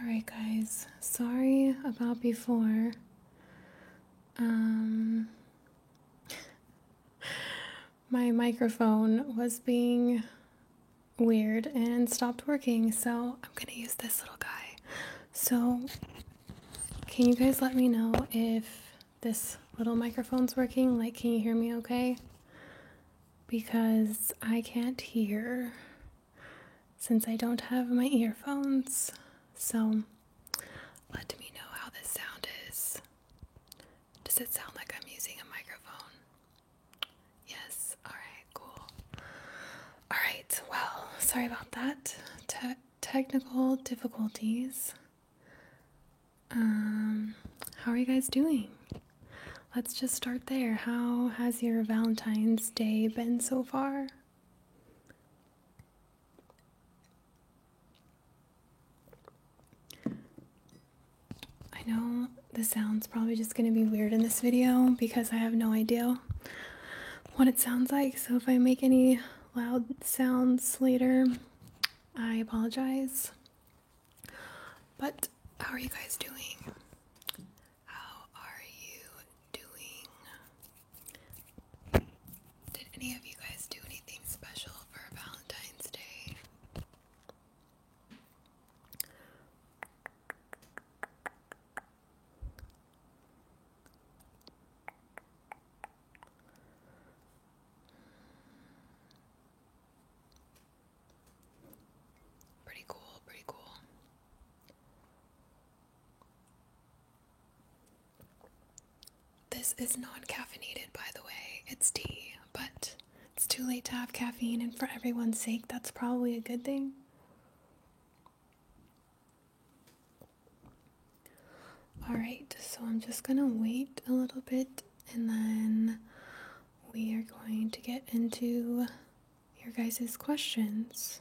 Alright guys, sorry about before. My microphone was being weird and stopped working, so I'm gonna use this little guy. So, can you guys let me know if this little microphone's working? Like, can you hear me okay? Because I can't hear since I don't have my earphones. So, let me know how this sound is. Does it sound like I'm using a microphone? Yes. Alright, cool. Alright, well, sorry about that. Technical difficulties. How are you guys doing? Let's just start there. How has your Valentine's Day been so far? I know the sound's probably just going to be weird in this video because I have no idea what it sounds like, so if I make any loud sounds later, I apologize. But how are you guys doing? How are you doing? Did any of you guys do anything special for Valentine's Day? Pretty cool, pretty cool. This is non-caffeinated, by the way. It's tea, but it's too late to have caffeine, and for everyone's sake, that's probably a good thing. Alright, so I'm just gonna wait a little bit, and then we are going to get into your guys' questions.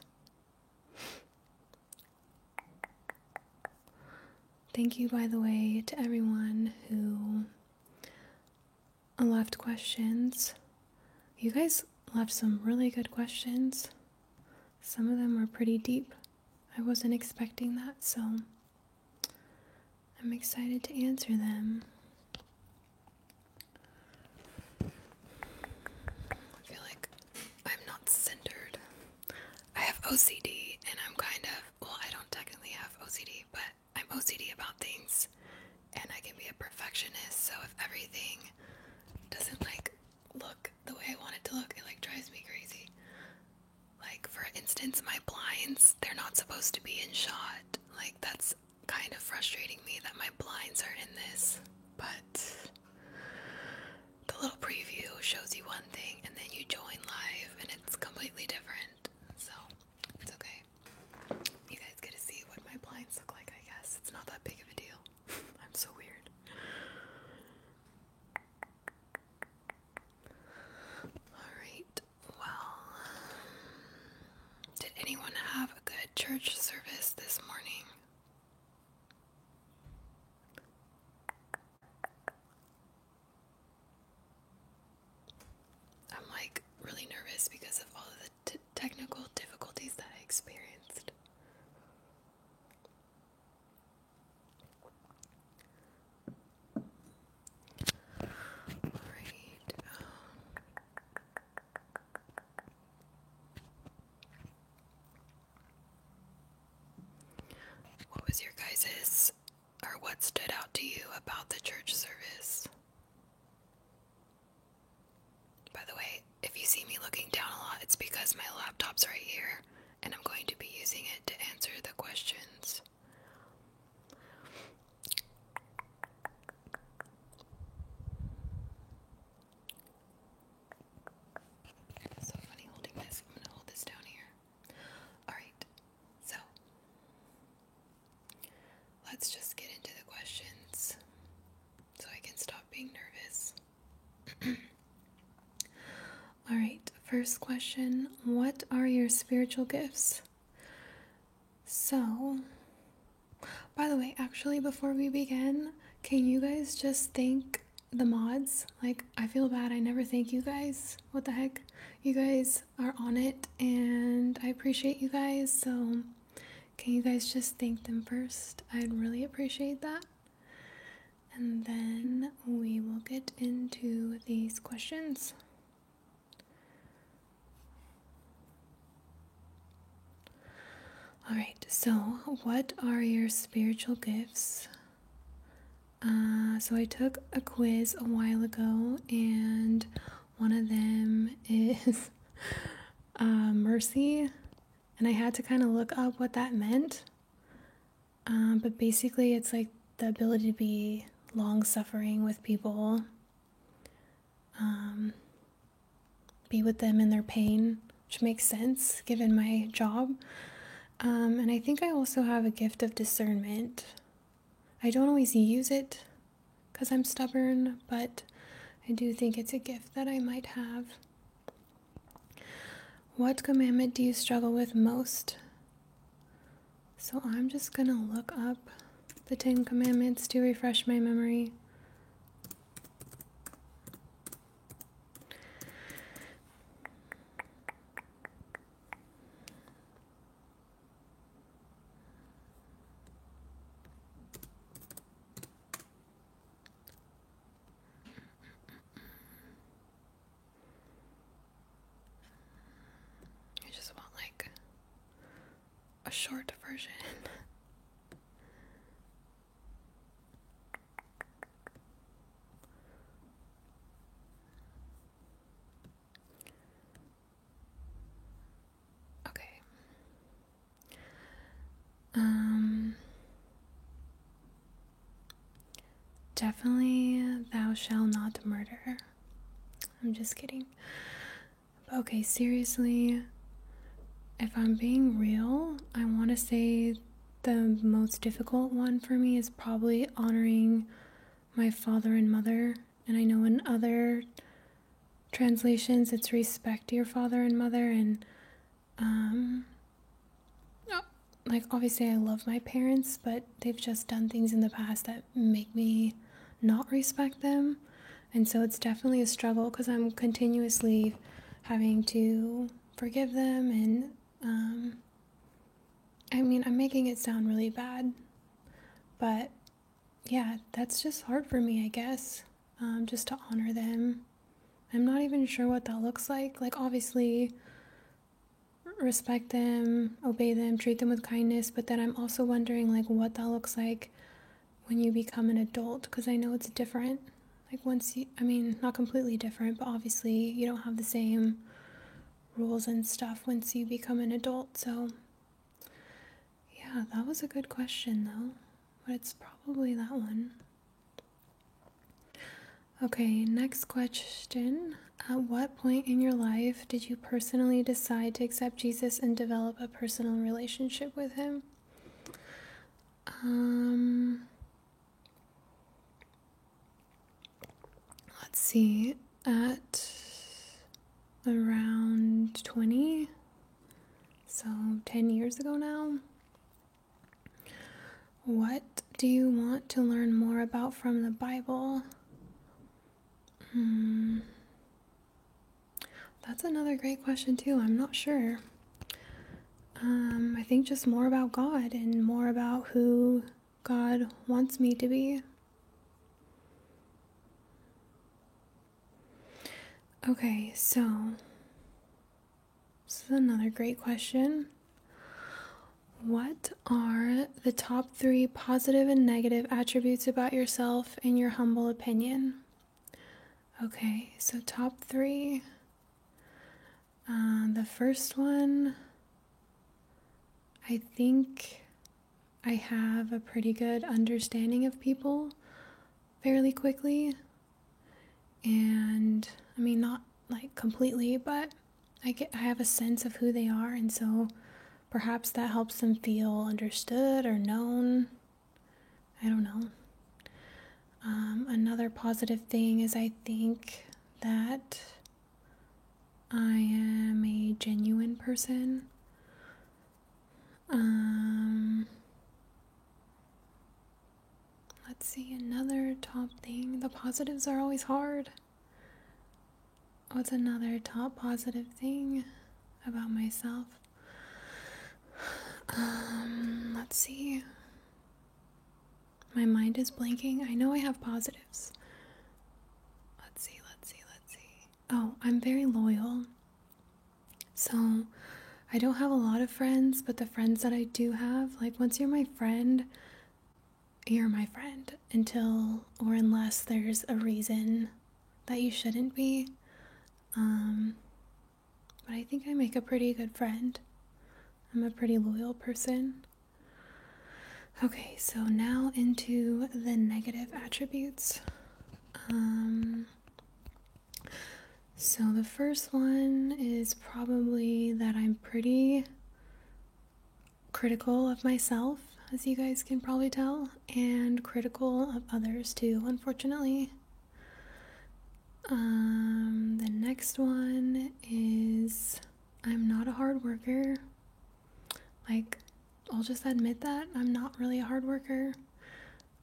Thank you, by the way, to everyone who left questions. You guys left some really good questions. Some of them were pretty deep. I wasn't expecting that, so I'm excited to answer them. I feel like I'm not centered. I have OCD, and I'm I don't technically have OCD, but I'm OCD about things, and I can be a perfectionist, so if everything doesn't look the way I want it to look, it drives me crazy. Like, for instance, my blinds, they're not supposed to be in shot. That's kind of frustrating me that my blinds are in this, but the little preview shows you one thing and then you join live and it's completely different, so it's okay. You guys get to see what my blinds look like, I guess. It's not that big of a deal. I'm so weird. Alright, well, did anyone have a good church service this morning? I'm really nervous because of all of the technical difficulties that I experienced. Alright. What was your guys's, or what stood out to you about the church service? By the way, if you see me looking down a lot, it's because my laptop's right here, and I'm going to be using it to answer the questions. It's so funny holding this. I'm gonna hold this down here. Alright, so let's just get into the questions so I can stop being nervous. Alright, first question. What are your spiritual gifts? So, by the way, actually, before we begin, can you guys just thank the mods? I feel bad, I never thank you guys. What the heck? You guys are on it, and I appreciate you guys, so Can you guys just thank them first? I'd really appreciate that. And then we will get into these questions. Alright, so what are your spiritual gifts? So I took a quiz a while ago, and one of them is mercy, and I had to kind of look up what that meant. But basically, it's like the ability to be long-suffering with people, be with them in their pain, which makes sense given my job. And I think I also have a gift of discernment. I don't always use it because I'm stubborn, but I do think it's a gift that I might have. What commandment do you struggle with most? So I'm just gonna look up the 10 Commandments to refresh my memory. I just want like a short version. Okay. Definitely thou shalt not murder. I'm just kidding. Okay, seriously, if I'm being real, I want to say the most difficult one for me is probably honoring my father and mother. And I know in other translations it's respect your father and mother, and like obviously I love my parents, but they've just done things in the past that make me not respect them. And so it's definitely a struggle because I'm continuously having to forgive them. And I mean, I'm making it sound really bad, but yeah, that's just hard for me, I guess, just to honor them. I'm not even sure what that looks like. Like, obviously, respect them, obey them, treat them with kindness, but then I'm also wondering, like, what that looks like when you become an adult, because I know it's different. Like, once you, I mean, not completely different, but obviously you don't have the same rules and stuff once you become an adult. So yeah, that was a good question though, but it's probably that one. Okay, next question. At what point in your life did you personally decide to accept Jesus and develop a personal relationship with him? Let's see, at around 20, so 10 years ago now. What do you want to learn more about from the Bible? That's another great question too. I'm not sure. I think just more about God and more about who God wants me to be. Okay, so this is another great question. What are the top 3 positive and negative attributes about yourself in your humble opinion? Okay, so top 3. The first one, I think I have a pretty good understanding of people fairly quickly. And I mean, not like completely, but I have a sense of who they are, and so perhaps that helps them feel understood or known. I don't know. Another positive thing is I think that I am a genuine person. Let's see, another top thing. The positives are always hard. What's another top positive thing about myself? let's see. My mind is blanking. I know I have positives. Let's see. Oh, I'm very loyal. So I don't have a lot of friends, but the friends that I do have, like once you're my friend, you're my friend until or unless there's a reason that you shouldn't be. But I think I make a pretty good friend. I'm a pretty loyal person. Okay, so now into the negative attributes. So the first one is probably that I'm pretty critical of myself, as you guys can probably tell, and critical of others too, unfortunately. The next one is I'm not a hard worker. Like, I'll just admit that I'm not really a hard worker.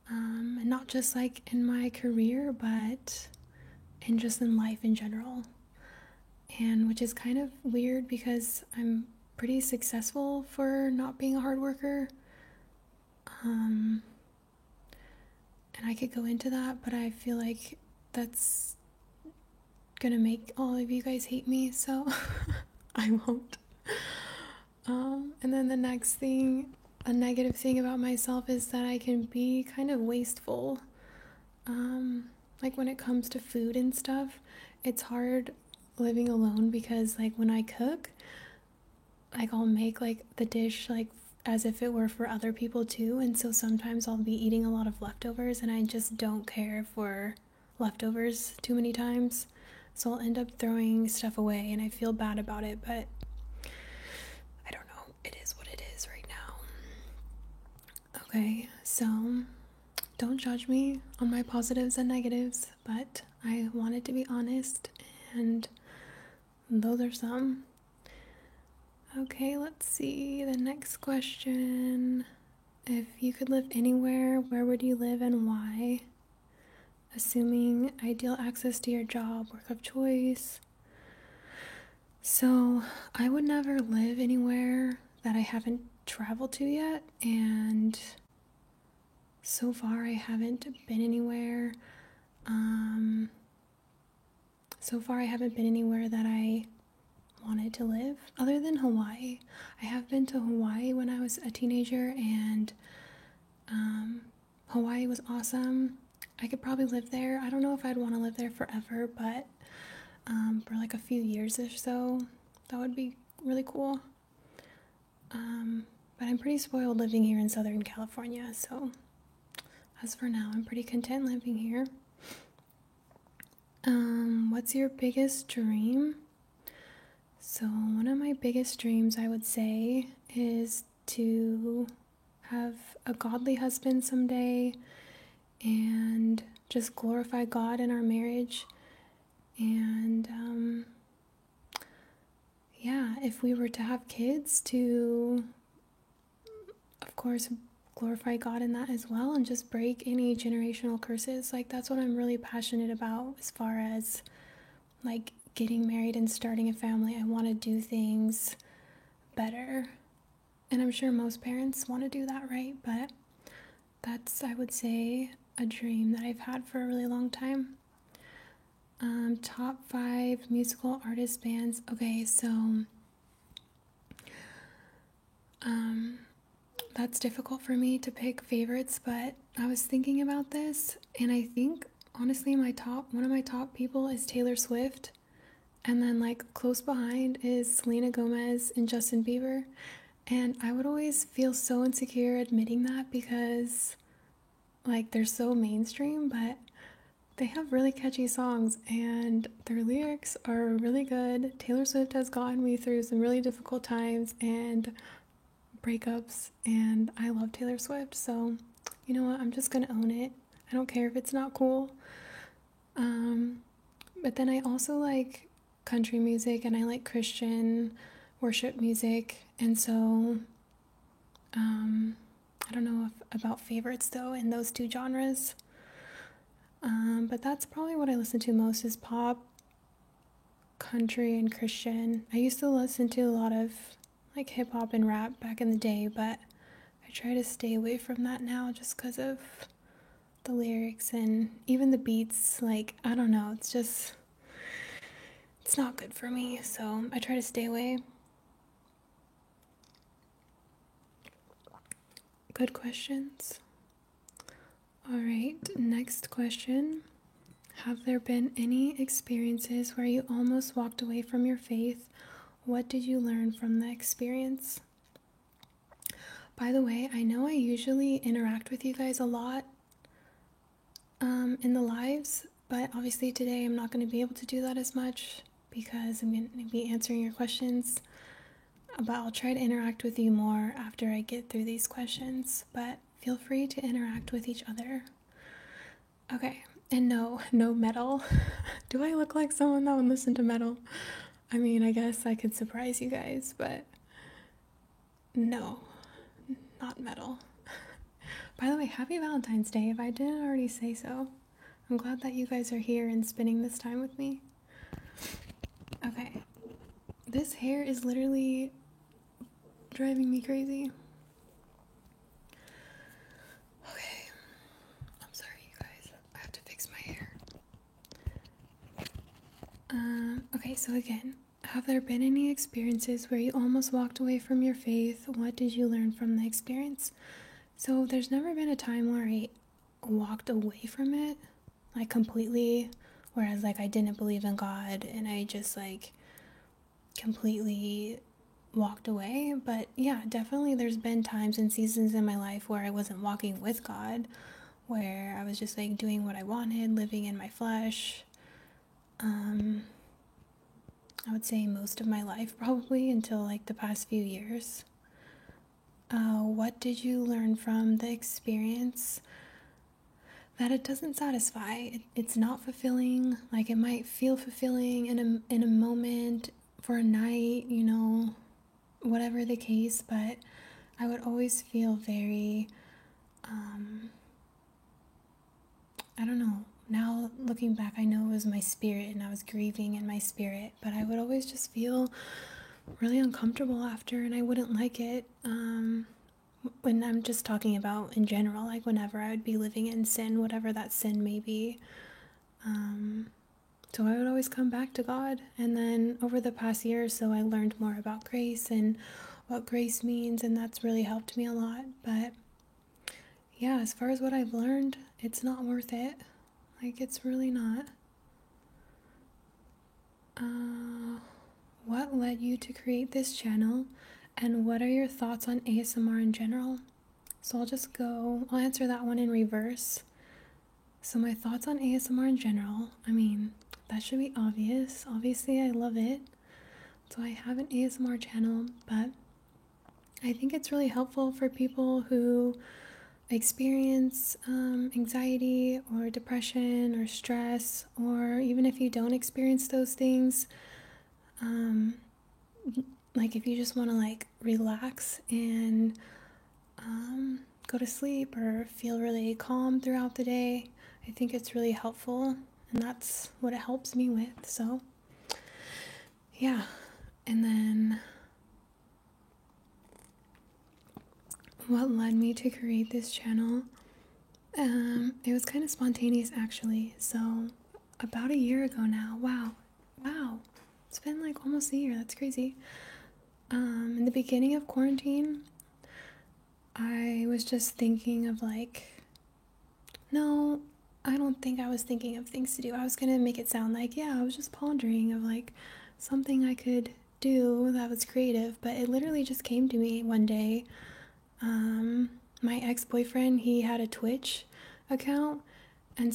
And not just like in my career, but in just in life in general. And which is kind of weird because I'm pretty successful for not being a hard worker. And I could go into that, but I feel like that's gonna make all of you guys hate me, so I won't. And then the next thing, a negative thing about myself is that I can be kind of wasteful. Like when it comes to food and stuff, it's hard living alone because like when I cook, like I'll make like the dish like as if it were for other people too, and so sometimes I'll be eating a lot of leftovers and I just don't care for leftovers too many times, so I'll end up throwing stuff away and I feel bad about it, but I don't know, it is what it is right now. Okay, so don't judge me on my positives and negatives, but I wanted to be honest, and those are some. Okay, let's see. The next question. If you could live anywhere, where would you live and why? Assuming ideal access to your job, work of choice. So, I would never live anywhere that I haven't traveled to yet, and so far I haven't been anywhere. That I wanted to live other than Hawaii. I have been to Hawaii when I was a teenager, and Hawaii was awesome. I could probably live there. I don't know if I'd want to live there forever, but for like a few years or so, that would be really cool. But I'm pretty spoiled living here in Southern California, so as for now, I'm pretty content living here. What's your biggest dream? So one of my biggest dreams, I would say, is to have a godly husband someday and just glorify God in our marriage. And if we were to have kids, to of course glorify God in that as well and just break any generational curses. Like that's what I'm really passionate about as far as like getting married and starting a family. I want to do things better, and I'm sure most parents want to do that, right? But that's, I would say, a dream that I've had for a really long time. Top 5 musical artist bands. Okay, so that's difficult for me to pick favorites, but I was thinking about this, and I think honestly one of my top people is Taylor Swift, and then like close behind is Selena Gomez and Justin Bieber. And I would always feel so insecure admitting that because like they're so mainstream, but they have really catchy songs and their lyrics are really good. Taylor Swift has gotten me through some really difficult times and breakups, and I love Taylor Swift, so you know what, I'm just gonna own it. I don't care if it's not cool. But then I also like country music and I like Christian worship music, and so I don't know about favorites though in those two genres. But that's probably what I listen to most is pop, country, and Christian. I used to listen to a lot of like hip hop and rap back in the day, but I I try to stay away from that now just because of the lyrics and even the beats. Like, I don't know, it's not good for me, so I try to stay away. Good questions. All right, next question. Have there been any experiences where you almost walked away from your faith? What did you learn from the experience? By the way, I know I usually interact with you guys a lot in the lives, but obviously today I'm not going to be able to do that as much because I'm going to be answering your questions. But I'll try to interact with you more after I get through these questions, but feel free to interact with each other. Okay, and no metal. Do I look like someone that would listen to metal? I mean, I guess I could surprise you guys, but no, not metal. By the way, happy Valentine's Day, if I didn't already say so. I'm glad that you guys are here and spending this time with me. Okay, this hair is literally driving me crazy. Okay, I'm sorry you guys, I have to fix my hair. Okay, so again, have there been any experiences where you almost walked away from your faith? What did you learn from the experience? So there's never been a time where I walked away from it, like completely, whereas like I didn't believe in God and I just like completely walked away. But yeah, definitely there's been times and seasons in my life where I wasn't walking with God, where I was just like doing what I wanted, living in my flesh. I would say most of my life probably until like the past few years. What did you learn from the experience? That it doesn't satisfy. It's not fulfilling. Like it might feel fulfilling in a moment, for a night, you know, whatever the case, but I would always feel very, I don't know. Now looking back, I know it was my spirit and I was grieving in my spirit, but I would always just feel really uncomfortable after and I wouldn't like it. When I'm just talking about in general, like whenever I would be living in sin, whatever that sin may be. So I would always come back to God. And then over the past year or so, I learned more about grace and what grace means, and that's really helped me a lot. But yeah, as far as what I've learned, it's not worth it. Like, it's really not. What led you to create this channel, and what are your thoughts on ASMR in general? So I'll answer that one in reverse. So my thoughts on ASMR in general, I mean, that should be obvious. Obviously, I love it. So I have an ASMR channel, but I think it's really helpful for people who experience anxiety or depression or stress, or even if you don't experience those things, like if you just want to like relax and go to sleep or feel really calm throughout the day, I think it's really helpful, and that's what it helps me with. So yeah. And then what led me to create this channel, it was kind of spontaneous actually. So about a year ago now. Wow, it's been like almost a year. That's crazy. In the beginning of quarantine, I was just thinking of like, no, I don't think I was thinking of things to do. I was gonna make it sound like, yeah, I was just pondering of like something I could do that was creative, but it literally just came to me one day. My ex-boyfriend, he had a Twitch account, and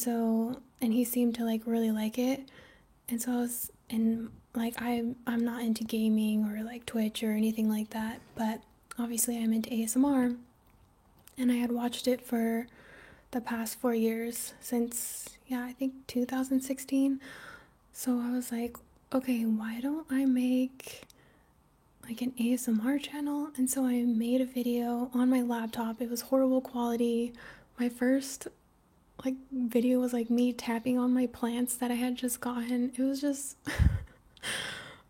he seemed to like really like it, and so I was, and like I'm not into gaming or like Twitch or anything like that, but obviously I'm into ASMR, and I had watched it for the past 4 years since, yeah, I think 2016. So I was like, okay, why don't I make like an ASMR channel? And so I made a video on my laptop. It was horrible quality. My first like video was like me tapping on my plants that I had just gotten. It was just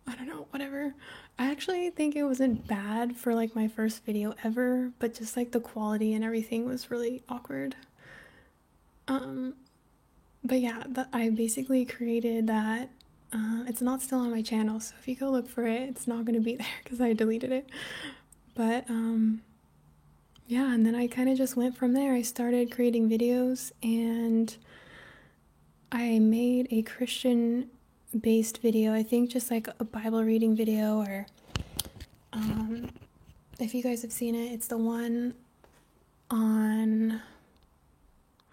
I don't know, whatever. I actually think it wasn't bad for like my first video ever, but just like the quality and everything was really awkward. Um, but yeah, I basically created that. It's not still on my channel, so if you go look for it, it's not gonna be there because I deleted it. But yeah, and then I kind of just went from there. I started creating videos and I made a Christian based video. I think just like a Bible reading video, or um, if you guys have seen it, it's the one on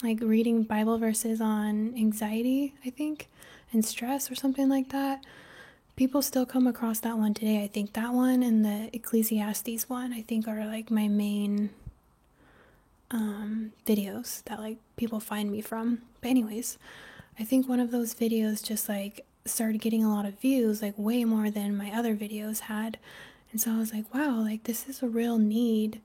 like reading Bible verses on anxiety, I think, and stress or something like that. People still come across that one today. I think that one and the Ecclesiastes one, I think, are like my main videos that like people find me from. But anyways, I think one of those videos just like started getting a lot of views, like way more than my other videos had. And so I was like, wow, like this is a real need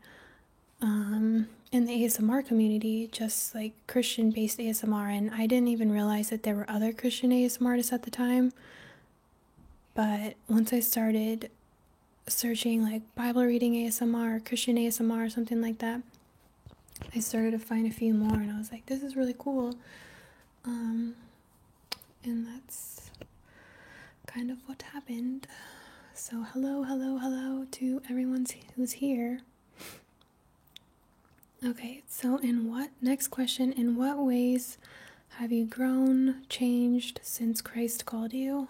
in the ASMR community, just like Christian based ASMR. And I didn't even realize that there were other Christian ASMR artists at the time. But once I started searching like Bible reading ASMR, Christian ASMR, or something like that, I started to find a few more, and I was like, this is really cool. Um, and that's kind of what happened. So, hello, hello, hello to everyone who's here. Okay, so next question, in what ways have you grown, changed since Christ called you?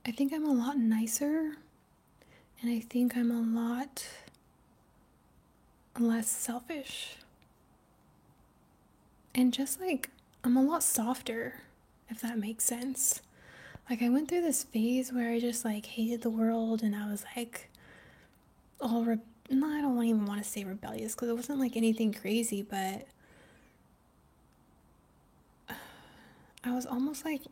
I think I'm a lot nicer, and I think I'm a lot less selfish. And just like, I'm a lot softer, if that makes sense. Like, I went through this phase where I just like hated the world, and I was like, no, I don't even want to say rebellious because it wasn't like anything crazy, but I was almost like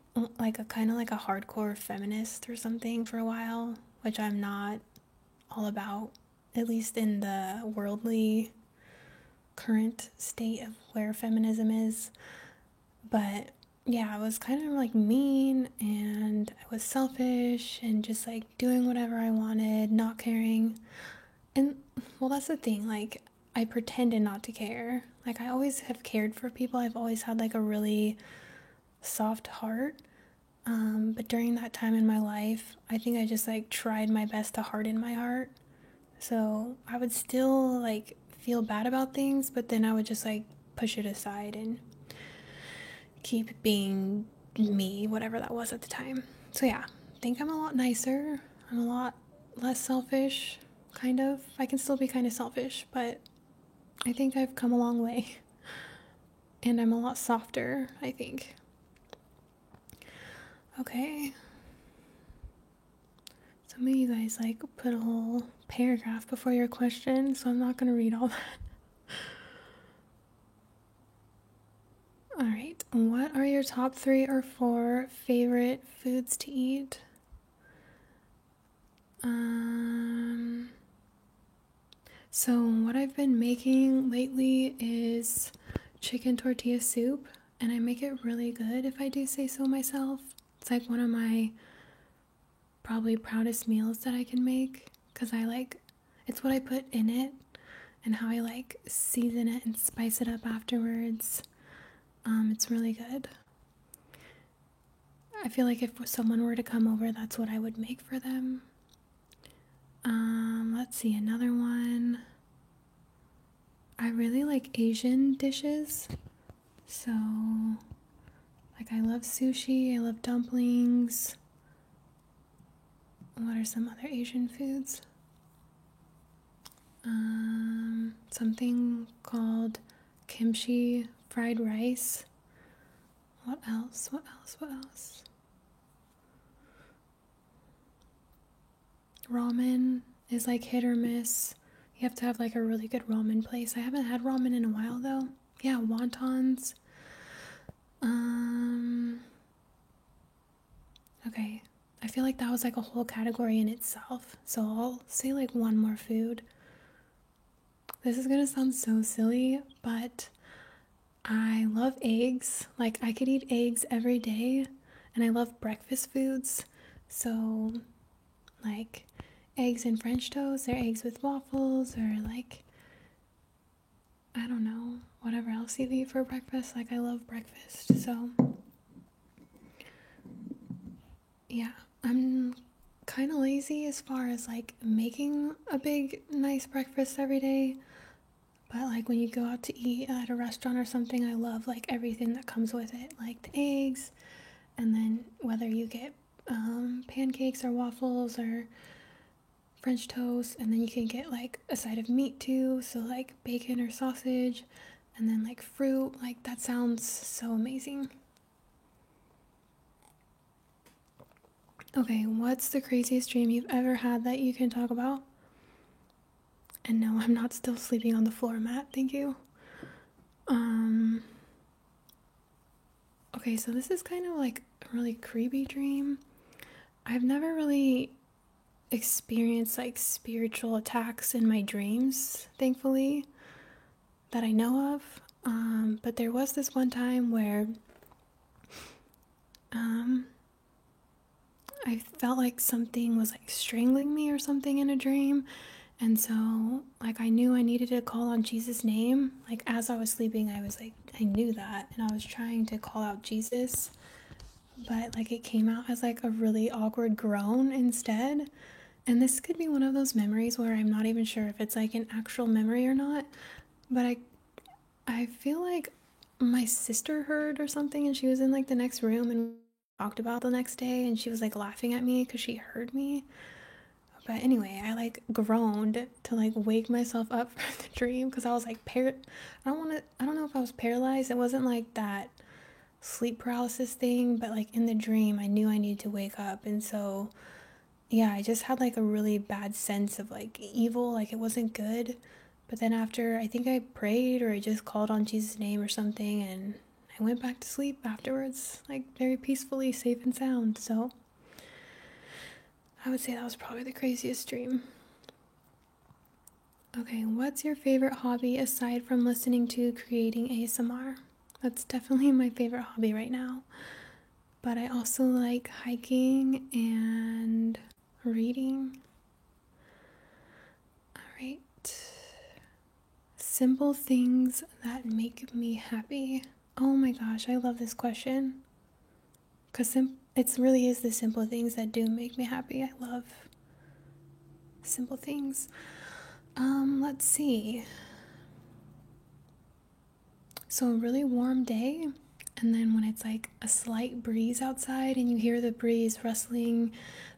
a kind of like a hardcore feminist or something for a while, which I'm not all about, at least in the worldly current state of where feminism is. But yeah, I was kind of like mean, and I was selfish and just like doing whatever I wanted, not caring. And well, that's the thing, like I pretended not to care. Like I always have cared for people. I've always had like a really soft heart. But during that time in my life, I think I just like tried my best to harden my heart. So I would still like feel bad about things, but then I would just like push it aside and keep being me, whatever that was at the time. So yeah, I think I'm a lot nicer. I'm a lot less selfish, kind of. I can still be kind of selfish, but I think I've come a long way. And I'm a lot softer, I think. Okay. Some of you guys like put a whole paragraph before your question, so I'm not going to read all that. All right. What are your top 3 or 4 favorite foods to eat? So what I've been making lately is chicken tortilla soup, and I make it really good if I do say so myself. It's like one of my probably proudest meals that I can make because it's what I put in it and how I like season it and spice it up afterwards. It's really good. I feel like if someone were to come over, that's what I would make for them. Let's see, another one. I really like Asian dishes. So, like, I love sushi, I love dumplings. What are some other Asian foods? Something called kimchi fried rice. What else? What else? What else? Ramen is like hit or miss. You have to have like a really good ramen place. I haven't had ramen in a while though. Yeah, wontons. Okay. I feel like that was like a whole category in itself. So I'll say like one more food. This is gonna sound so silly, but I love eggs. Like I could eat eggs every day. and I love breakfast foods. So, like eggs and French toast, or eggs with waffles, or like, I don't know, whatever else you eat for breakfast. Like, I love breakfast. So, yeah, I'm kind of lazy as far as like making a big, nice breakfast every day. But like when you go out to eat at a restaurant or something, I love like everything that comes with it, like the eggs, and then whether you get pancakes or waffles or French toast, and then you can get like a side of meat too, so like bacon or sausage, and then like fruit. Like that sounds so amazing. Okay, what's the craziest dream you've ever had that you can talk about? And no, I'm not still sleeping on the floor mat, thank you. Um, okay, so this is kind of like a really creepy dream. I've never really experienced like spiritual attacks in my dreams, thankfully, that I know of. But there was this one time where um, I felt like something was like strangling me or something in a dream. And so, like, I knew I needed to call on Jesus' name. Like, as I was sleeping, I was like, I knew that. And I was trying to call out Jesus. But, like, it came out as like a really awkward groan instead. And this could be one of those memories where I'm not even sure if it's like an actual memory or not. But I feel like my sister heard or something, and she was in like the next room and talked about the next day, and she was like laughing at me because she heard me. But anyway, I like groaned to like wake myself up from the dream because I was like I don't know if I was paralyzed. It wasn't like that sleep paralysis thing, but like in the dream I knew I needed to wake up. And so yeah, I just had like a really bad sense of like evil, like it wasn't good. But then after, I think I prayed or I just called on Jesus' name or something, and I went back to sleep afterwards, like very peacefully, safe and sound. So I would say that was probably the craziest dream. Okay, what's your favorite hobby aside from listening to creating ASMR? That's definitely my favorite hobby right now. But I also like hiking and reading. All right. Simple things that make me happy. Oh my gosh, I love this question. Because it really is the simple things that do make me happy. I love simple things. Let's see. So, a really warm day, and then when it's like a slight breeze outside and you hear the breeze rustling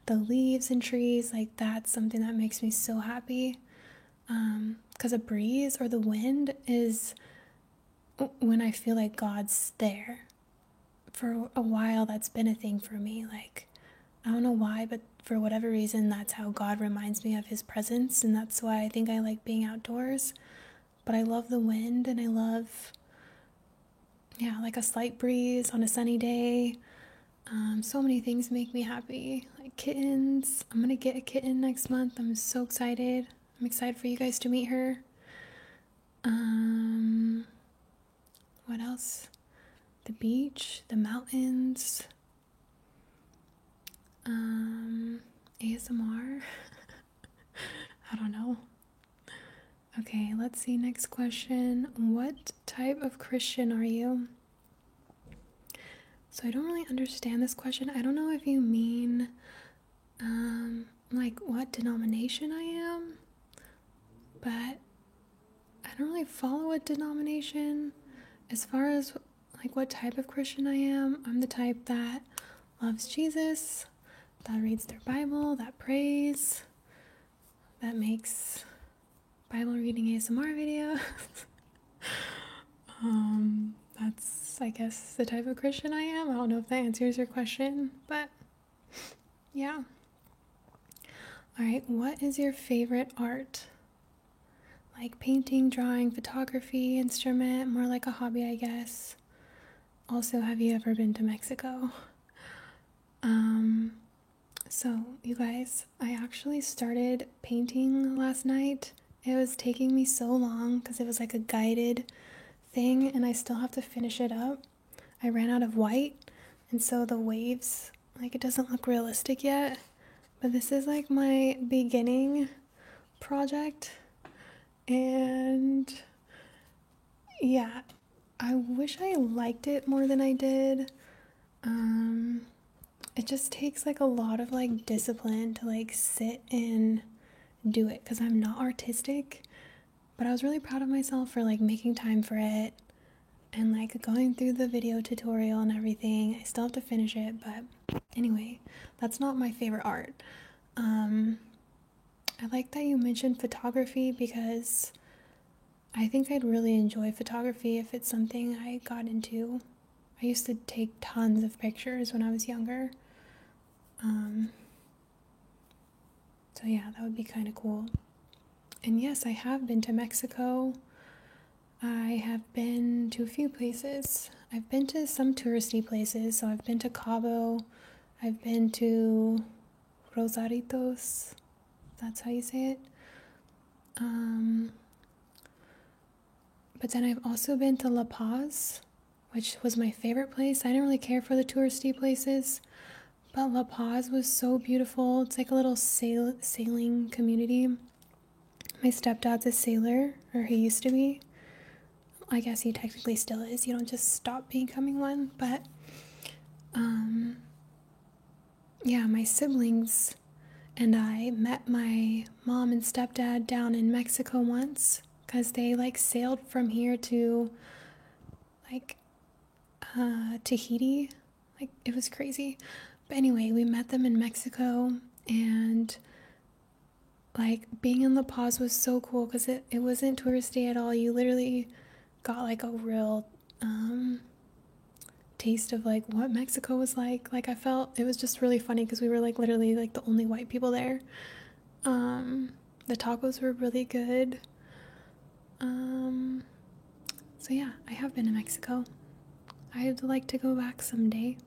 the leaves and trees, like that's something that makes me so happy. Because a breeze or the wind is when I feel like God's there. For a while, that's been a thing for me. Like, I don't know why, but for whatever reason, that's how God reminds me of his presence, and that's why I think I like being outdoors. But I love the wind, and I love, yeah, like a slight breeze on a sunny day. So many things make me happy, like kittens. I'm gonna get a kitten next month. I'm so excited. I'm excited for you guys to meet her. What else? The beach, the mountains, ASMR. I don't know. Okay, let's see. Next question. What type of Christian are you? So I don't really understand this question. I don't know if you mean like what denomination I am, but I don't really follow a denomination. As far as like what type of Christian I am, I'm the type that loves Jesus, that reads their Bible, that prays, that makes Bible reading ASMR videos. That's, I guess, the type of Christian I am. I don't know if that answers your question, but yeah. All right, what is your favorite art? Like painting, drawing, photography, instrument, more like a hobby, I guess. Also, have you ever been to Mexico? So, you guys, I actually started painting last night. It was taking me so long because it was like a guided thing and I still have to finish it up. I ran out of white, And so the waves, like, it doesn't look realistic yet. But this is like my beginning project. And yeah, I wish I liked it more than I did. It just takes like a lot of like discipline to like sit and do it because I'm not artistic. But I was really proud of myself for like making time for it and like going through the video tutorial and everything. I still have to finish it, but anyway, that's not my favorite art. I like that you mentioned photography because I think I'd really enjoy photography if it's something I got into. I used to take tons of pictures when I was younger. So yeah, that would be kind of cool. And yes, I have been to Mexico. I have been to a few places. I've been to some touristy places. So I've been to Cabo. I've been to Rosaritos. That's how you say it. But then I've also been to La Paz, which was my favorite place. I didn't really care for the touristy places, but La Paz was so beautiful. It's like a little sailing community. My stepdad's a sailor, or he used to be. I guess he technically still is. You don't just stop becoming one, but yeah, my siblings and I met my mom and stepdad down in Mexico once because they like sailed from here to like Tahiti. Like, it was crazy. But anyway, we met them in Mexico, and like being in La Paz was so cool because it wasn't touristy at all. You literally got like a real taste of like what Mexico was like. Like, I felt it was just really funny because we were like literally like the only white people there. The tacos were really good. So yeah, I have been to Mexico. I'd like to go back someday.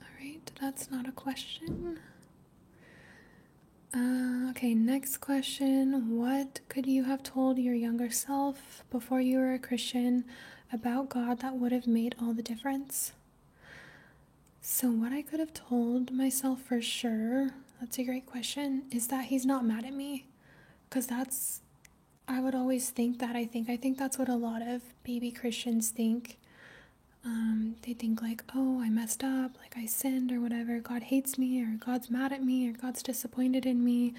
Alright, that's not a question. Okay, next question. What could you have told your younger self before you were a Christian about God that would have made all the difference? So, what I could have told myself for sure, that's a great question, is that He's not mad at me. Because I would always think that. I think that's what a lot of baby Christians think. They think like, oh, I messed up, like I sinned or whatever. God hates me, or God's mad at me, or God's disappointed in me.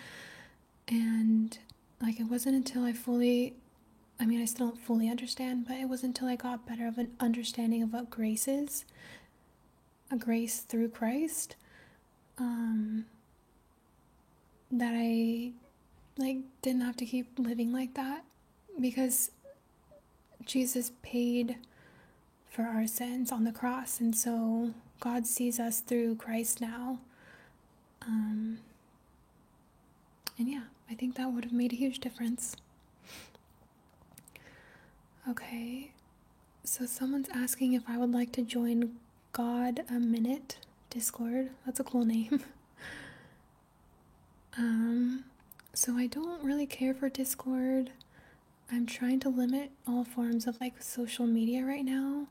And like, it wasn't until I still don't fully understand, but it wasn't until I got better of an understanding of what grace is, a grace through Christ, that I like didn't have to keep living like that, because Jesus paid for our sins on the cross, and so God sees us through Christ now. And yeah, I think that would have made a huge difference. Okay, so someone's asking if I would like to join God a Minute Discord. That's a cool name. So I don't really care for Discord. I'm trying to limit all forms of like social media right now.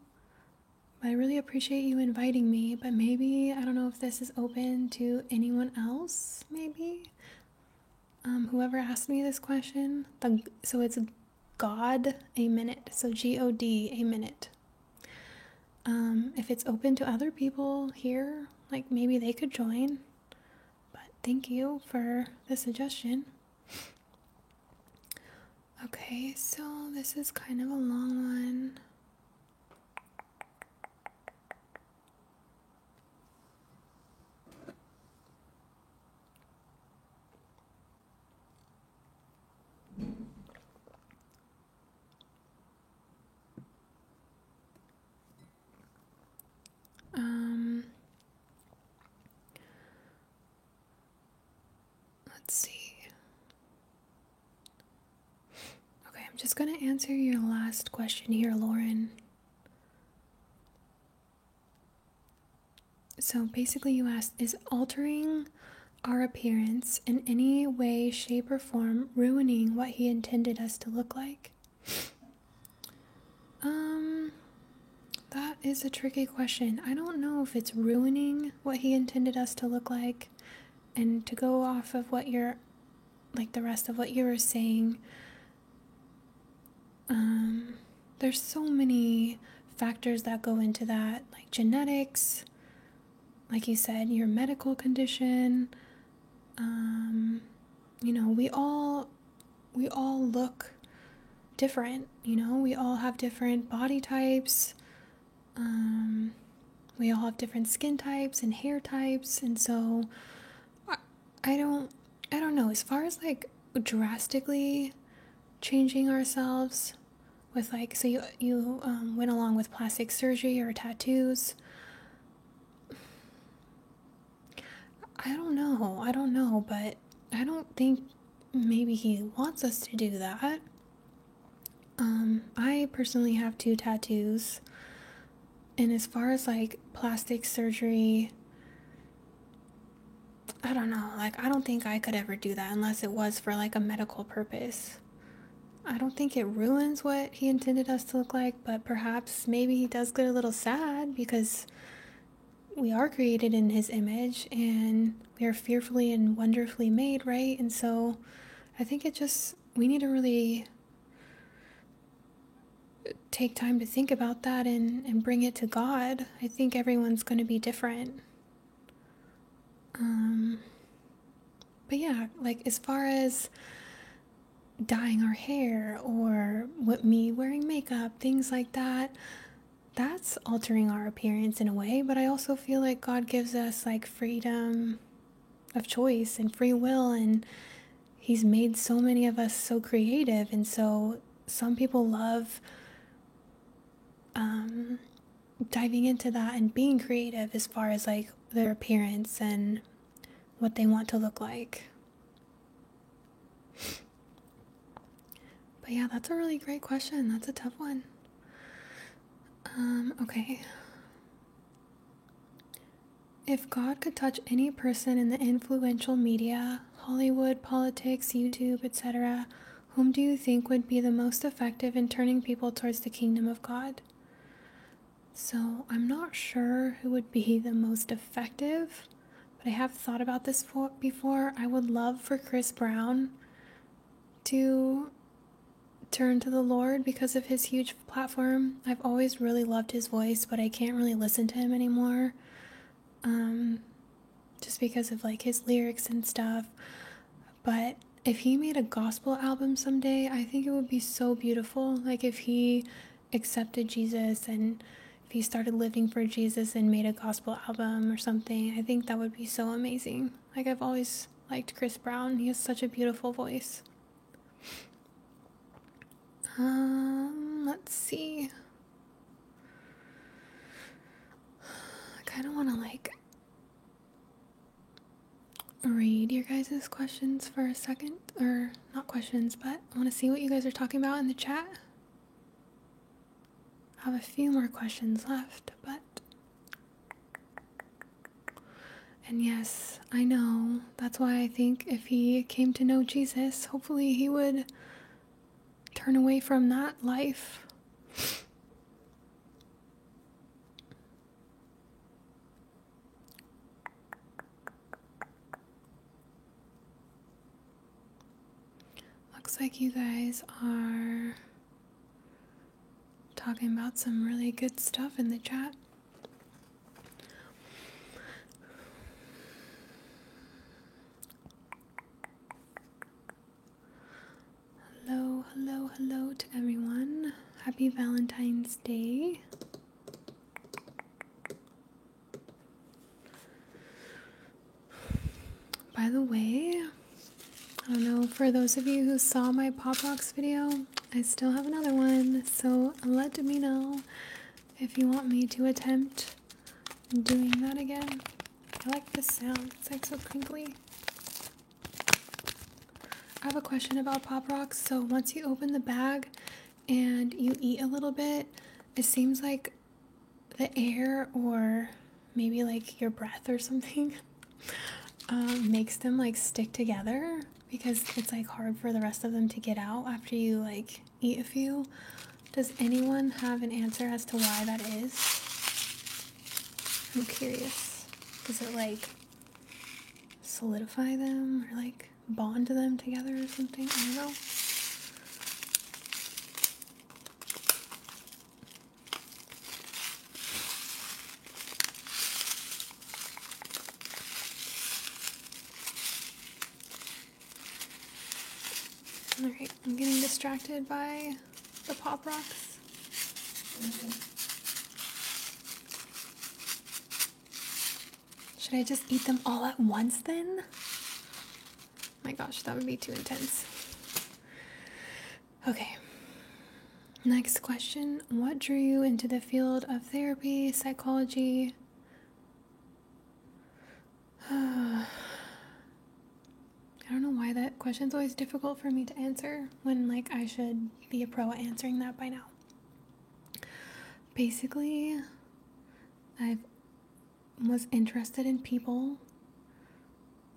I really appreciate you inviting me, but maybe, I don't know if this is open to anyone else, maybe? Whoever asked me this question. So it's God a Minute. So God a Minute. If it's open to other people here, like maybe they could join. But thank you for the suggestion. Okay, so this is kind of a long one. Let's see. Okay, I'm just gonna answer your last question here, Lauren. So basically you asked, is altering our appearance in any way, shape, or form ruining what He intended us to look like? That is a tricky question. I don't know if it's ruining what he intended us to look like. And to go off of what you're, like the rest of what you were saying, there's so many factors that go into that, like genetics, like you said, your medical condition. You know, we all look different. You know, we all have different body types. We all have different skin types and hair types, and so I don't know. As far as like drastically changing ourselves with like, so you went along with plastic surgery or tattoos. I don't know, but I don't think maybe he wants us to do that. I personally have 2 tattoos, and as far as like plastic surgery, I don't know. Like, I don't think I could ever do that unless it was for like a medical purpose. I don't think it ruins what he intended us to look like, but perhaps maybe he does get a little sad because we are created in his image and we are fearfully and wonderfully made, right? And so I think we need to really take time to think about that and bring it to God. I think everyone's going to be different. But yeah, like as far as dyeing our hair or what me wearing makeup, things like that, that's altering our appearance in a way. But I also feel like God gives us like freedom of choice and free will, and he's made so many of us so creative, and so some people love diving into that and being creative as far as like their appearance and what they want to look like. But yeah, that's a really great question. That's a tough one. Okay. If God could touch any person in the influential media, Hollywood, politics, YouTube, etc., whom do you think would be the most effective in turning people towards the kingdom of God? So I'm not sure who would be the most effective, but I have thought about this before. I would love for Chris Brown to turn to the Lord because of his huge platform. I've always really loved his voice, but I can't really listen to him anymore. Just because of like his lyrics and stuff. But if he made a gospel album someday, I think it would be so beautiful. Like if he accepted Jesus and if he started living for Jesus and made a gospel album or something, I think that would be so amazing. Like I've always liked Chris Brown. He has such a beautiful voice. Let's see. I kind of want to like read your guys' questions for a second, or not questions, but I want to see what you guys are talking about in the chat. I have a few more questions left, but and yes, I know, that's why I think if he came to know Jesus, hopefully he would turn away from that life. Looks like you guys are talking about some really good stuff in the chat. Hello, hello, hello to everyone. Happy Valentine's Day. By the way, I don't know, for those of you who saw my Pop Rocks video, I still have another one, so let me know if you want me to attempt doing that again. I like this sound, it's like so crinkly. I have a question about Pop Rocks. So once you open the bag and you eat a little bit, it seems like the air or maybe like your breath or something makes them like stick together because it's like hard for the rest of them to get out after you like eat a few. Does anyone have an answer as to why that is? I'm curious. Does it like solidify them or like bond them together or something? I don't know. Alright, I'm getting distracted by the Pop Rocks. Okay. Should I just eat them all at once then? My gosh, that would be too intense. Okay. Next question. What drew you into the field of therapy, psychology? I don't know why that question's always difficult for me to answer when like I should be a pro at answering that by now. Basically, I was interested in people.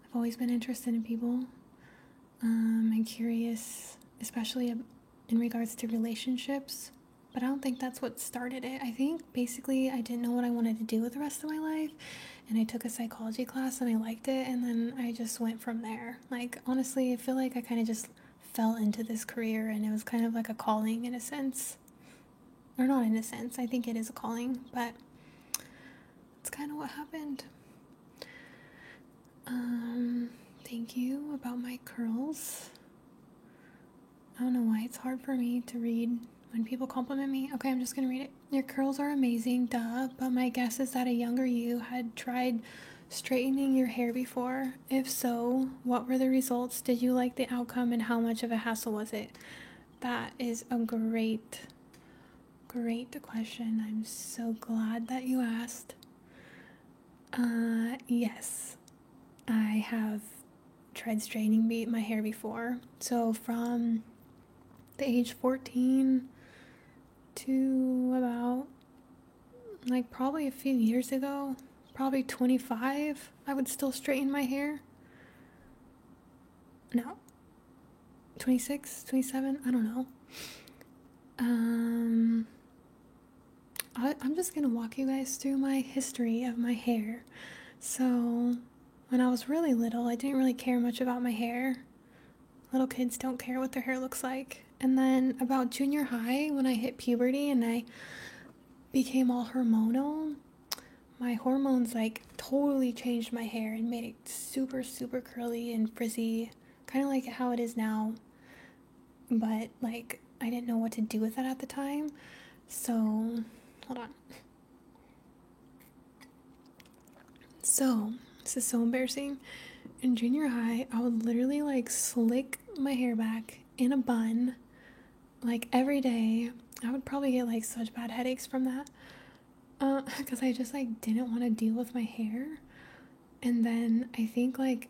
I've always been interested in people. I'm curious, especially in regards to relationships, but I don't think that's what started it. I think basically I didn't know what I wanted to do with the rest of my life, and I took a psychology class and I liked it, and then I just went from there. Like, honestly, I feel like I kind of just fell into this career, and it was kind of like a calling in a sense. Or not in a sense, I think it is a calling, but it's kind of what happened. Thank you about my curls. I don't know why it's hard for me to read when people compliment me. Okay, I'm just gonna read it. Your curls are amazing, duh, but my guess is that a younger you had tried straightening your hair before. If so, what were the results? Did you like the outcome, and how much of a hassle was it? That is a great question. I'm so glad that you asked. Yes, I have tried straightening my hair before. So from the age 14 to about like probably a few years ago, probably 25, I would still straighten my hair. No, 26, 27, I don't know. I'm just gonna walk you guys through my history of my hair. So when I was really little, I didn't really care much about my hair. Little kids don't care what their hair looks like. And then about junior high, when I hit puberty and I became all hormonal, my hormones like totally changed my hair and made it super, super curly and frizzy, kind of like how it is now. But like I didn't know what to do with that at the time. So, hold on. So, this is so embarrassing. In junior high, I would literally like slick my hair back in a bun like every day. I would probably get like such bad headaches from that because I just like didn't want to deal with my hair. And then I think like,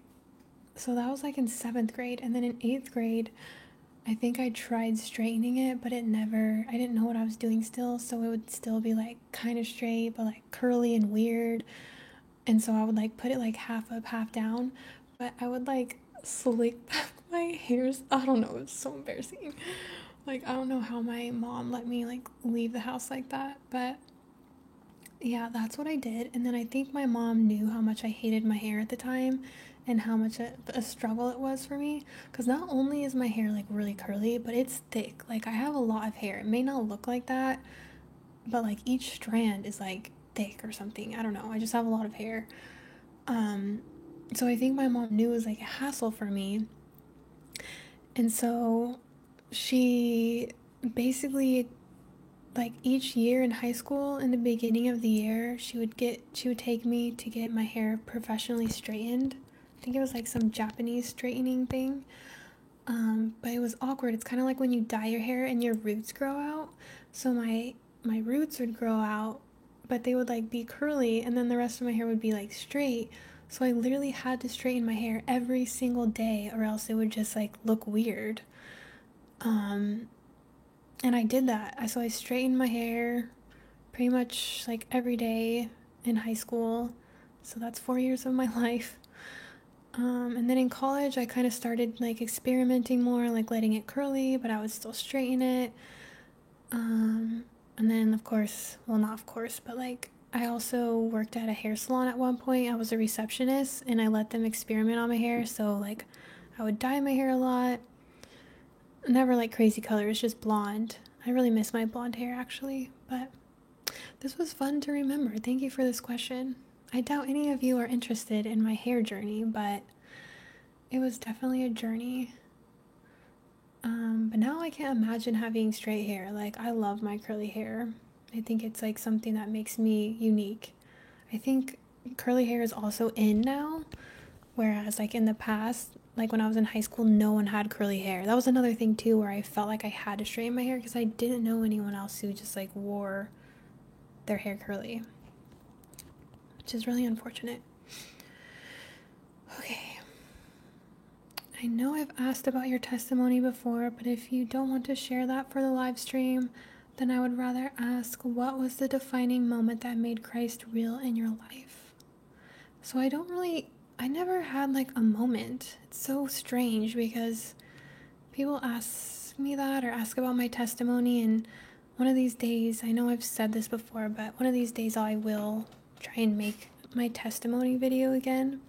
so that was like in 7th grade, and then in 8th grade I think I tried straightening it, but I didn't know what I was doing still, so it would still be like kind of straight but like curly and weird. And so I would like put it like half up, half down, but I would like slick back my hairs. I don't know, it's so embarrassing. Like, I don't know how my mom let me like leave the house like that, but yeah, that's what I did. And then I think my mom knew how much I hated my hair at the time and how much a struggle it was for me, because not only is my hair like really curly, but it's thick. Like, I have a lot of hair. It may not look like that, but like each strand is like thick or something. I don't know, I just have a lot of hair. So I think my mom knew it was like a hassle for me, and so she basically, like, each year in high school, in the beginning of the year, she would take me to get my hair professionally straightened. I think it was like some Japanese straightening thing. But it was awkward. It's kind of like when you dye your hair and your roots grow out. So my roots would grow out, but they would like be curly, and then the rest of my hair would be like straight. So I literally had to straighten my hair every single day, or else it would just like look weird. And I did that. So I straightened my hair pretty much like every day in high school. So that's 4 years of my life. And then in college, I kind of started like experimenting more, like letting it curly, but I would still straighten it. And then, of course, well, not of course, but like, I also worked at a hair salon at one point. I was a receptionist and I let them experiment on my hair. So, like, I would dye my hair a lot. Never like crazy colors, just blonde. I really miss my blonde hair actually, but this was fun to remember. Thank you for this question. I doubt any of you are interested in my hair journey, but it was definitely a journey. But now I can't imagine having straight hair. Like, I love my curly hair. I think it's like something that makes me unique. I think curly hair is also in now, whereas like in the past, like when I was in high school, no one had curly hair. That was another thing too, where I felt like I had to straighten my hair because I didn't know anyone else who just like wore their hair curly, which is really unfortunate. Okay. I know I've asked about your testimony before, but if you don't want to share that for the live stream, then I would rather ask, what was the defining moment that made Christ real in your life? So I never had like a moment. It's so strange because people ask me that or ask about my testimony, and one of these days, I know I've said this before, but one of these days I will try and make my testimony video again.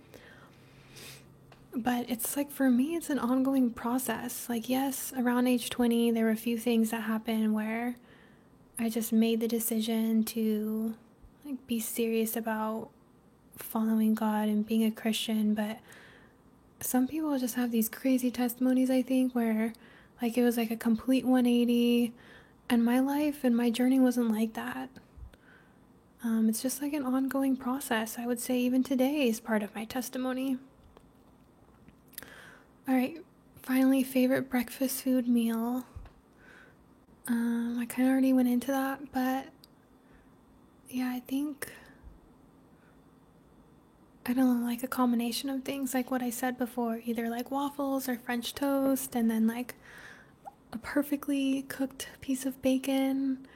But it's like, for me, it's an ongoing process. Like, yes, around age 20, there were a few things that happened where I just made the decision to like be serious about following God and being a Christian. But some people just have these crazy testimonies, I think, where like it was like a complete 180, and my life and my journey wasn't like that. It's just like an ongoing process. I would say even today is part of my testimony. All right, finally, favorite breakfast food meal. I kind of already went into that, but yeah, I think, I don't know, like a combination of things, like what I said before, either like waffles or French toast, and then like a perfectly cooked piece of bacon.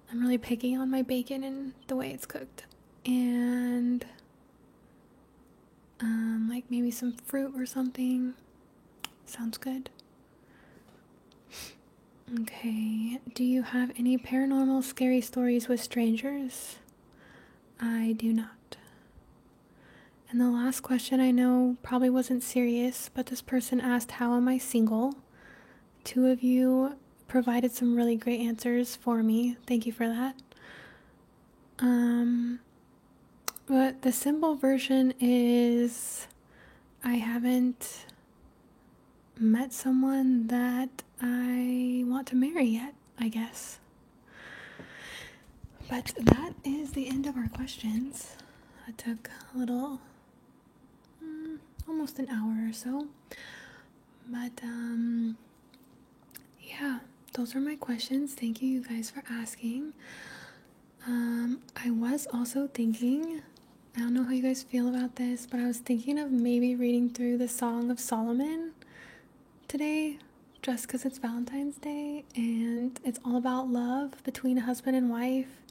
I'm really picky on my bacon and the way it's cooked. And like maybe some fruit or something. Sounds good. Okay, do you have any paranormal scary stories with strangers? I do not. And the last question, I know probably wasn't serious, but this person asked, how am I single? Two of you provided some really great answers for me. Thank you for that. But the simple version is, I haven't met someone that I want to marry yet, I guess. But that is the end of our questions. It took a little, almost an hour or so. But yeah, those are my questions. Thank you guys for asking. I was also thinking, I don't know how you guys feel about this, but I was thinking of maybe reading through the Song of Solomon today, just because it's Valentine's Day and it's all about love between a husband and wife.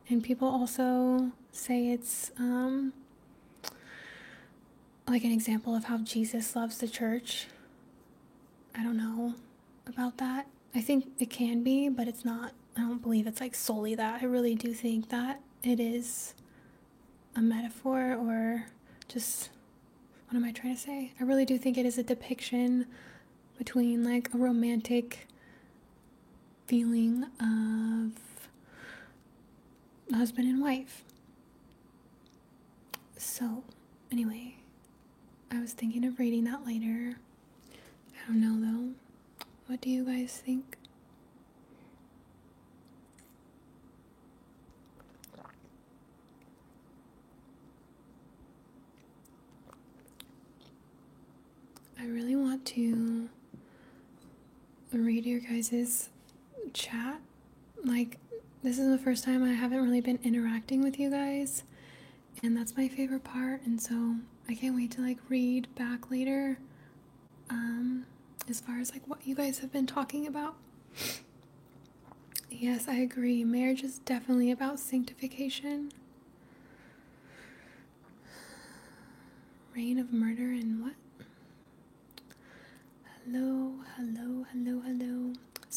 And people also say it's like an example of how Jesus loves the church. I don't know about that. I think it can be, but it's not. I don't believe it's like solely that. I really do think that it is a metaphor, or just, what am I trying to say? I really do think it is a depiction between like a romantic feeling of husband and wife. So, anyway, I was thinking of reading that later. I don't know though. What do you guys think? I really want to read your guys' chat. Like, this is the first time I haven't really been interacting with you guys, and that's my favorite part, and so I can't wait to like read back later as far as like what you guys have been talking about. Yes, I agree. Marriage is definitely about sanctification. Reign of murder and what? Hello.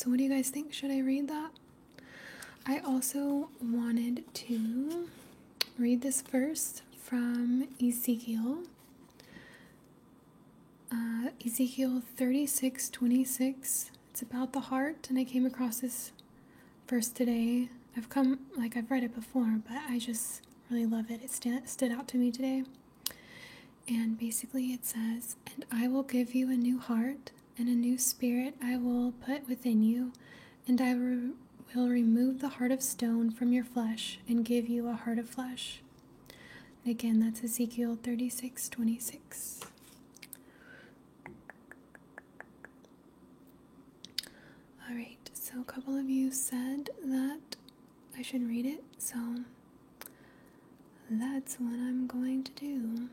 So what do you guys think? Should I read that? I also wanted to read this verse from Ezekiel. Ezekiel 36:26. It's about the heart, and I came across this verse today. I've read it before, but I just really love it. It stood out to me today. And basically it says, "And I will give you a new heart, and a new spirit I will put within you, and I will remove the heart of stone from your flesh and give you a heart of flesh." And again, that's Ezekiel 36:26. Alright, so a couple of you said that I should read it, so that's what I'm going to do.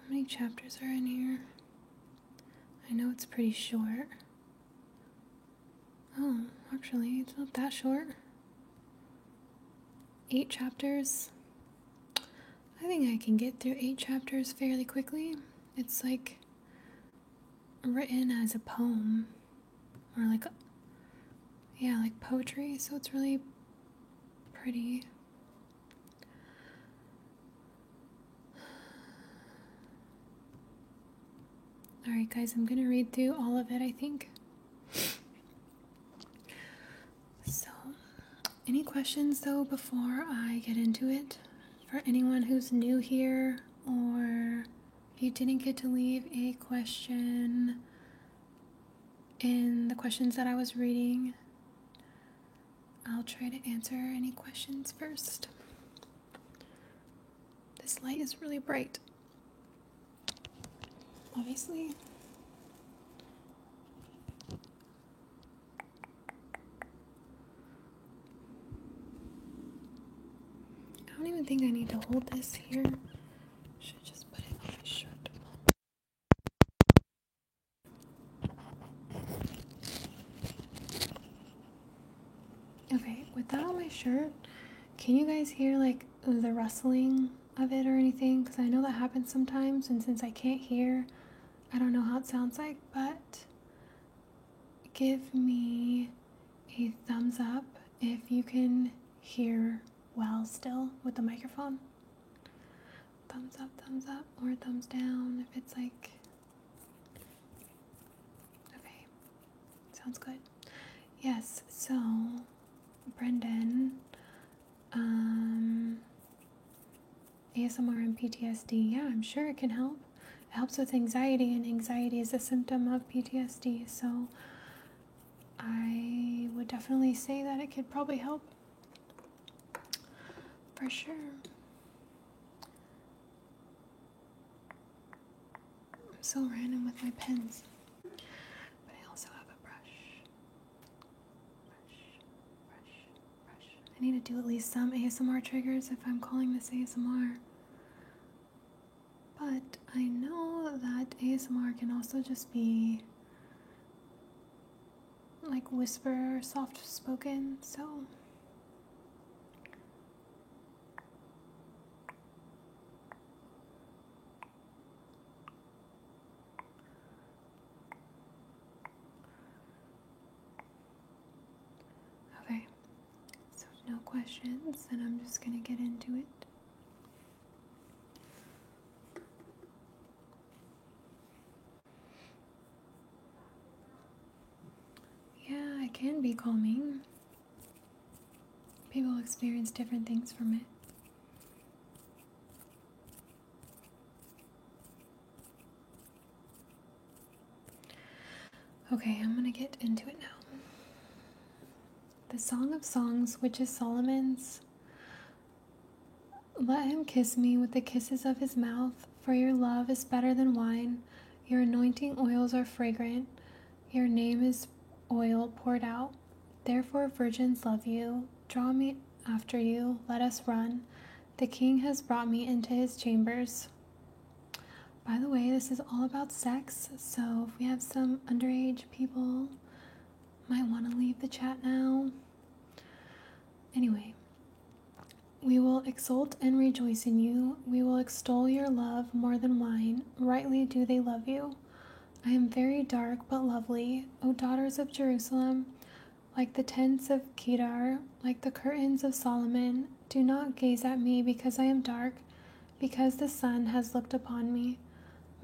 How many chapters are in here? I know it's pretty short. Oh, actually, it's not that short. 8 chapters. I think I can get through 8 chapters fairly quickly. It's like written as a poem, or like poetry, so it's really pretty. Alright guys, I'm gonna read through all of it, I think. So, any questions though before I get into it? For anyone who's new here, or if you didn't get to leave a question in the questions that I was reading, I'll try to answer any questions first. This light is really bright. Obviously. I don't even think I need to hold this here. Should just put it on my shirt. Okay, with that on my shirt, can you guys hear like the rustling of it or anything? Because I know that happens sometimes, and since I can't hear, I don't know how it sounds like, but give me a thumbs up if you can hear well still with the microphone. Thumbs up, or thumbs down if it's like, okay, sounds good. Yes, so Brendan, ASMR and PTSD, yeah, I'm sure it can help. It helps with anxiety, and anxiety is a symptom of PTSD, so I would definitely say that it could probably help. For sure. I'm so random with my pens. But I also have a brush. I need to do at least some ASMR triggers if I'm calling this ASMR. But I know that ASMR can also just be like whisper, soft spoken, so okay. So no questions, then I'm just gonna get into it. Yeah, it can be calming. People experience different things from it. Okay, I'm gonna get into it now. The Song of Songs, which is Solomon's. Let him kiss me with the kisses of his mouth, for your love is better than wine. Your anointing oils are fragrant. Your name is oil poured out. Therefore virgins love you. Draw me after you. Let us run. The king has brought me into his chambers. By the way, this is all about sex, so if we have some underage people, might want to leave the chat now. Anyway, we will exult and rejoice in you. We will extol your love more than wine. Rightly do they love you. I am very dark but lovely, O daughters of Jerusalem, like the tents of Kedar, like the curtains of Solomon. Do not gaze at me because I am dark, because the sun has looked upon me.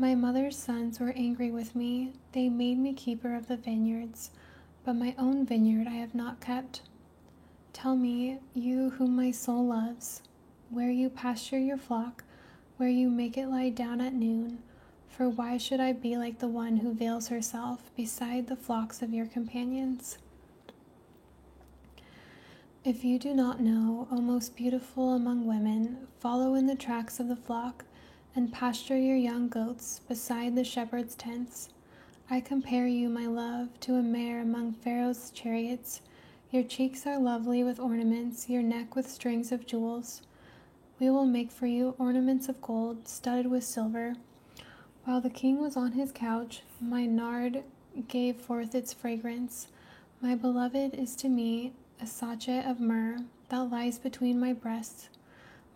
My mother's sons were angry with me. They made me keeper of the vineyards, but my own vineyard I have not kept. Tell me, you whom my soul loves, where you pasture your flock, where you make it lie down at noon. For why should I be like the one who veils herself beside the flocks of your companions? If you do not know, O most beautiful among women, follow in the tracks of the flock, and pasture your young goats beside the shepherd's tents. I compare you, my love, to a mare among Pharaoh's chariots. Your cheeks are lovely with ornaments, your neck with strings of jewels. We will make for you ornaments of gold, studded with silver. While the king was on his couch, my nard gave forth its fragrance. My beloved is to me a sachet of myrrh that lies between my breasts.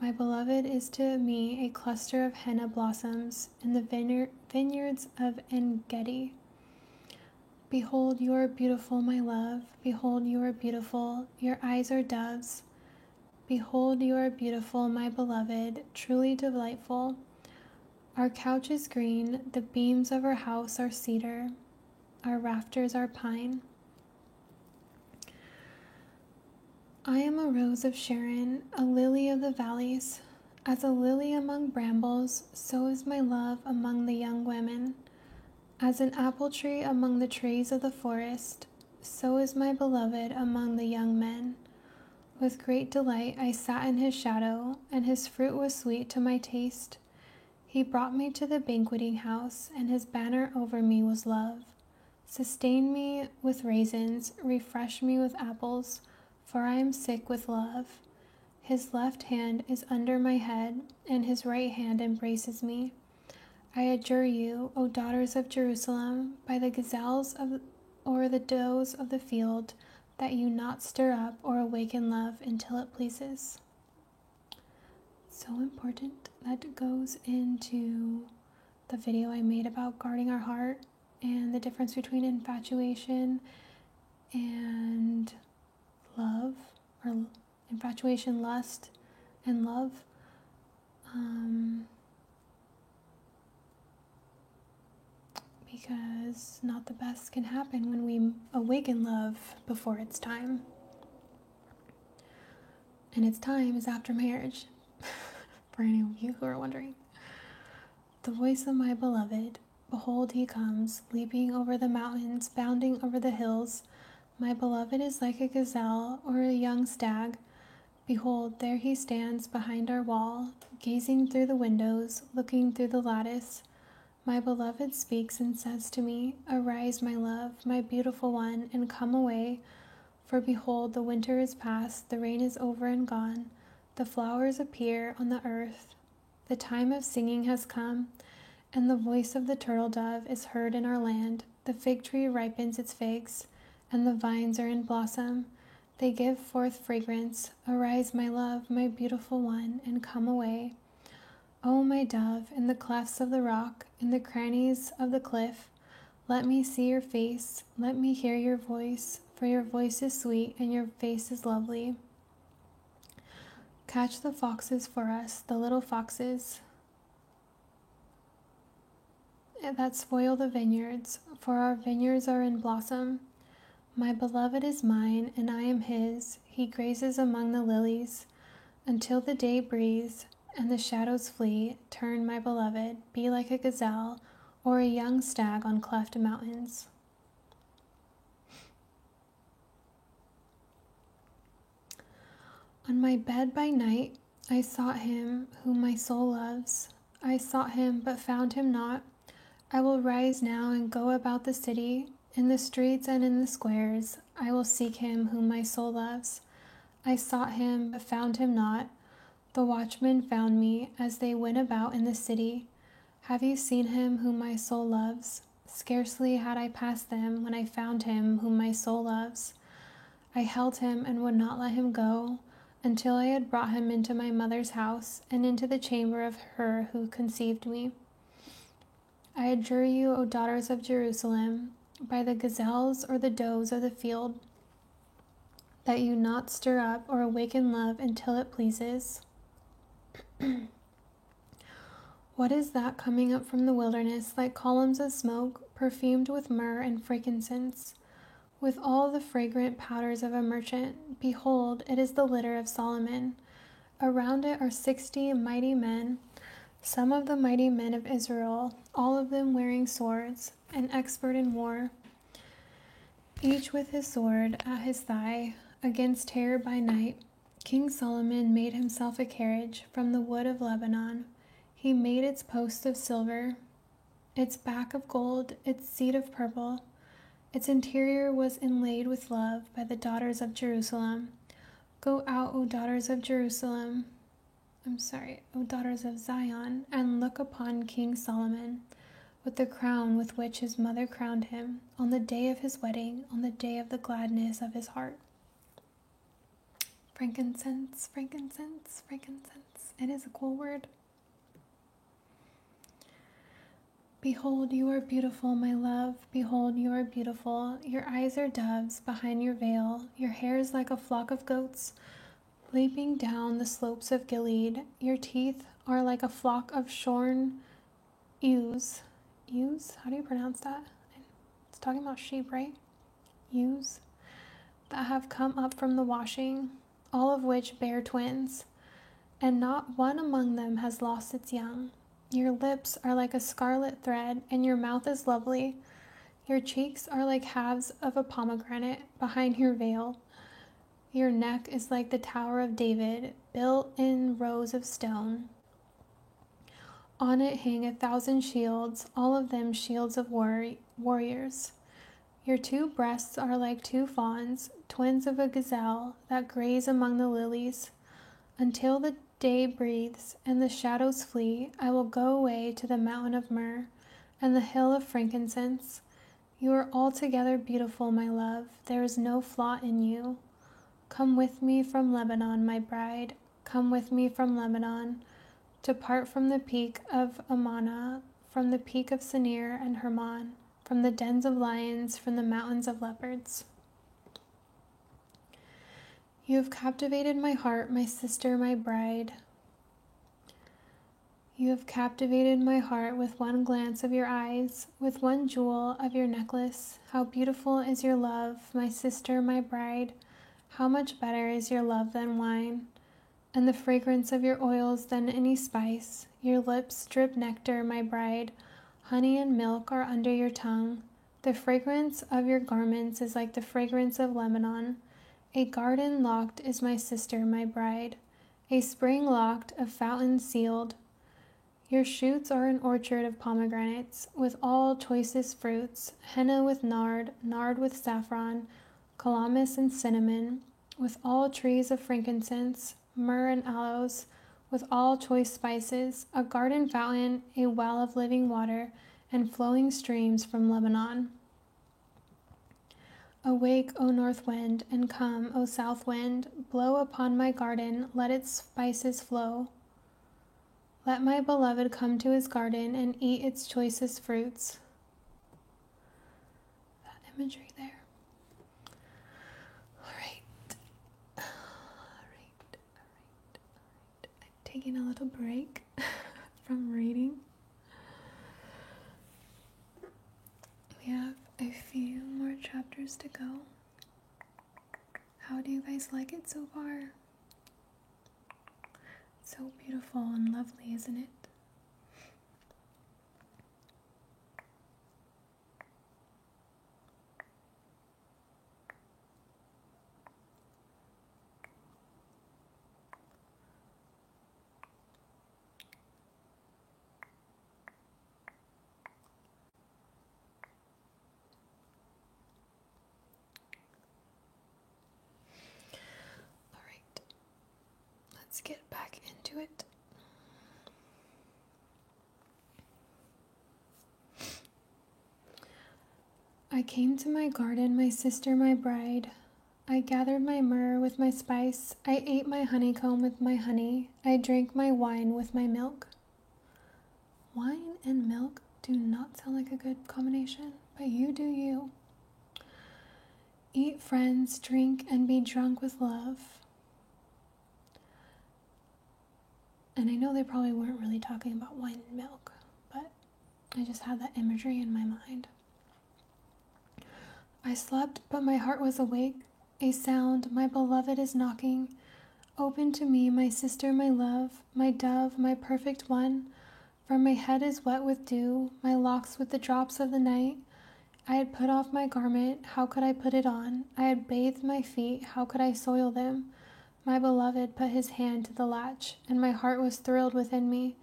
My beloved is to me a cluster of henna blossoms in the vineyards of En-gedi. Behold, you are beautiful, my love. Behold, you are beautiful. Your eyes are doves. Behold, you are beautiful, my beloved, truly delightful. Our couch is green. The beams of our house are cedar. Our rafters are pine. I am a rose of Sharon, a lily of the valleys. As a lily among brambles, so is my love among the young women. As an apple tree among the trees of the forest, so is my beloved among the young men. With great delight I sat in his shadow, and his fruit was sweet to my taste. He brought me to the banqueting house, and his banner over me was love. Sustain me with raisins, refresh me with apples, for I am sick with love. His left hand is under my head, and his right hand embraces me. I adjure you, O daughters of Jerusalem, by the gazelles or the does of the field, that you not stir up or awaken love until it pleases. So important. That goes into the video I made about guarding our heart and the difference between infatuation and love, or infatuation, lust, and love. Because not the best can happen when we awaken love before it's time. And its time is after marriage, for any of you who are wondering. The voice of my beloved, behold, he comes, leaping over the mountains, bounding over the hills. My beloved is like a gazelle or a young stag. Behold, there he stands behind our wall, gazing through the windows, looking through the lattice. My beloved speaks and says to me, Arise, my love, my beautiful one, and come away. For behold, the winter is past, the rain is over and gone. The flowers appear on the earth. The time of singing has come, and the voice of the turtle dove is heard in our land. The fig tree ripens its figs, and the vines are in blossom. They give forth fragrance. Arise, my love, my beautiful one, and come away. O my dove, in the clefts of the rock, in the crannies of the cliff, let me see your face, let me hear your voice, for your voice is sweet and your face is lovely. Catch the foxes for us, the little foxes that spoil the vineyards, for our vineyards are in blossom. My beloved is mine, and I am his. He grazes among the lilies, until the day breathes and the shadows flee. Turn, my beloved, be like a gazelle or a young stag on cleft mountains. On my bed by night I sought him whom my soul loves. I sought him, but found him not. I will rise now and go about the city. In the streets and in the squares I will seek him whom my soul loves. I sought him, but found him not. The watchmen found me as they went about in the city. Have you seen him whom my soul loves? Scarcely had I passed them when I found him whom my soul loves. I held him and would not let him go until I had brought him into my mother's house and into the chamber of her who conceived me. I adjure you, O daughters of Jerusalem, by the gazelles or the does of the field, that you not stir up or awaken love until it pleases. What is that coming up from the wilderness like columns of smoke, perfumed with myrrh and frankincense, with all the fragrant powders of a merchant? Behold, it is the litter of Solomon. Around it are 60 mighty men, some of the mighty men of Israel, all of them wearing swords, and expert in war, each with his sword at his thigh, against terror by night. King Solomon made himself a carriage from the wood of Lebanon. He made its posts of silver, its back of gold, its seat of purple. Its interior was inlaid with love by the daughters of Jerusalem. Go out, O daughters of Jerusalem. O daughters of Zion, and look upon King Solomon, with the crown with which his mother crowned him, on the day of his wedding, on the day of the gladness of his heart. Frankincense, frankincense, frankincense. It is a cool word. Behold, you are beautiful, my love. Behold, you are beautiful. Your eyes are doves behind your veil. Your hair is like a flock of goats leaping down the slopes of Gilead. Your teeth are like a flock of shorn ewes. Ewes? How do you pronounce that? It's talking about sheep, right? Ewes that have come up from the washing, all of which bear twins, and not one among them has lost its young. Your lips are like a scarlet thread, and your mouth is lovely. Your cheeks are like halves of a pomegranate behind your veil. Your neck is like the Tower of David, built in rows of stone. On it hang 1,000 shields, all of them shields of warriors. Your 2 breasts are like 2 fawns, twins of a gazelle that graze among the lilies. Until the day breathes and the shadows flee, I will go away to the mountain of myrrh and the hill of frankincense. You are altogether beautiful, my love. There is no flaw in you. Come with me from Lebanon, my bride. Come with me from Lebanon. Depart from the peak of Amana, from the peak of Senir and Hermon, from the dens of lions, from the mountains of leopards. You have captivated my heart, my sister, my bride. You have captivated my heart with one glance of your eyes, with one jewel of your necklace. How beautiful is your love, my sister, my bride. How much better is your love than wine, and the fragrance of your oils than any spice. Your lips drip nectar, my bride. Honey and milk are under your tongue. The fragrance of your garments is like the fragrance of Lebanon. A garden locked is my sister, my bride. A spring locked, a fountain sealed. Your shoots are an orchard of pomegranates, with all choicest fruits, henna with nard, nard with saffron, calamus and cinnamon, with all trees of frankincense, myrrh and aloes, with all choice spices, a garden fountain, a well of living water, and flowing streams from Lebanon. Awake, O north wind, and come, O south wind, blow upon my garden, let its spices flow. Let my beloved come to his garden and eat its choicest fruits. That imagery there. All right. I'm taking a little break from reading. We have a few more chapters to go. How do you guys like it so far? It's so beautiful and lovely, isn't it? Let's get back into it. I came to my garden, my sister, my bride. I gathered my myrrh with my spice. I ate my honeycomb with my honey. I drank my wine with my milk. Wine and milk do not sound like a good combination, but you do you. Eat, friends, drink, and be drunk with love. And I know they probably weren't really talking about wine and milk, but I just had that imagery in my mind. I slept, but my heart was awake. A sound, my beloved is knocking. Open to me, my sister, my love, my dove, my perfect one. For my head is wet with dew, my locks with the drops of the night. I had put off my garment, how could I put it on? I had bathed my feet, how could I soil them? My beloved put his hand to the latch, and my heart was thrilled within me.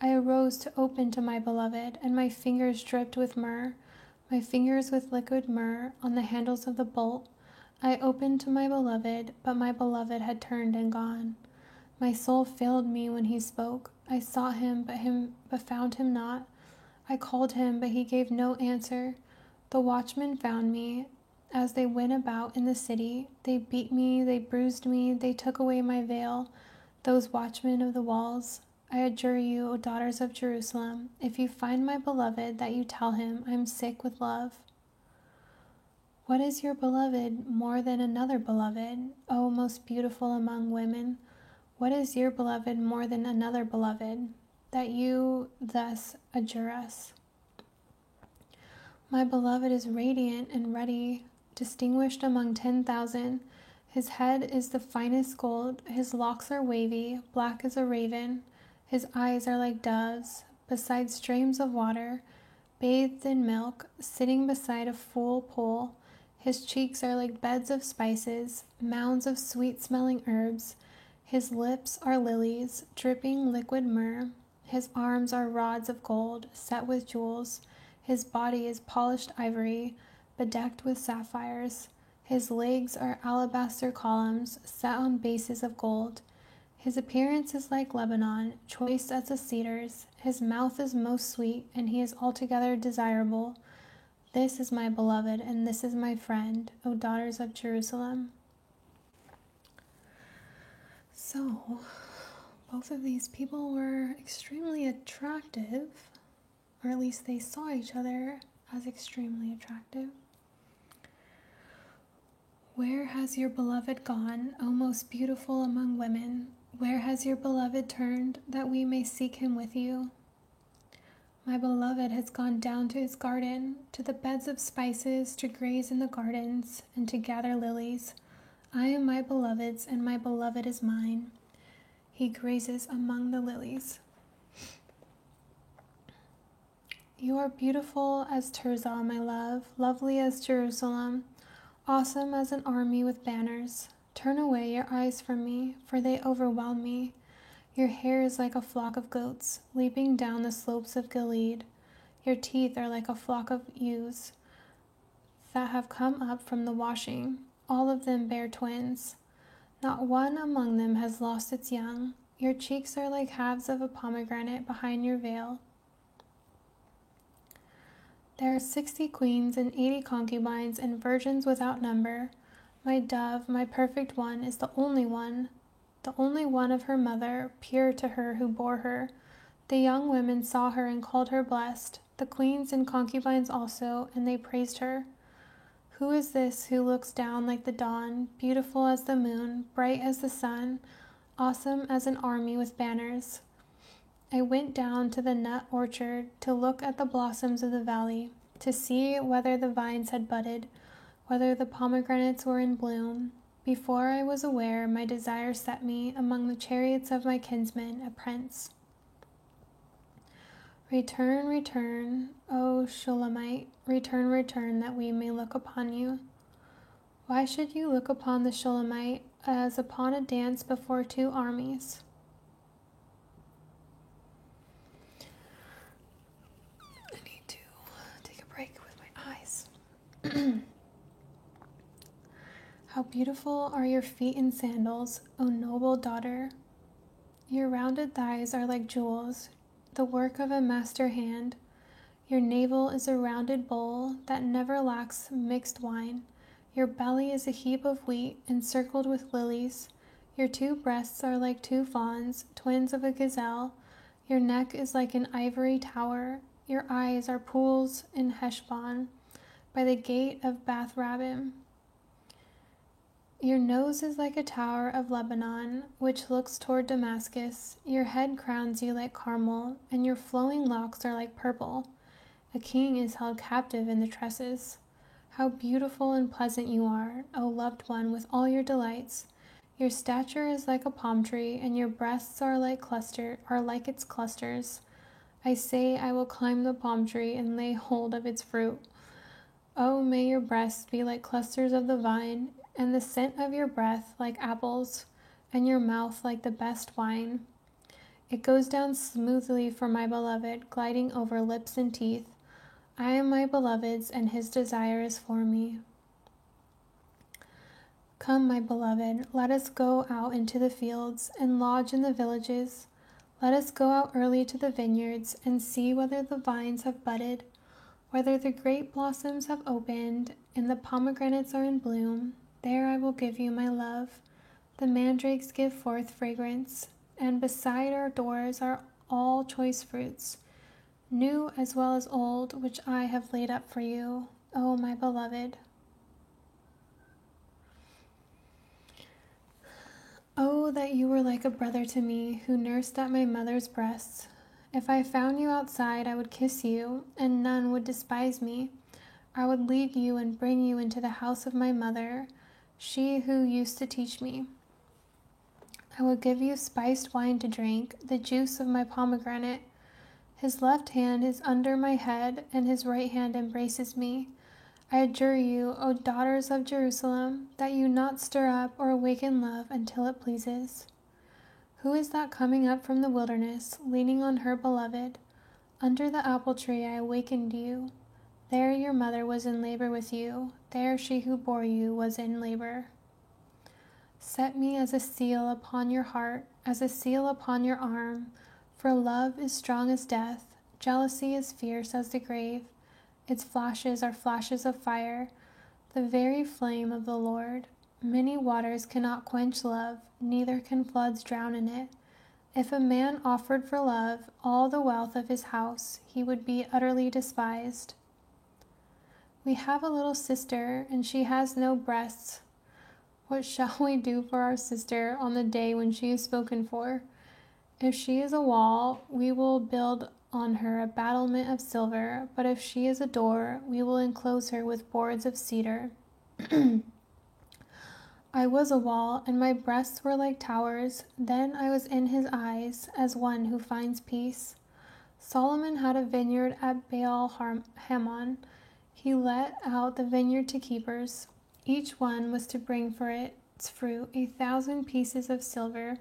I arose to open to my beloved, and my fingers dripped with myrrh, my fingers with liquid myrrh on the handles of the bolt. I opened to my beloved, but my beloved had turned and gone. My soul failed me when he spoke. I sought him, but found him not. I called him, but he gave no answer. The watchmen found me as they went about in the city. They beat me, they bruised me, they took away my veil. Those watchmen of the walls. I adjure you, O daughters of Jerusalem, if you find my beloved, that you tell him, I am sick with love. What is your beloved more than another beloved, O most beautiful among women? What is your beloved more than another beloved, that you thus adjure us? My beloved is radiant and ruddy, distinguished among 10,000. His head is the finest gold, his locks are wavy, black as a raven. His eyes are like doves, beside streams of water, bathed in milk, sitting beside a full pool. His cheeks are like beds of spices, mounds of sweet-smelling herbs. His lips are lilies, dripping liquid myrrh. His arms are rods of gold, set with jewels. His body is polished ivory, bedecked with sapphires. His legs are alabaster columns, set on bases of gold. His appearance is like Lebanon, choice as the cedars. His mouth is most sweet, and he is altogether desirable. This is my beloved, and this is my friend, O daughters of Jerusalem. So, both of these people were extremely attractive, or at least they saw each other as extremely attractive. Where has your beloved gone, O most beautiful among women? Where has your beloved turned, that we may seek him with you? My beloved has gone down to his garden, to the beds of spices, to graze in the gardens, and to gather lilies. I am my beloved's, and my beloved is mine. He grazes among the lilies. You are beautiful as Tirzah, my love, lovely as Jerusalem, awesome as an army with banners. Turn away your eyes from me, for they overwhelm me. Your hair is like a flock of goats, leaping down the slopes of Gilead. Your teeth are like a flock of ewes that have come up from the washing. All of them bear twins. Not one among them has lost its young. Your cheeks are like halves of a pomegranate behind your veil. There are 60 queens and 80 concubines and virgins without number. My dove, my perfect one, is the only one of her mother, pure to her who bore her. The young women saw her and called her blessed, the queens and concubines also, and they praised her. Who is this who looks down like the dawn, beautiful as the moon, bright as the sun, awesome as an army with banners? I went down to the nut orchard to look at the blossoms of the valley, to see whether the vines had budded, whether the pomegranates were in bloom. Before I was aware, my desire set me among the chariots of my kinsman, a prince. Return, return, O Shulamite, return, return, that we may look upon you. Why should you look upon the Shulamite as upon a dance before two armies? I need to take a break with my eyes. How beautiful are your feet in sandals, O noble daughter. Your rounded thighs are like jewels, the work of a master hand. Your navel is a rounded bowl that never lacks mixed wine. Your belly is a heap of wheat encircled with lilies. Your two breasts are like two fawns, twins of a gazelle. Your neck is like an ivory tower. Your eyes are pools in Heshbon, by the gate of Bath Rabbim. Your nose is like a tower of Lebanon, which looks toward Damascus. Your head crowns you like Carmel, and your flowing locks are like purple. A king is held captive in the tresses. How beautiful and pleasant you are, O loved one, with all your delights. Your stature is like a palm tree, and your breasts are like its clusters. I say, I will climb the palm tree and lay hold of its fruit. Oh, may your breasts be like clusters of the vine, and the scent of your breath like apples, and your mouth like the best wine. It goes down smoothly for my beloved, gliding over lips and teeth. I am my beloved's, and his desire is for me. Come, my beloved, let us go out into the fields and lodge in the villages. Let us go out early to the vineyards and see whether the vines have budded, whether the grape blossoms have opened and the pomegranates are in bloom. There I will give you my love. The mandrakes give forth fragrance, and beside our doors are all choice fruits, new as well as old, which I have laid up for you, O my beloved. Oh, that you were like a brother to me, who nursed at my mother's breasts. If I found you outside, I would kiss you, and none would despise me. I would lead you and bring you into the house of my mother, she who used to teach me. I will give you spiced wine to drink, the juice of my pomegranate. His left hand is under my head, and his right hand embraces me. I adjure you, O daughters of Jerusalem, that you not stir up or awaken love until it pleases. Who is that coming up from the wilderness, leaning on her beloved? Under the apple tree I awakened you. There your mother was in labor with you. There she who bore you was in labor. Set me as a seal upon your heart, as a seal upon your arm. For love is strong as death, jealousy is fierce as the grave. Its flashes are flashes of fire, the very flame of the Lord. Many waters cannot quench love, neither can floods drown in it. If a man offered for love all the wealth of his house, he would be utterly despised. We have a little sister, and she has no breasts. What shall we do for our sister on the day when she is spoken for? If she is a wall, we will build on her a battlement of silver, but if she is a door, we will enclose her with boards of cedar. I was a wall, and my breasts were like towers. Then I was in his eyes as one who finds peace. Solomon had a vineyard at Baal Hamon. He let out the vineyard to keepers. Each one was to bring for its fruit 1,000 pieces of silver.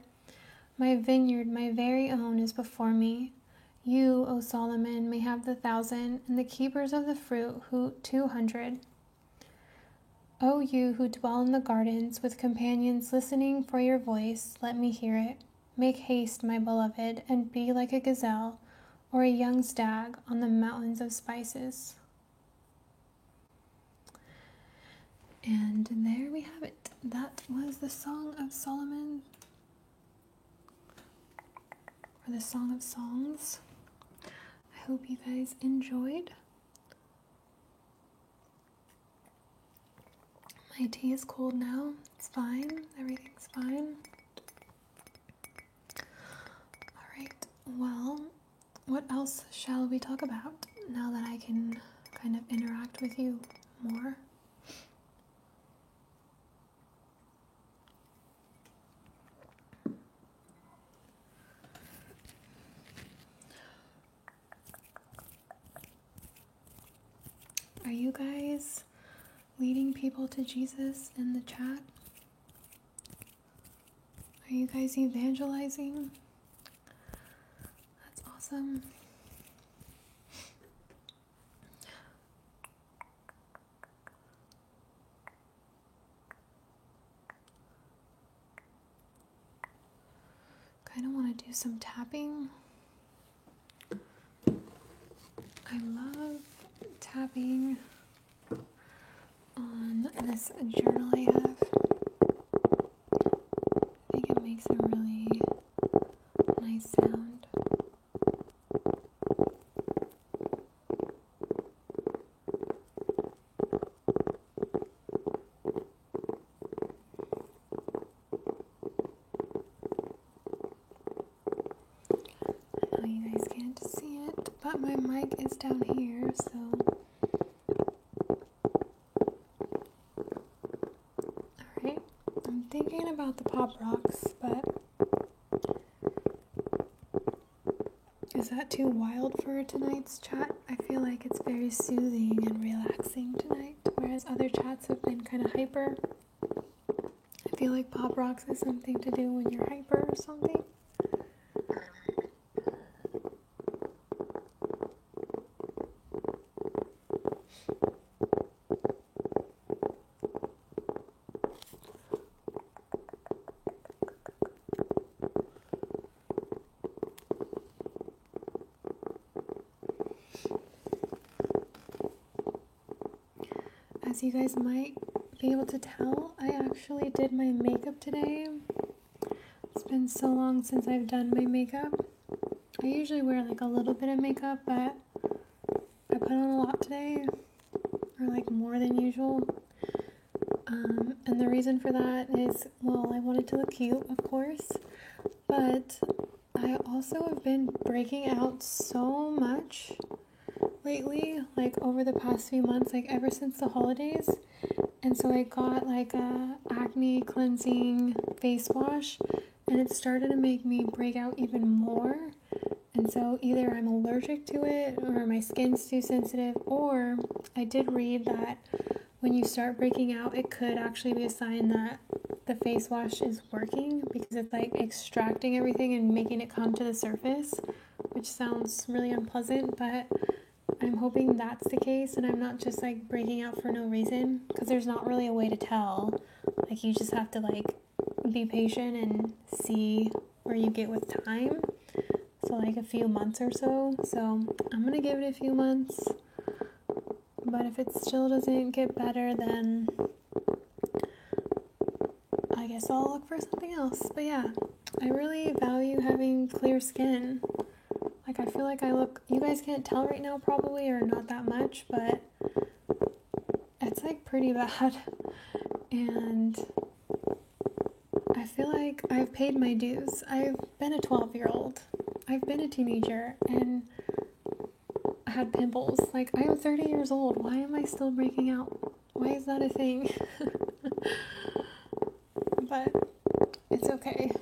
My vineyard, my very own, is before me. You, O Solomon, may have 1,000, and the keepers of the fruit 200. O you who dwell in the gardens, with companions listening for your voice, let me hear it. Make haste, my beloved, and be like a gazelle, or a young stag on the mountains of spices. And there we have it. That was the Song of Solomon, or the Song of Songs. I hope you guys enjoyed. My tea is cold now. It's fine. Everything's fine. Alright, well, what else shall we talk about now that I can kind of interact with you more? Are you guys leading people to Jesus in the chat? Are you guys evangelizing? That's awesome. Kind of want to do some tapping. I love tapping on this journal I have. I think it makes a really nice sound. I know you guys can't see it, but my mic is down here, so. Alright, I'm thinking about the Pop Rocks, but is that too wild for tonight's chat? I feel like it's very soothing and relaxing tonight, whereas other chats have been kind of hyper. I feel like Pop Rocks is something to do when you're hyper or something. As you guys might be able to tell, I actually did my makeup today. It's been so long since I've done my makeup. I usually wear like a little bit of makeup, but I put on a lot today, or like more than usual. And the reason for that is, well, I wanted to look cute, of course, but I also have been breaking out so much lately, like over the past few months, like ever since the holidays. And so I got like a acne cleansing face wash, and it started to make me break out even more. And so either I'm allergic to it, or my skin's too sensitive, or I did read that when you start breaking out, it could actually be a sign that the face wash is working, because it's like extracting everything and making it come to the surface, which sounds really unpleasant, but I'm hoping that's the case and I'm not just like breaking out for no reason, because there's not really a way to tell. Like, you just have to like be patient and see where you get with time. So like a few months or so. So I'm gonna give it a few months, but if it still doesn't get better, then I guess I'll look for something else. But yeah, I really value having clear skin. Like, I feel like I look, you guys can't tell right now probably, or not that much, but it's like pretty bad. And I feel like I've paid my dues. I've been a 12-year-old. I've been a teenager, and I had pimples. Like, I am 30 years old. Why am I still breaking out? Why is that a thing? But it's okay.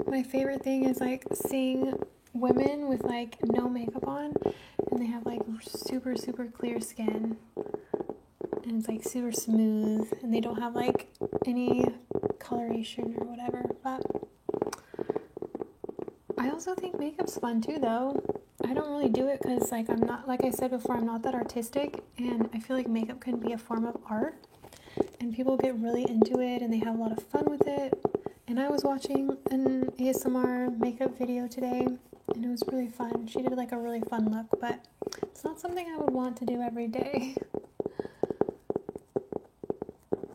My favorite thing is like seeing women with like no makeup on, and they have like super, super clear skin, and it's like super smooth, and they don't have like any coloration or whatever. But I also think makeup's fun too, though. I don't really do it because, like, I'm not, like I said before, I'm not that artistic, and I feel like makeup can be a form of art, and people get really into it, and they have a lot of fun with it. And I was watching an ASMR makeup video today, and it was really fun. She did like a really fun look, but it's not something I would want to do every day.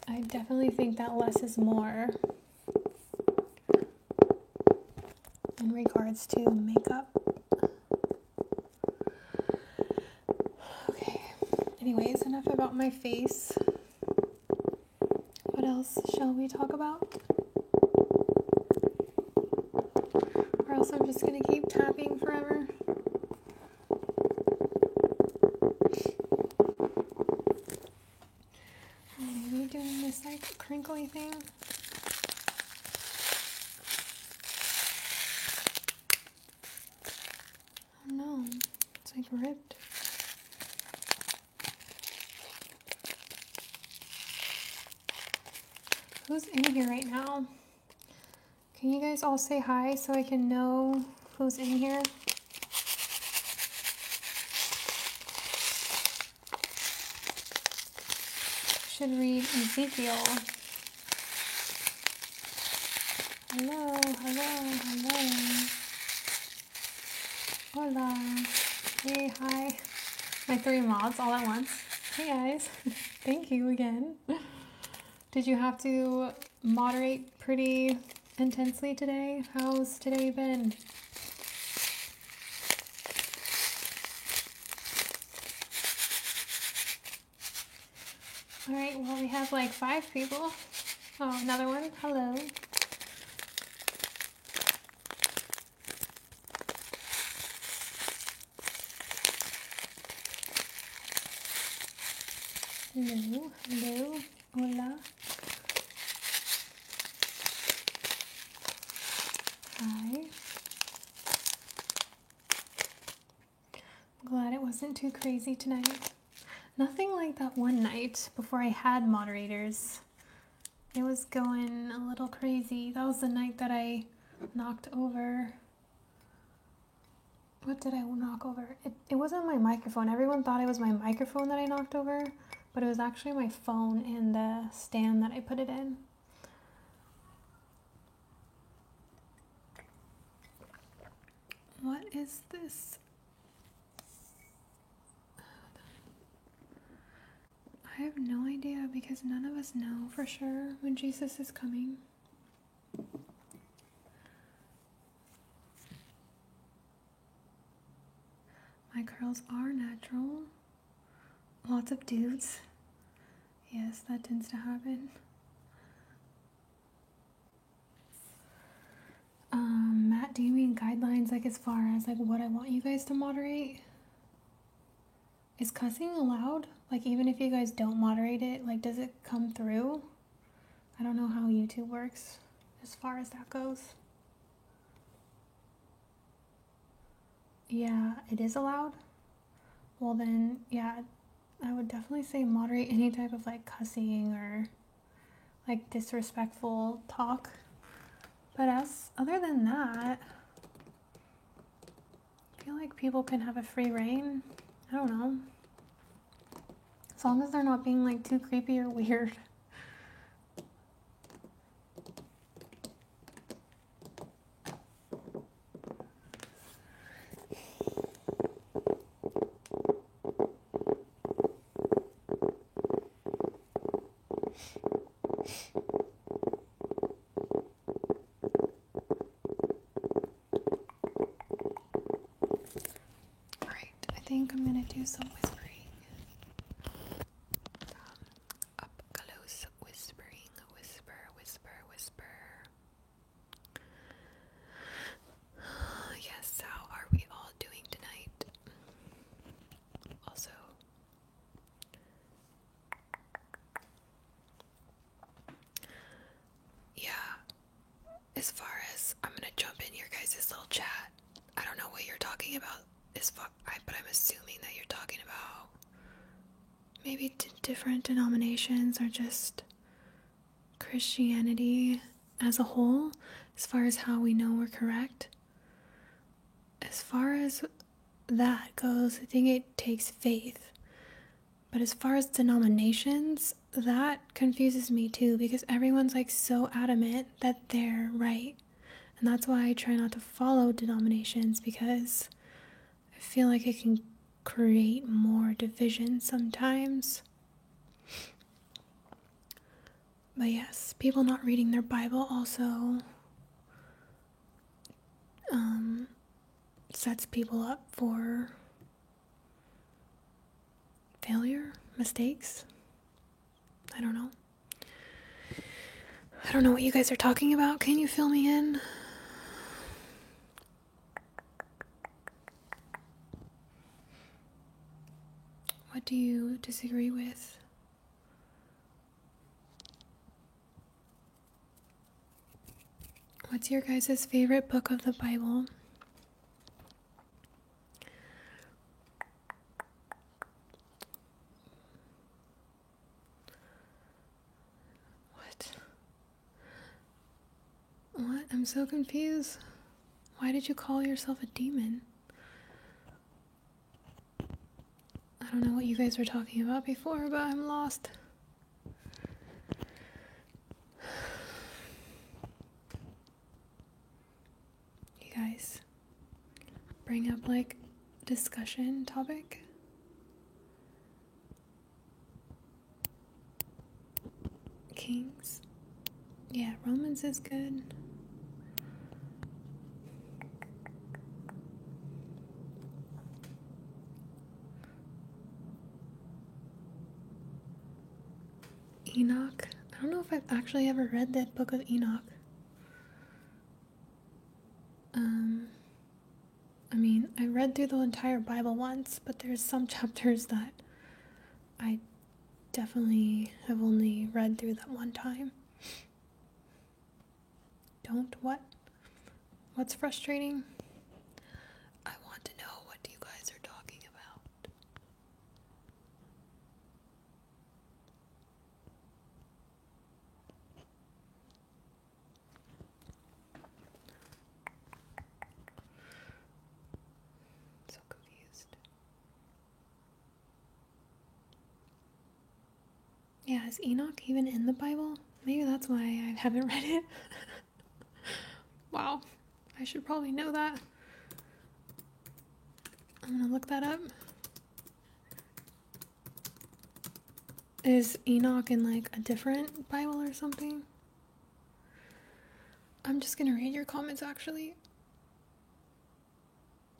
I definitely think that less is more in regards to makeup. Okay, anyways, enough about my face. What else shall we talk about? Or else I'm just gonna keep tapping forever. Maybe doing this like crinkly thing. Oh no, it's like ripped. Who's in here right now? Can you guys all say hi so I can know who's in here? Should read Ezekiel. Hello, hello, hello. Hola. Hey, hi. My three mods all at once. Hey guys. Thank you again. Did you have to moderate pretty intensely today? How's today been? Alright, well, we have like 5 people. Oh, another one. Hello. Hello. Hello. Hola. Hi. I'm glad it wasn't too crazy tonight. Nothing like that one night before I had moderators. It was going a little crazy. That was the night that I knocked over. What did I knock over? It wasn't my microphone. Everyone thought it was my microphone that I knocked over, but it was actually my phone and the stand that I put it in. What is this? I have no idea because none of us know for sure when Jesus is coming. My curls are natural. Lots of dudes. Yes, that tends to happen. Matt, do you mean guidelines like as far as like what I want you guys to moderate? Is cussing allowed? Like even if you guys don't moderate it, like does it come through? I don't know how YouTube works as far as that goes. Yeah, it is allowed? Well then, yeah, I would definitely say moderate any type of like cussing or like disrespectful talk. But other than that, I feel like people can have a free reign. I don't know. As long as they're not being like too creepy or weird. Alright, I think I'm gonna do some whispering. Up close whispering. Whisper, whisper, whisper. Yes, how are we all doing tonight? Also, yeah, as far as I'm gonna jump in your guys' little chat. I don't know what you're talking about but I'm assuming that you're talking about maybe different denominations or just Christianity as a whole, as far as how we know we're correct. As far as that goes, I think it takes faith. But as far as denominations, that confuses me too because everyone's like so adamant that they're right. And that's why I try not to follow denominations because I feel like it can create more division sometimes. But yes, people not reading their Bible also sets people up for failure, mistakes. I don't know. I don't know what you guys are talking about. Can you fill me in? What do you disagree with? What's your guys' favorite book of the Bible? What? I'm so confused. Why did you call yourself a demon? I don't know what you guys were talking about before, but I'm lost. You guys, bring up like discussion topic. Kings. Yeah, Romans is good. Enoch. I don't know if I've actually ever read the book of Enoch. I mean, I read through the entire Bible once, but there's some chapters that I definitely have only read through that one time. Don't what? What's frustrating? I want to know what you guys are talking about. So confused. Yeah, is Enoch even in the Bible? Maybe that's why I haven't read it. Wow, I should probably know that. I'm gonna look that up. Is Enoch in like a different Bible or something? I'm just gonna read your comments actually.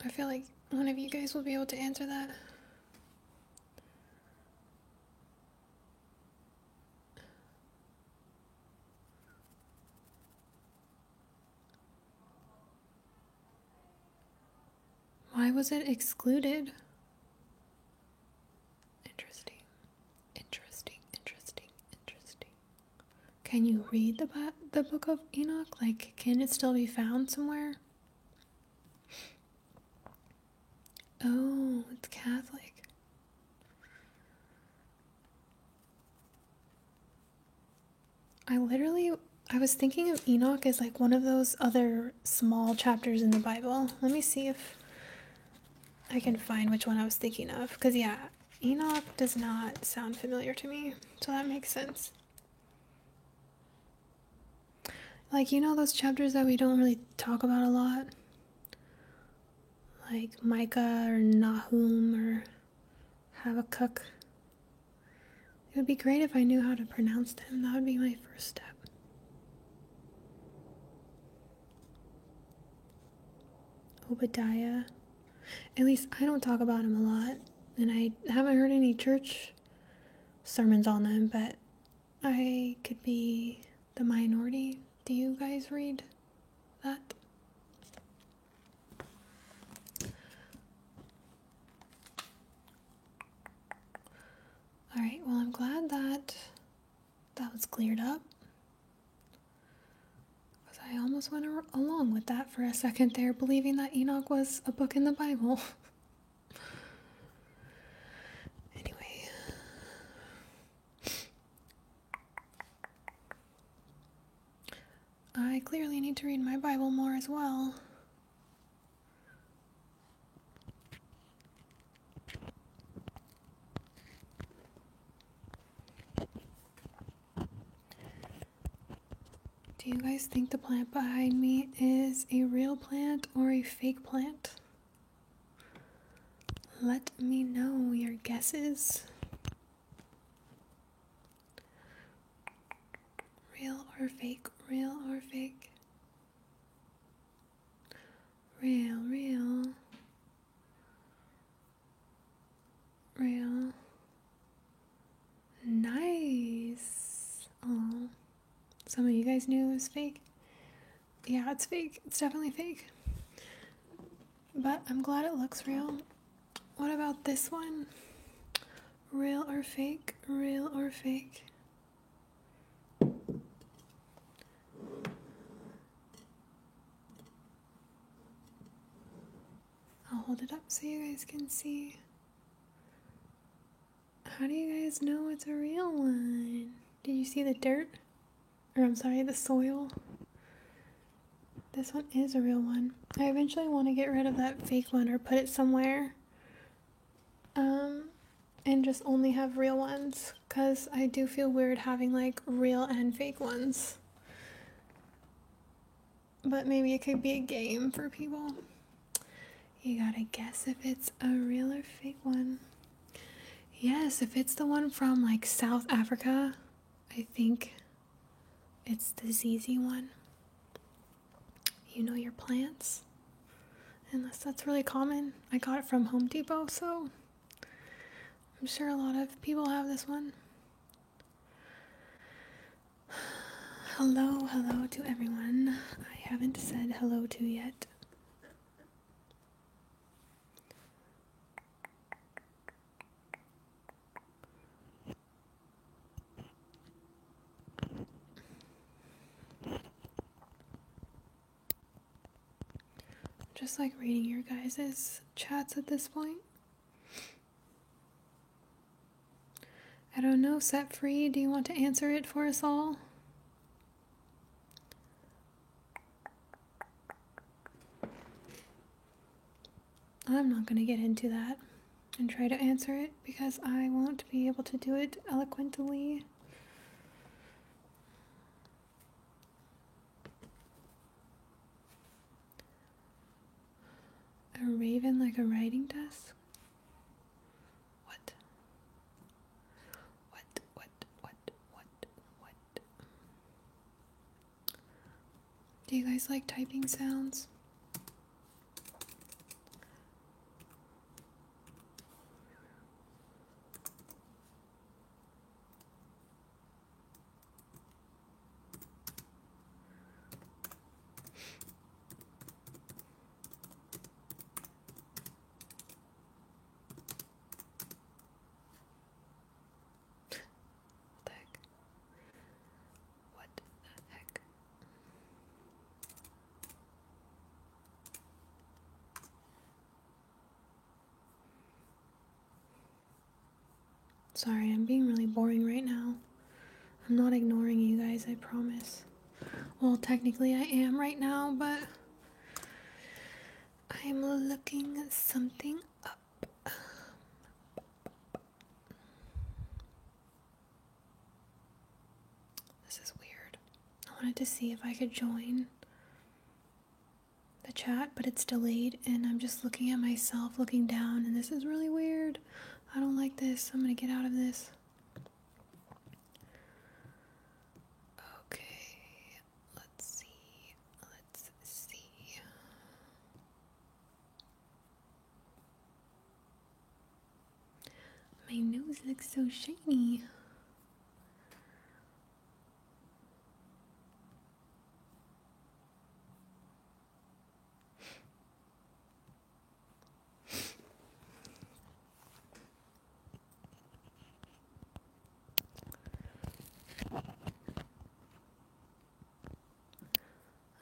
I feel like one of you guys will be able to answer that. Why was it excluded? Interesting. Can you read the book of Enoch? Like, can it still be found somewhere? Oh, it's Catholic. I was thinking of Enoch as like one of those other small chapters in the Bible. Let me see if I can find which one I was thinking of. Because, yeah, Enoch does not sound familiar to me. So that makes sense. Like, you know those chapters that we don't really talk about a lot? Like Micah or Nahum or Habakkuk. It would be great if I knew how to pronounce them. That would be my first step. Obadiah. At least I don't talk about him a lot. And I haven't heard any church sermons on them, but I could be the minority. Do you guys read that? Alright, well, I'm glad that was cleared up. Because I almost went along with that for a second there, believing that Enoch was a book in the Bible. Anyway. I clearly need to read my Bible more as well. Do you guys think the plant behind me is a real plant or a fake plant? Let me know your guesses. Real or fake? Real or fake? Real, real. Real. Nice. Oh, some of you guys knew it was fake. Yeah, it's fake. It's definitely fake. But I'm glad it looks real. What about this one? Real or fake? Real or fake? I'll hold it up so you guys can see. How do you guys know it's a real one? Did you see the dirt? Or I'm sorry, the soil? This one is a real one. I eventually want to get rid of that fake one or put it somewhere. And just only have real ones. Because I do feel weird having like real and fake ones. But maybe it could be a game for people. You gotta guess if it's a real or fake one. Yes, if it's the one from like South Africa, I think it's the ZZ one. You know your plants? Unless that's really common. I got it from Home Depot, so I'm sure a lot of people have this one. Hello to everyone I haven't said hello to yet. Just like reading your guys' chats at this point. I don't know, Set Free, do you want to answer it for us all? I'm not going to get into that and try to answer it because I won't be able to do it eloquently. A raven like a writing desk? What? Do you guys like typing sounds? What the heck? Sorry, I'm being really boring right now. I'm not ignoring you guys, I promise. Well, technically I am right now, but I'm looking something up. This is weird. I wanted to see if I could join the chat, but it's delayed and I'm just looking at myself looking down, and this is really weird. I don't like this. I'm gonna get out of this. Okay, let's see. My nose looks so shiny.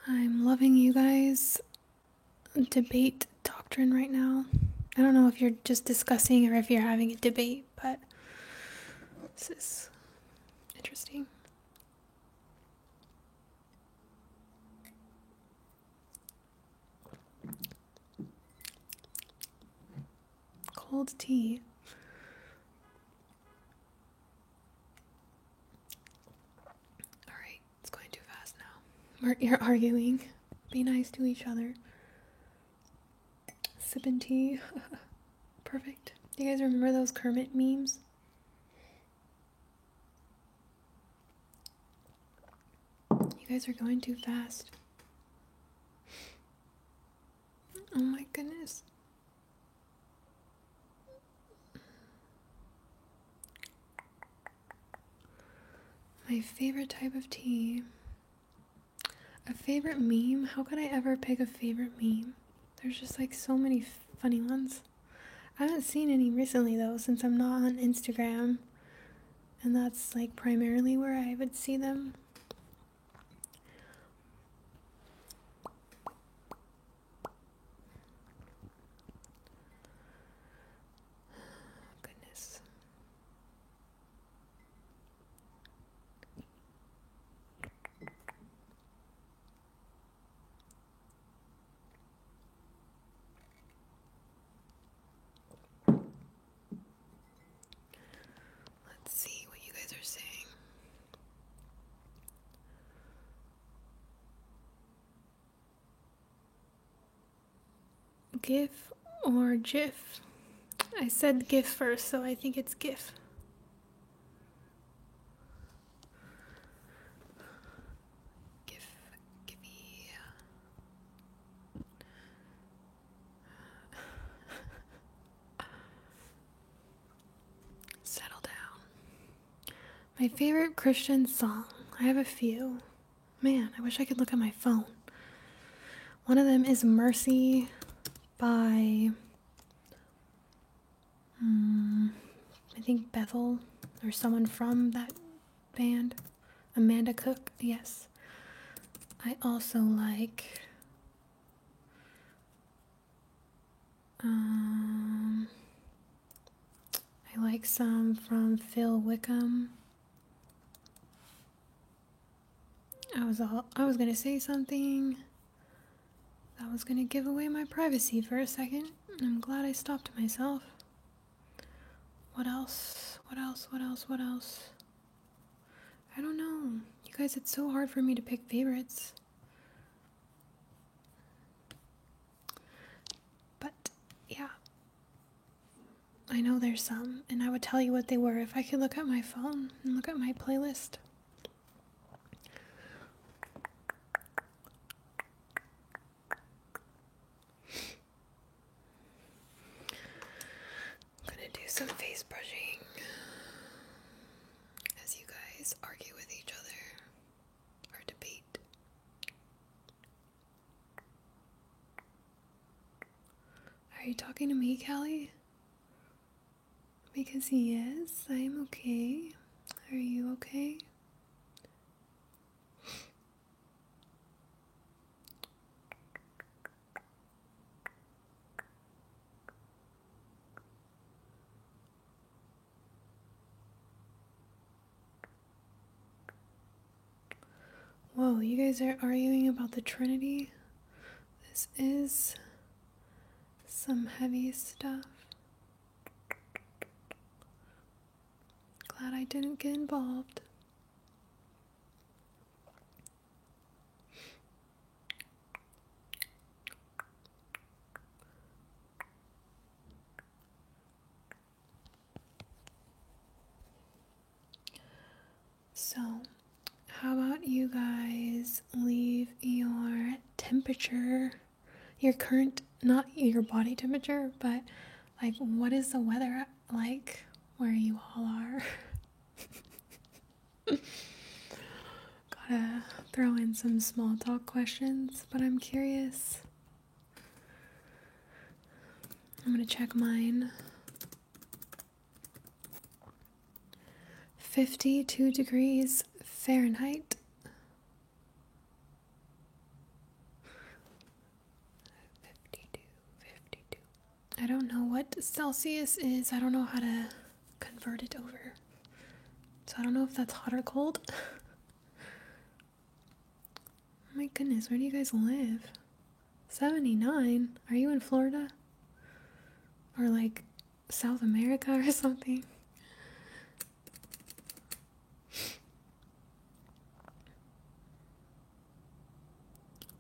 I'm loving you guys' debate doctrine right now. I don't know if you're just discussing or if you're having a debate, but this is interesting. Cold tea. Alright, it's going too fast now. You're arguing. Be nice to each other. Sipping tea. Perfect. Do you guys remember those Kermit memes? You guys are going too fast. Oh my goodness. My favorite type of tea. A favorite meme? How could I ever pick a favorite meme? There's just like so many funny ones. I haven't seen any recently though, since I'm not on Instagram. And that's like primarily where I would see them. Goodness. Let's see what you guys are saying. GIF or GIF? I said GIF first, so I think it's GIF. GIF, Giphy. Settle down. My favorite Christian song. I have a few. Man, I wish I could look at my phone. One of them is Mercy by, I think Bethel or someone from that band. Amanda Cook, yes. I also like, I like some from Phil Wickham. I was gonna say something that was gonna give away my privacy for a second. I'm glad I stopped myself. What else? What else? What else? What else? I don't know. You guys, it's so hard for me to pick favorites. But yeah, I know there's some, and I would tell you what they were if I could look at my phone and look at my playlist. I'm gonna do some face brushing as you guys argue with each other or debate. Are you talking to me, Callie? Because yes, I'm okay. Are you okay? Whoa, you guys are arguing about the Trinity? This is some heavy stuff. Glad I didn't get involved. So, how about you guys leave your temperature, your current, not your body temperature, but like what is the weather like where you all are? Gotta throw in some small talk questions, but I'm curious. I'm gonna check mine. 52 degrees Fahrenheit. 52. I don't know what Celsius is. I don't know how to convert it over. So I don't know if that's hot or cold. Oh my goodness, where do you guys live? 79? Are you in Florida? Or like South America or something?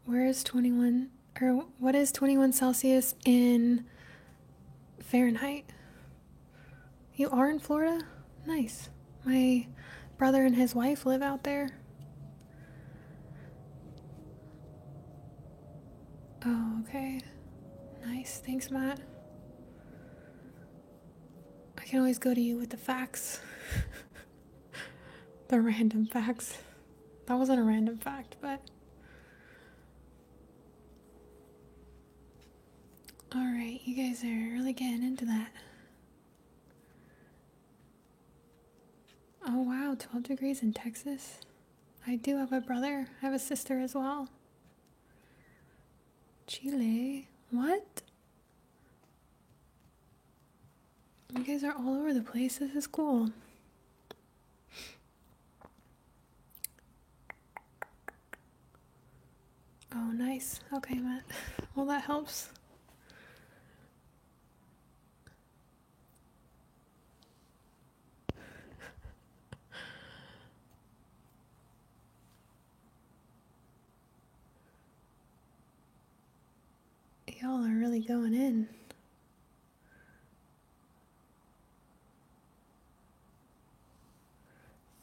Where is 21, or what is 21 Celsius in Fahrenheit? You are in Florida? Nice. My brother and his wife live out there. Oh, okay. Nice. Thanks, Matt. I can always go to you with the facts. The random facts. That wasn't a random fact, but... Alright, you guys are really getting into that. Oh wow, 12 degrees in Texas. I do have a brother. I have a sister as well. Chile? What? You guys are all over the place. This is cool. Oh, nice. Okay, Matt. Well, that helps. Y'all are really going in.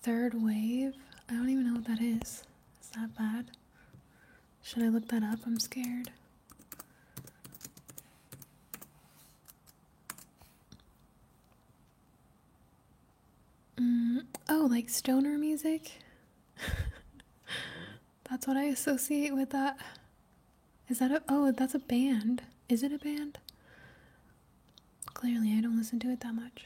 Third wave? I don't even know what that is. Is that bad? Should I look that up? I'm scared. Oh, like stoner music? That's what I associate with that. Is that a... Oh, that's a band. Is it a band? Clearly, I don't listen to it that much.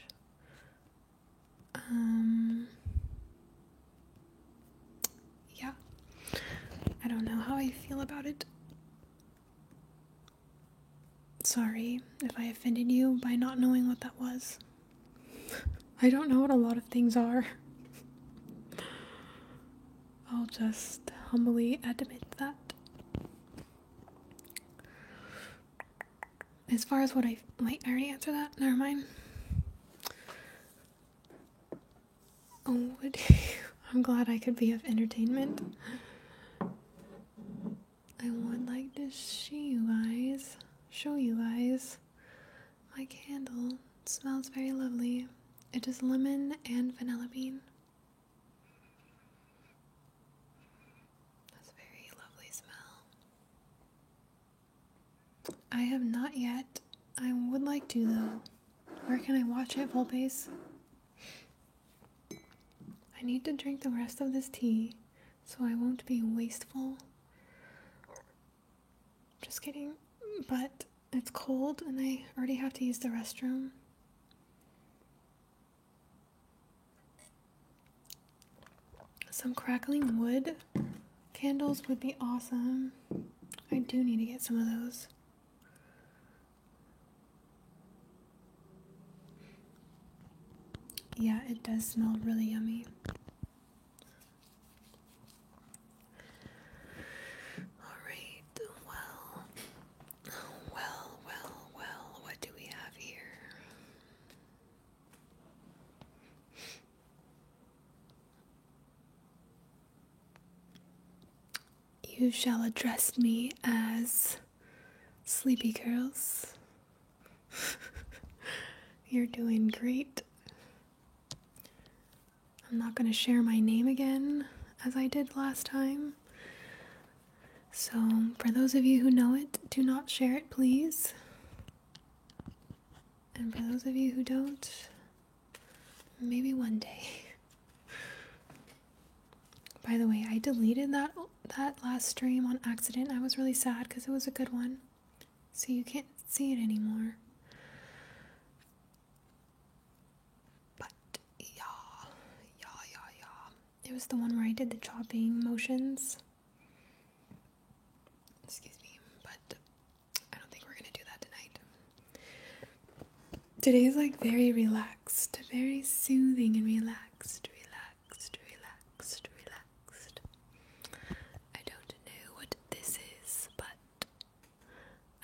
Yeah. I don't know how I feel about it. Sorry if I offended you by not knowing what that was. I don't know what a lot of things are. I'll just humbly admit that. As far as what I... Wait, I already answered that? Never mind. Oh, I'm glad I could be of entertainment. I would like to show you guys my candle. It smells very lovely. It is lemon and vanilla bean. That's a very lovely smell. I have not yet. I would like to though. Where can I watch it, Volpace? I need to drink the rest of this tea so I won't be wasteful. Just kidding. But it's cold and I already have to use the restroom. Some crackling wood candles would be awesome. I do need to get some of those. Yeah, it does smell really yummy. Alright, well, what do we have here? You shall address me as Sleepy Girls. You're doing great. I'm not going to share my name again as I did last time. So, for those of you who know it, do not share it, please. And for those of you who don't, maybe one day. By the way, I deleted that last stream on accident. I was really sad because it was a good one. So you can't see it anymore. But yeah. It was the one where I did the chopping motions. Excuse me, but I don't think we're gonna do that tonight. Today is like very relaxed, very soothing and relaxed. I don't know what this is, but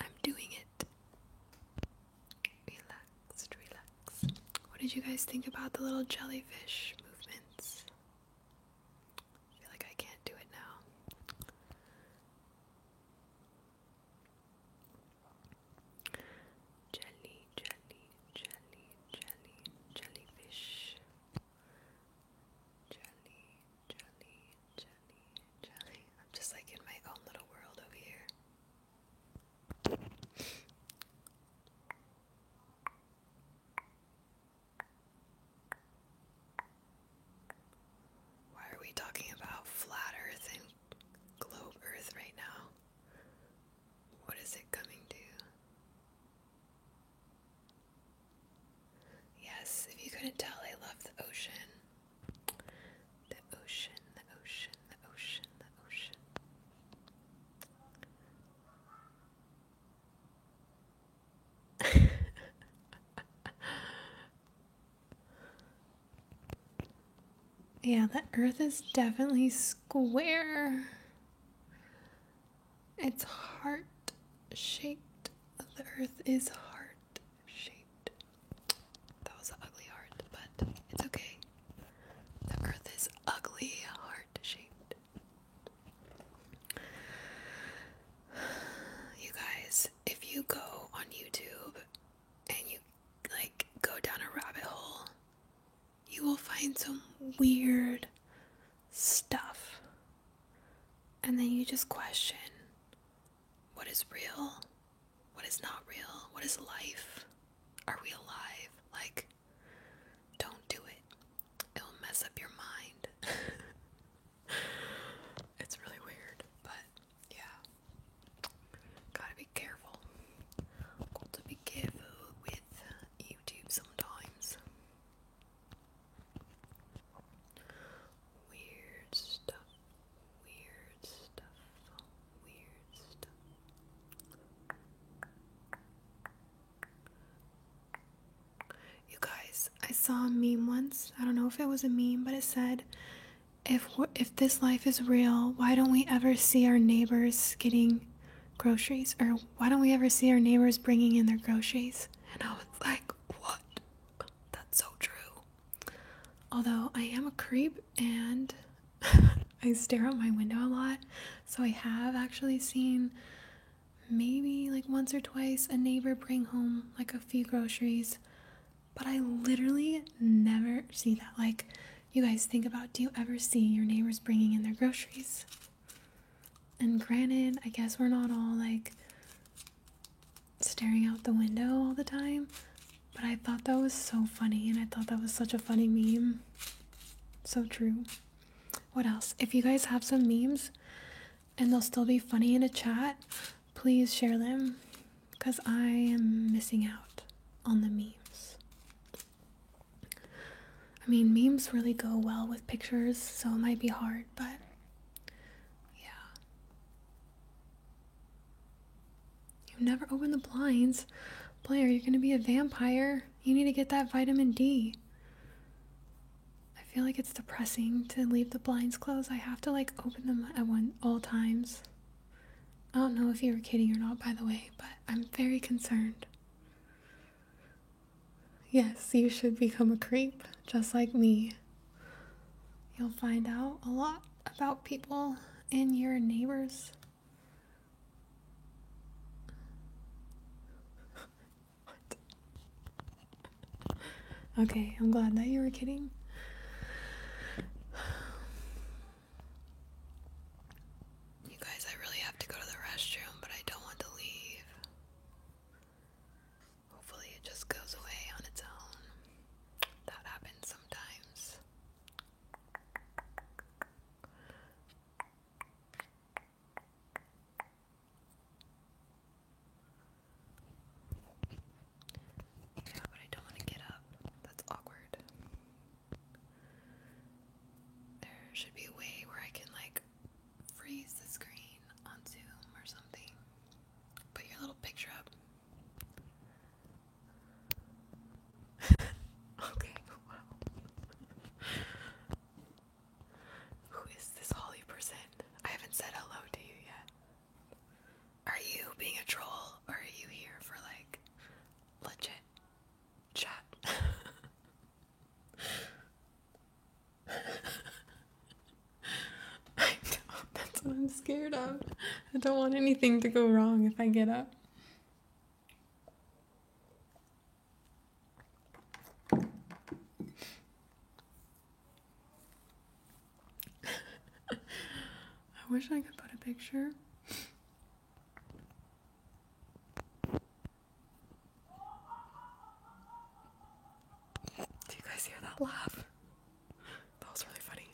I'm doing it. Relax. What did you guys think about the little jellyfish movements? I feel like I can't do it now. Jellyfish. Jelly. I'm just like in my own little world over here. Why are we talking about flat Earth and globe Earth right now? What is it coming to? Yes, if you couldn't tell, I love the ocean. The ocean. Yeah, the Earth is definitely square. It's heart-shaped. The Earth is heart-shaped. That was an ugly heart, but it's okay. The Earth is ugly heart-shaped. You guys, if you you just question what is real, what is not real, what is life? Are we alive? Like, don't do it. It'll mess up your mind. It's really weird, but yeah. Gotta be careful. Got to be careful with YouTube sometimes. Weird stuff. Weird stuff. Weird stuff. You guys, I saw a meme once. I don't know if it was a meme, but it said, if this life is real, why don't we ever see our neighbors getting groceries? Or why don't we ever see our neighbors bringing in their groceries? And I was like, what? That's so true. Although I am a creep and I stare out my window a lot, so I have actually seen maybe like once or twice a neighbor bring home like a few groceries, but I literally never see that. Like, you guys think about, do you ever see your neighbors bringing in their groceries? And granted, I guess we're not all like staring out the window all the time, but I thought that was so funny, and I thought that was such a funny meme. So true. What else? If you guys have some memes and they'll still be funny in a chat, please share them, because I am missing out on the memes. I mean, memes really go well with pictures, so it might be hard, but yeah. You never open the blinds. Blair, you're gonna be a vampire. You need to get that vitamin D. I feel like it's depressing to leave the blinds closed. I have to like open them at all times. I don't know if you were kidding or not, by the way, but I'm very concerned. Yes, you should become a creep, just like me. You'll find out a lot about people and your neighbors. What? Okay, I'm glad that you were kidding. You guys, I really have to go to the restroom, but I don't want to leave. Hopefully it just goes away on its own. That happens sometimes. Yeah, but I don't want to get up. That's awkward. There should be a way where I can like freeze the screen on Zoom or something. Put your little picture up. Okay, wow. Who is this Holly person? I haven't said hello to you yet. Are you being a troll, or are you here for like legit chat? I know, that's what I'm scared of. I don't want anything to go wrong if I get up. I wish I could put a picture. Do you guys hear that laugh? That was really funny.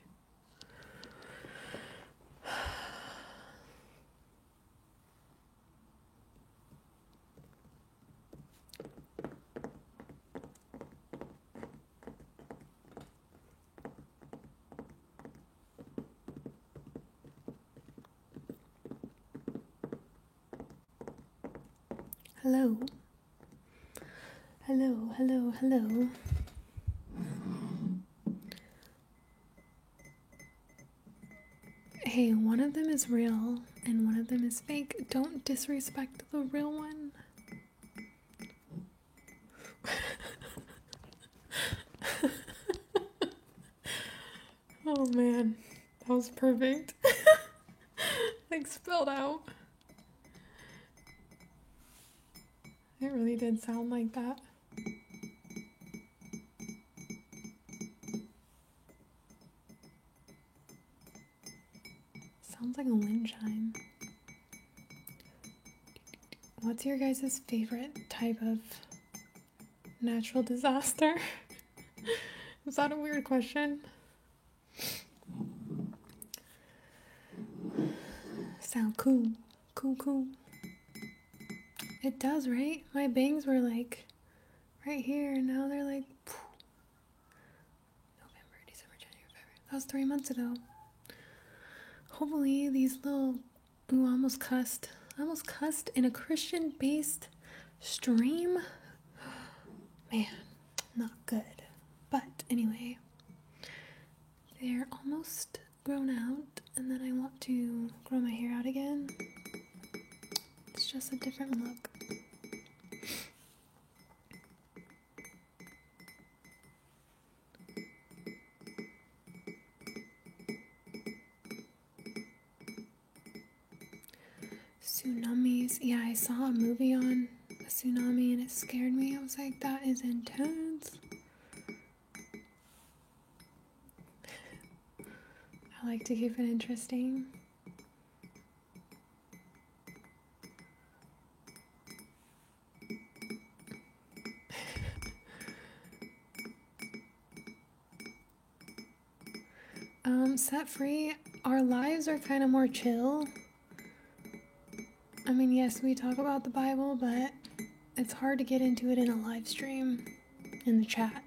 Hello. Hello, hello, hello. Hey, one of them is real and one of them is fake. Don't disrespect the real one. Oh man, that was perfect. Like spelled out. It really did sound like that. Sounds like a wind chime. What's your guys' favorite type of natural disaster? Is that a weird question? Sound cool. Cool, cool. It does, right? My bangs were like right here, and now they're like November, December, January, February. That was 3 months ago. Hopefully these little ooh, I almost cussed. I almost cussed in a Christian based stream. Man, not good. But anyway, they're almost grown out, and then I want to grow my hair out again. It's just a different look. Tsunamis. Yeah, I saw a movie on a tsunami and it scared me. I was like, that is intense. I like to keep it interesting. Set free, our lives are kind of more chill. I mean, yes, we talk about the Bible, but it's hard to get into it in a live stream in the chat.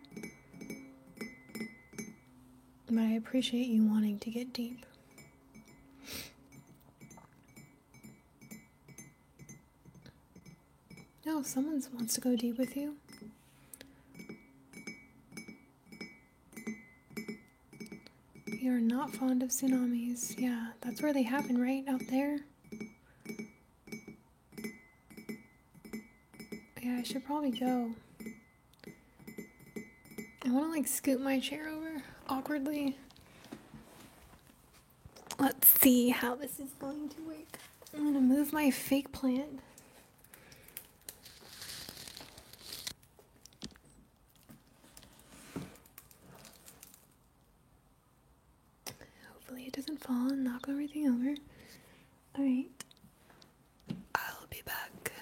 But I appreciate you wanting to get deep. No, someone wants to go deep with you. You're not fond of tsunamis. Yeah, that's where they happen, right? Out there? Yeah, I should probably go. I want to like scoot my chair over awkwardly. Let's see how this is going to work. I'm going to move my fake plant. Hopefully it doesn't fall and knock everything over. Alright. I'll be back.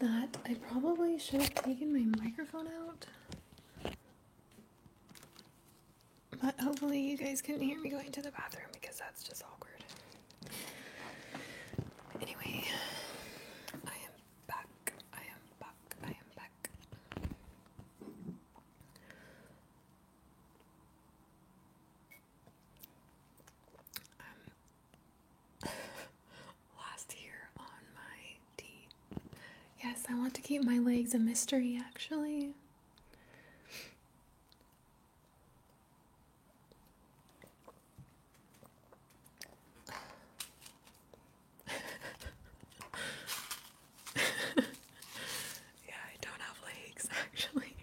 that, I probably should have taken my microphone out. But hopefully you guys couldn't hear me going to the bathroom because that's just awkward. Anyway, I am back. I am back. I am back. Last here on my tea. Yes, I want to keep my legs a mystery, actually. Yeah, I don't have legs, actually.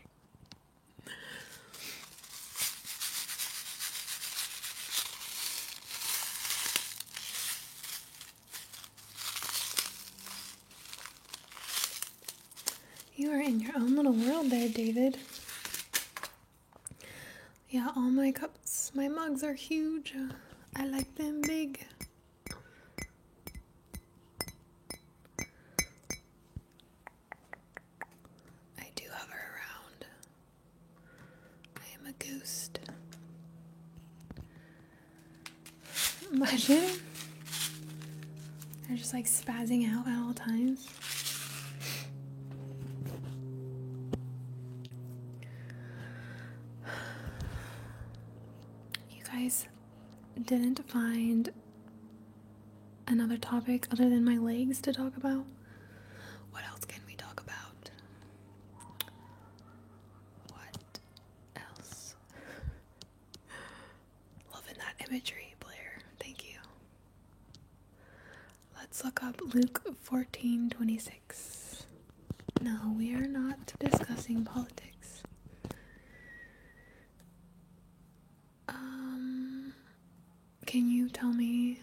You are in your own little world there, David. Yeah, all my cups, my mugs are huge. I like them big. I do hover around. I am a ghost. Imagine they're just like spazzing out at all times. You guys didn't find another topic other than my legs to talk about? What else can we talk about? What else? Loving that imagery, Blair. Thank you. Let's look up Luke 14:26. No, we are not discussing politics. Can you tell me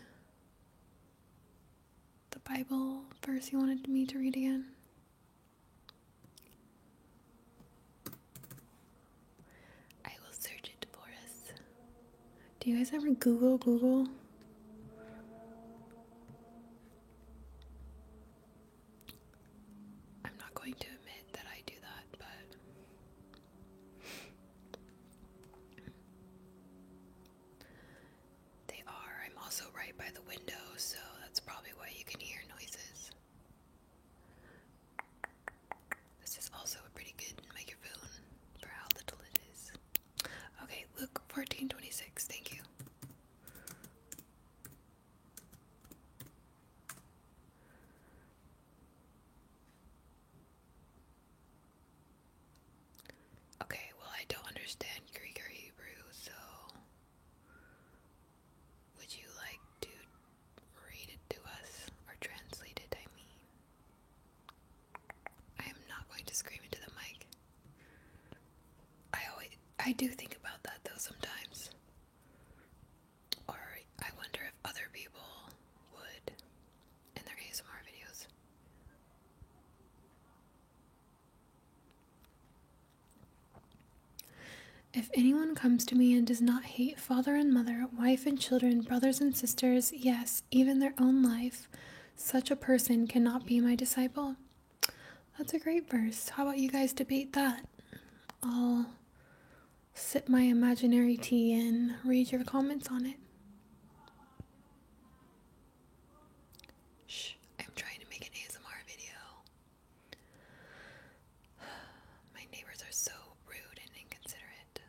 the Bible verse you wanted me to read again? I will search it for us. Do you guys ever Google? I'm not going to admit that I do that, but they are. I'm also right by the window, so that's probably why you can hear noises. This is also a pretty good microphone for how little it is. Okay, Luke 14:26. Thank you. Okay, well, I don't understand Greek or Hebrew, so would you like to read it to us, or translate it, I mean? I am not going to scream into the mic. I do think about that though sometimes. Or I wonder if other people would in their ASMR videos. If anyone comes to me and does not hate father and mother, wife and children, brothers and sisters, yes, even their own life, such a person cannot be my disciple. That's a great verse. How about you guys debate that? I'll sip my imaginary tea and read your comments on it. Shh, I'm trying to make an ASMR video. My neighbors are so rude and inconsiderate.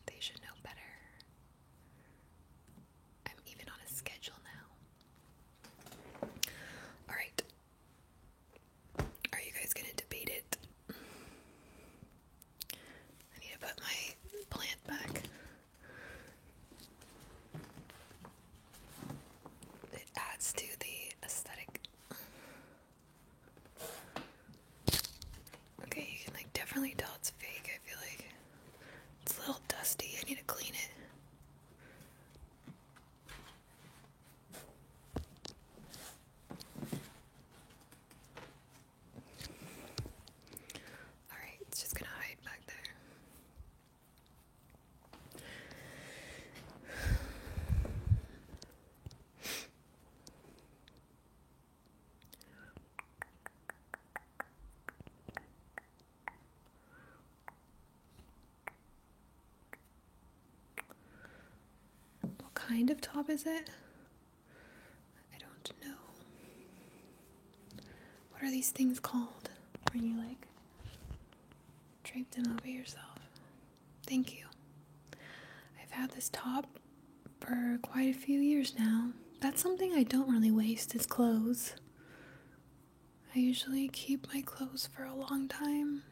They should know better. I'm even on a schedule now. Alright. Are you guys gonna debate it? I need to put my plant back. It adds to the aesthetic. Okay, you can like definitely tell it's fake, I feel like. It's a little dusty, I need to clean it. Alright, it's just gonna hide back there. kind of top is it? I don't know. What are these things called when you like drape them over yourself? Thank you. I've had this top for quite a few years now. That's something I don't really waste is clothes. I usually keep my clothes for a long time.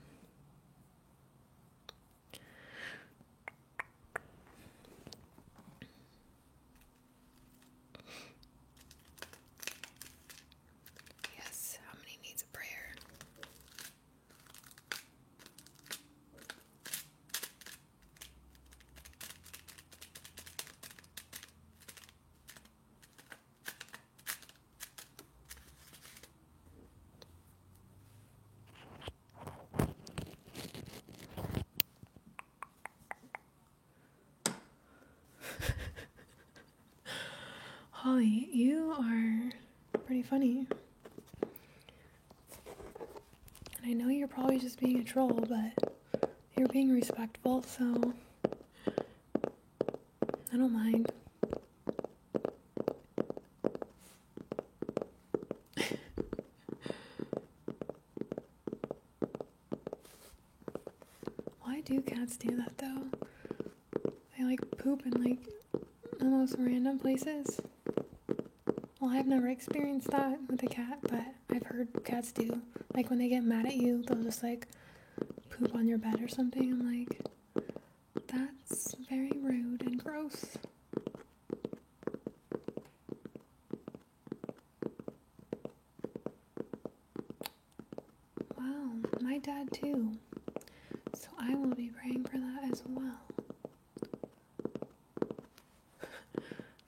Yes, how many needs a prayer? Holly, you are pretty funny. And I know you're probably just being a troll, but you're being respectful, so I don't mind. Why do cats do that though? They like poop in like the most random places. Well, I've never experienced that with a cat, but I've heard cats do. Like when they get mad at you, they'll just like poop on your bed or something. I'm like, that's very rude and gross. Wow, my dad too. So I will be praying for that as well.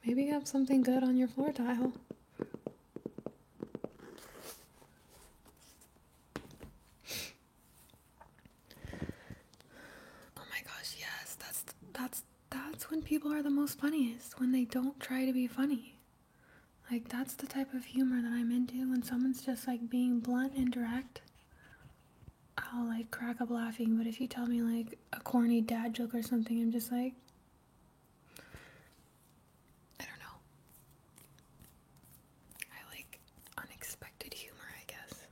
Maybe you have something good on your floor tile. Oh my gosh, yes, that's when people are the most funniest, when they don't try to be funny. Like that's the type of humor that I'm into, when someone's just like being blunt and direct. I'll like crack up laughing, but if you tell me like a corny dad joke or something, I'm just like, I don't know. I like unexpected humor, I guess.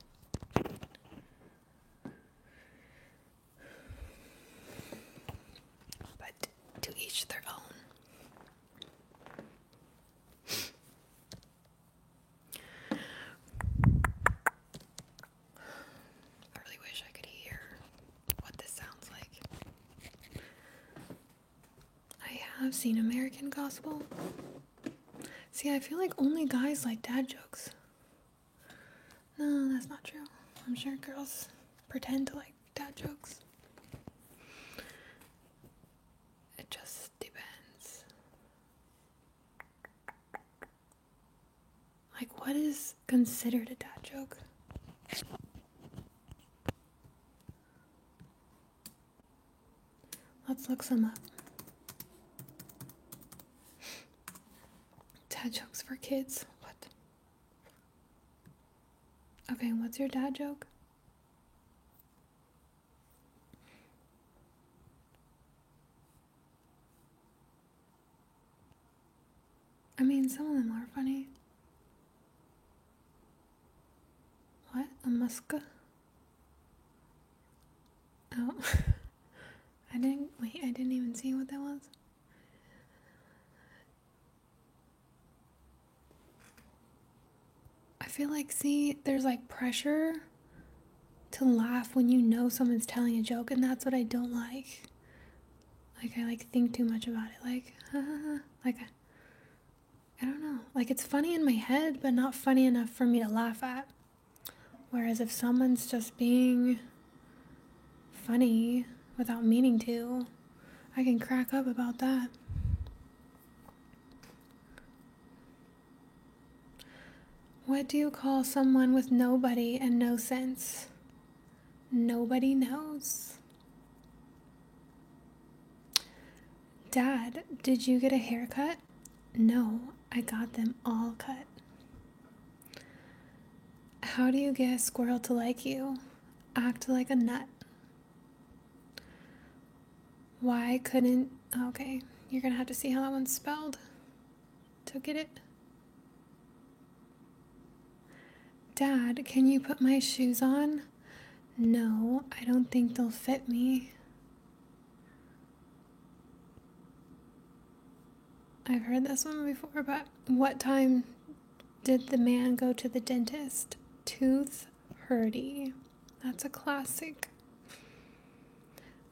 But to each their own. I really wish I could hear what this sounds like. I have seen American Gospel. See, I feel like only guys like dad jokes. No, that's not true. I'm sure girls pretend to like dad jokes. It just depends. Like, what is considered a dad joke? Let's look some up. Dad jokes for kids. What? Okay, what's your dad joke? I mean, some of them are funny. What? A muska? Oh. I didn't even see what that was. I feel like, see, there's like pressure to laugh when you know someone's telling a joke, and that's what I don't like. Like, I like think too much about it. Like, like, I don't know. Like, it's funny in my head, but not funny enough for me to laugh at. Whereas if someone's just being funny without meaning to, I can crack up about that. What do you call someone with nobody and no sense? Nobody knows. Dad, did you get a haircut? No, I got them all cut. How do you get a squirrel to like you? Act like a nut. Why couldn't... Okay, you're gonna have to see how that one's spelled. to get it. Dad, can you put my shoes on? No, I don't think they'll fit me. I've heard this one before, but what time did the man go to the dentist? Tooth hurty. That's a classic.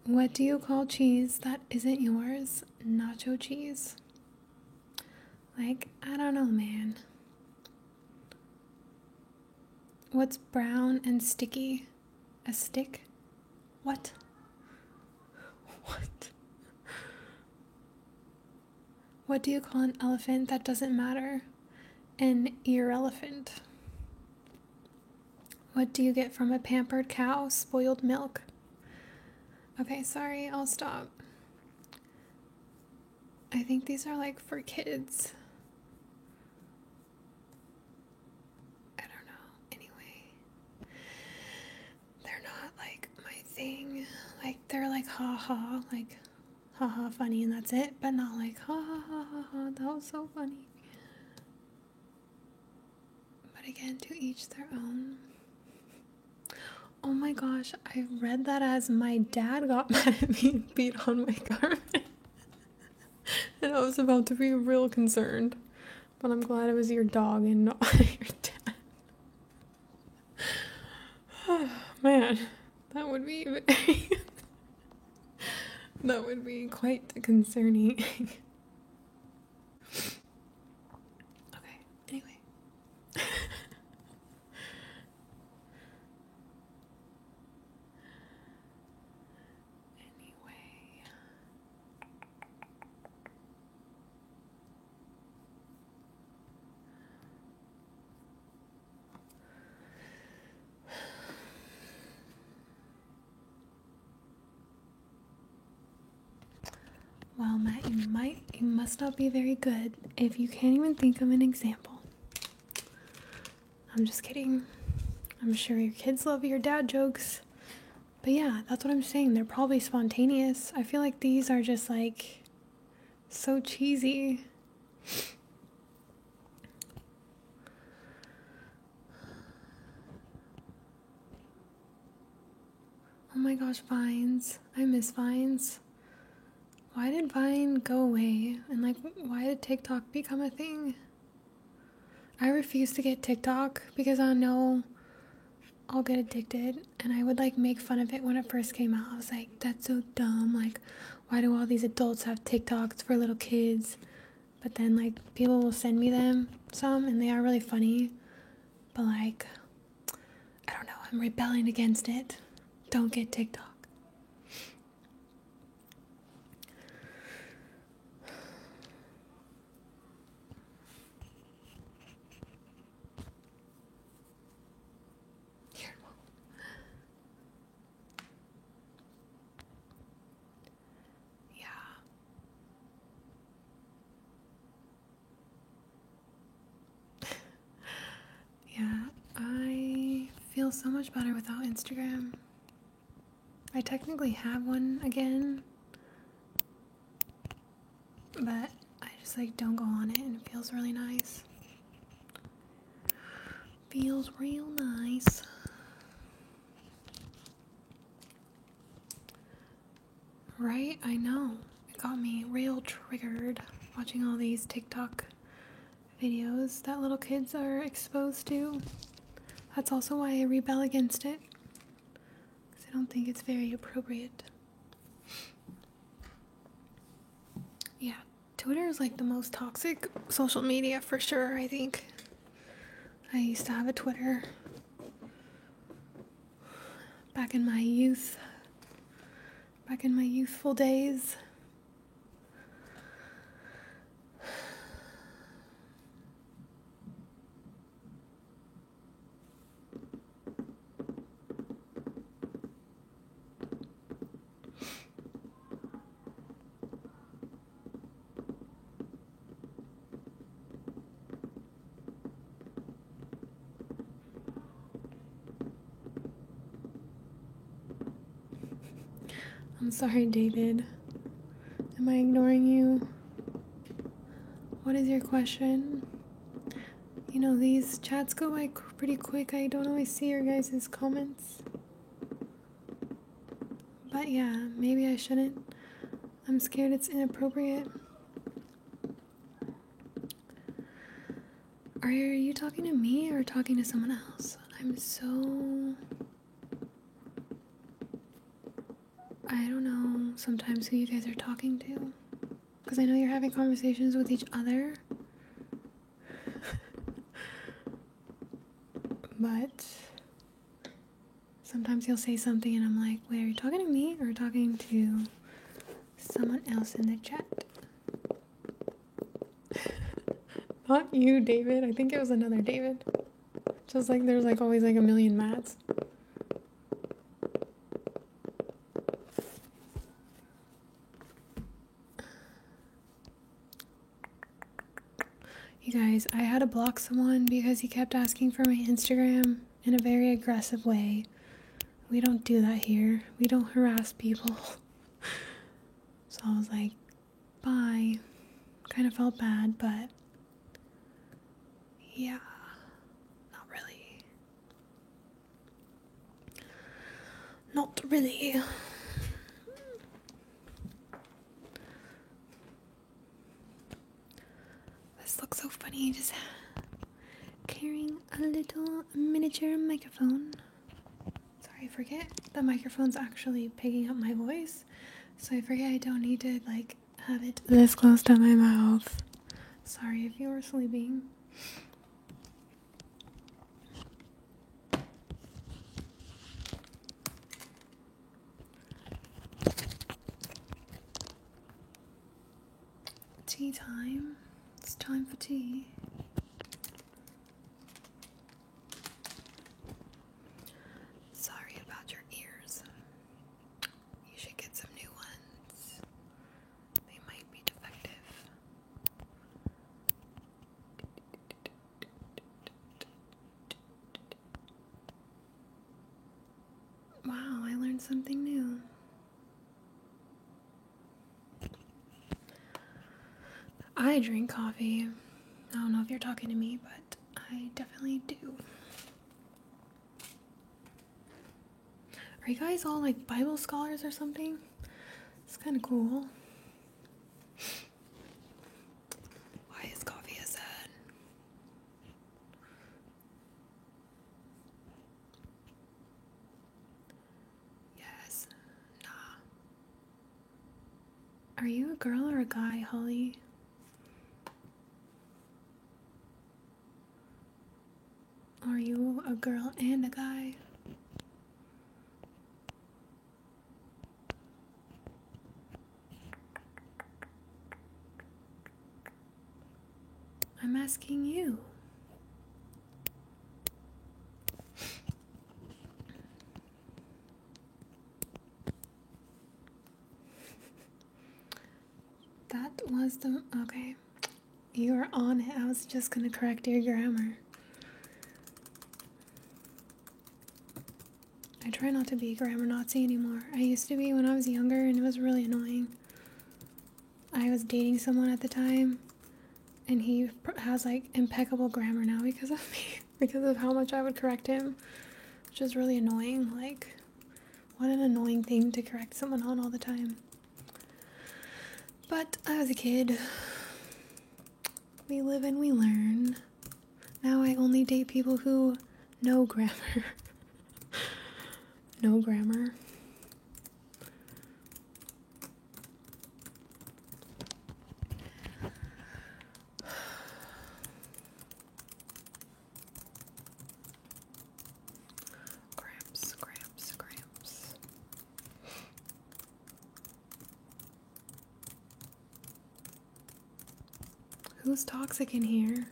What do you call cheese that isn't yours? Nacho cheese. Like, I don't know, man. What's brown and sticky? A stick? What? What? What do you call an elephant that doesn't matter? An ear-elephant. What do you get from a pampered cow? Spoiled milk. Okay, sorry, I'll stop. I think these are like for kids. I don't know. Anyway, they're not like my thing. Like, they're like ha ha funny, and that's it, but not like ha, that was so funny. But again, to each their own. Oh my gosh, I read that as my dad got mad at me and beat on my garment. And I was about to be real concerned. But I'm glad it was your dog and not your dad. Man, that would be very that would be quite concerning. Okay, anyway. Well, Matt, you must not be very good if you can't even think of an example. I'm just kidding. I'm sure your kids love your dad jokes. But yeah, that's what I'm saying. They're probably spontaneous. I feel like these are just like so cheesy. Oh my gosh, Vines. I miss Vines. Why did Vine go away? And like, why did TikTok become a thing? I refuse to get TikTok because I know I'll get addicted, and I would like make fun of it when it first came out. I was like, that's so dumb. Like, why do all these adults have TikToks for little kids? But then like people will send me them some, and they are really funny. But like, I don't know. I'm rebelling against it. Don't get TikTok. Yeah, I feel so much better without Instagram. I technically have one again, but I just like don't go on it, and it feels really nice. Feels real nice. Right? I know. It got me real triggered watching all these TikTok videos that little kids are exposed to. That's also why I rebel against it, because I don't think it's very appropriate. Yeah, Twitter is like the most toxic social media for sure, I think. I used to have a Twitter back in my youth, back in my youthful days. I'm sorry, David. Am I ignoring you? What is your question? You know, these chats go by pretty quick. I don't always see your guys' comments. But yeah, maybe I shouldn't. I'm scared it's inappropriate. Are you talking to me or talking to someone else? I'm so... I don't know sometimes who you guys are talking to. Because I know you're having conversations with each other. But sometimes you'll say something and I'm like, wait, are you talking to me or talking to someone else in the chat? Not you, David. I think it was another David. Just like there's like always like a million Matts. You guys, I had to block someone because he kept asking for my Instagram in a very aggressive way. We don't do that here. We don't harass people. So I was like, bye. Kind of felt bad, but yeah, not really. Not really. This looks so funny, just carrying a little miniature microphone. Sorry, I forget the microphone's actually picking up my voice. So I forget I don't need to like have it this close to my mouth. Sorry if you were sleeping. Tea time. It's time for tea. Sorry about your ears. You should get some new ones. They might be defective. Wow, I learned something new. I drink coffee. I don't know if you're talking to me, but I definitely do. Are you guys all like Bible scholars or something? It's kind of cool. Why is coffee a sad? Yes. Nah. Are you a girl or a guy, Holly? Are you a girl and a guy? I'm asking you. That was the... Okay. You were on it. I was just gonna correct your grammar. I try not to be a grammar Nazi anymore. I used to be when I was younger and it was really annoying. I was dating someone at the time and he has like impeccable grammar now because of me. Because of how much I would correct him. Which is really annoying. Like, what an annoying thing to correct someone on all the time. But I was a kid. We live and we learn. Now I only date people who know grammar. No grammar. Cramps, cramps, cramps. Who's toxic in here?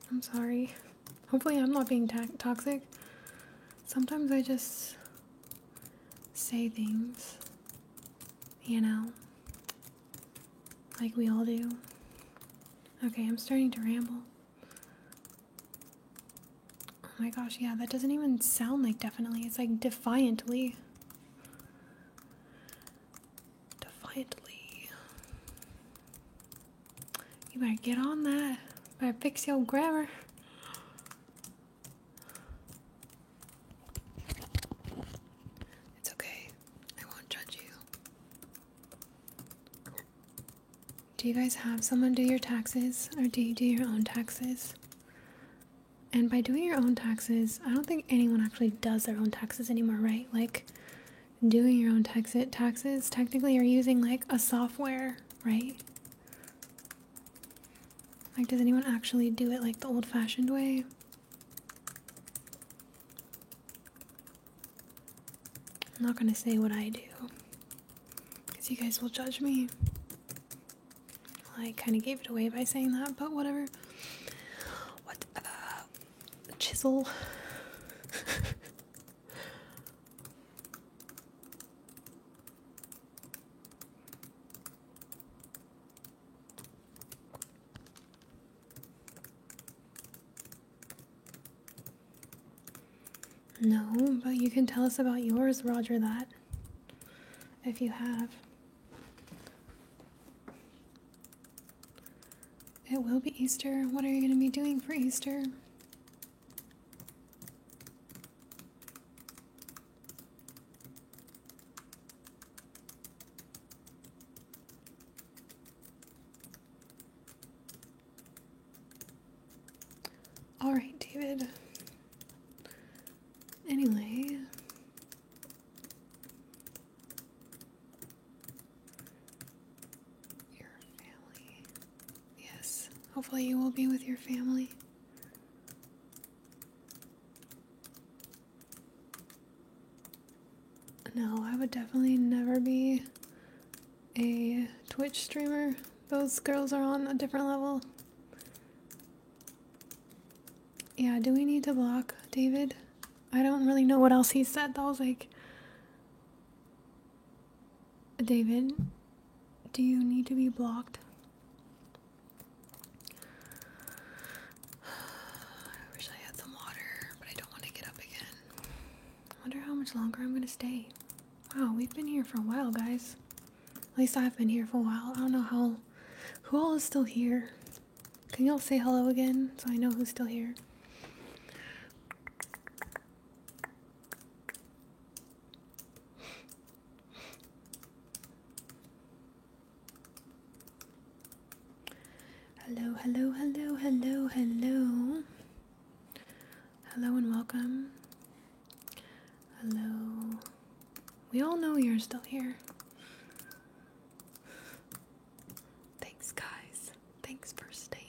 I'm sorry. Hopefully I'm not being toxic. Sometimes I just say things, you know, like we all do. Okay, I'm starting to ramble. Oh my gosh, yeah, that doesn't even sound like definitely. It's like defiantly. Defiantly. You better get on that. Better fix your grammar. It's okay. I won't judge you. Do you guys have someone do your taxes, or do you do your own taxes? And by doing your own taxes, I don't think anyone actually does their own taxes anymore, right? Like, doing your own taxes, technically you're using like a software, right? Like, does anyone actually do it like the old-fashioned way? I'm not gonna say what I do, because you guys will judge me. Well, I kind of gave it away by saying that, but whatever. What? Chisel. No, but you can tell us about yours, Roger that. If you have. It will be Easter. What are you going to be doing for Easter? Alright, David. Anyway. Your family. Yes. Hopefully you will be with your family. No, I would definitely never be a Twitch streamer. Those girls are on a different level. Yeah, do we need to block David? I don't really know what else he said. That was like, David, do you need to be blocked? I wish I had some water, but I don't want to get up again. I wonder how much longer I'm gonna stay. Wow, we've been here for a while, guys. At least I've been here for a while. I don't know who all is still here. Can y'all say hello again so I know who's still here? Hello, hello, hello, hello, hello. Hello and welcome. Hello. We all know you're still here. Thanks, guys. Thanks for staying.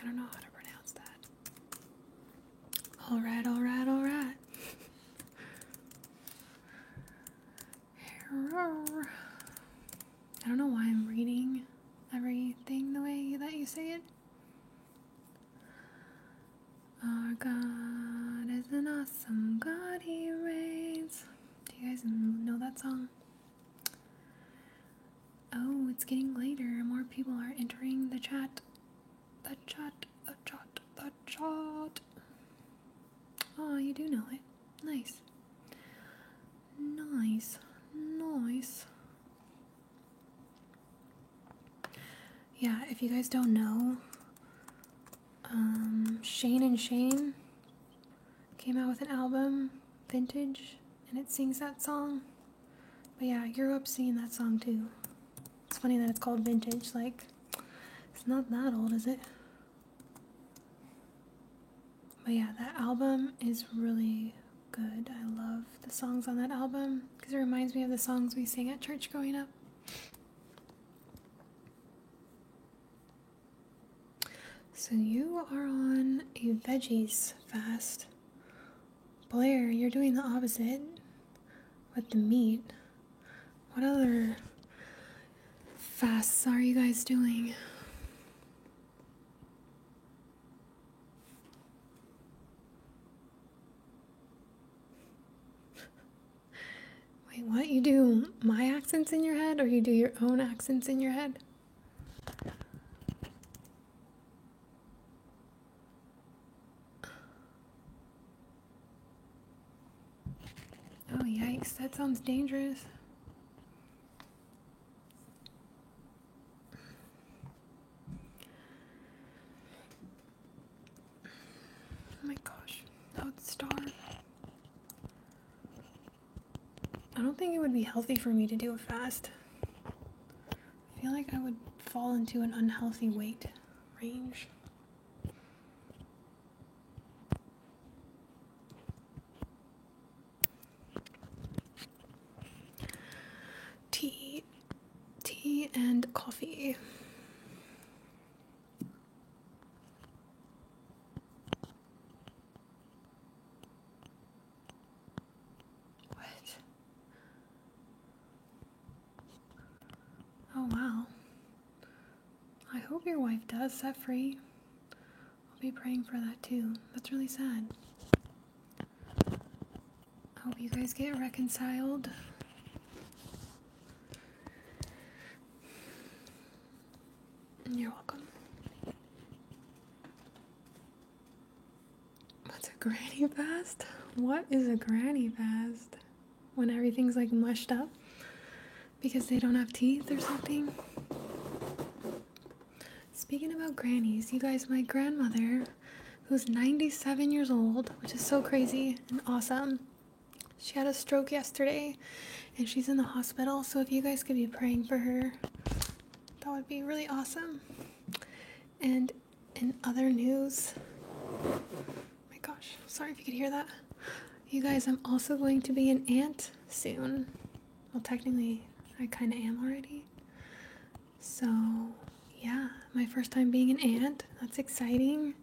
I don't know how to pronounce that. Alright, alright, alright. I don't know why I'm reading everything the way that you say it. Our God is an awesome God, He reigns. Do you guys know that song? Oh, it's getting later. More people are entering the chat. The chat, the chat, the chat. Oh, you do know it. Nice. Nice. Nice. Yeah, if you guys don't know, Shane and Shane came out with an album, Vintage, and it sings that song. But yeah, I grew up singing that song too. It's funny that it's called Vintage, like, it's not that old, is it? But yeah, that album is really good. I love the songs on that album because it reminds me of the songs we sang at church growing up. So you are on a veggies fast. Blair, you're doing the opposite with the meat. What other fasts are you guys doing? Wait, what? You do my accents in your head, or you do your own accents in your head? Oh, yikes. That sounds dangerous. I don't think it would be healthy for me to do a fast. I feel like I would fall into an unhealthy weight range. Tea and coffee. What? Oh wow. I hope your wife does set free. I'll be praying for that too. That's really sad. I hope you guys get reconciled. You're welcome. What's a granny fast? What is a granny fast? When everything's like mushed up because they don't have teeth or something? Speaking about grannies, you guys, my grandmother, who's 97 years old, which is so crazy and awesome, she had a stroke yesterday and she's in the hospital. So if you guys could be praying for her, that would be really awesome. And in other news, oh my gosh, sorry if you could hear that. You guys, I'm also going to be an aunt soon. Well, technically, I kind of am already. So, yeah, my first time being an aunt. That's exciting.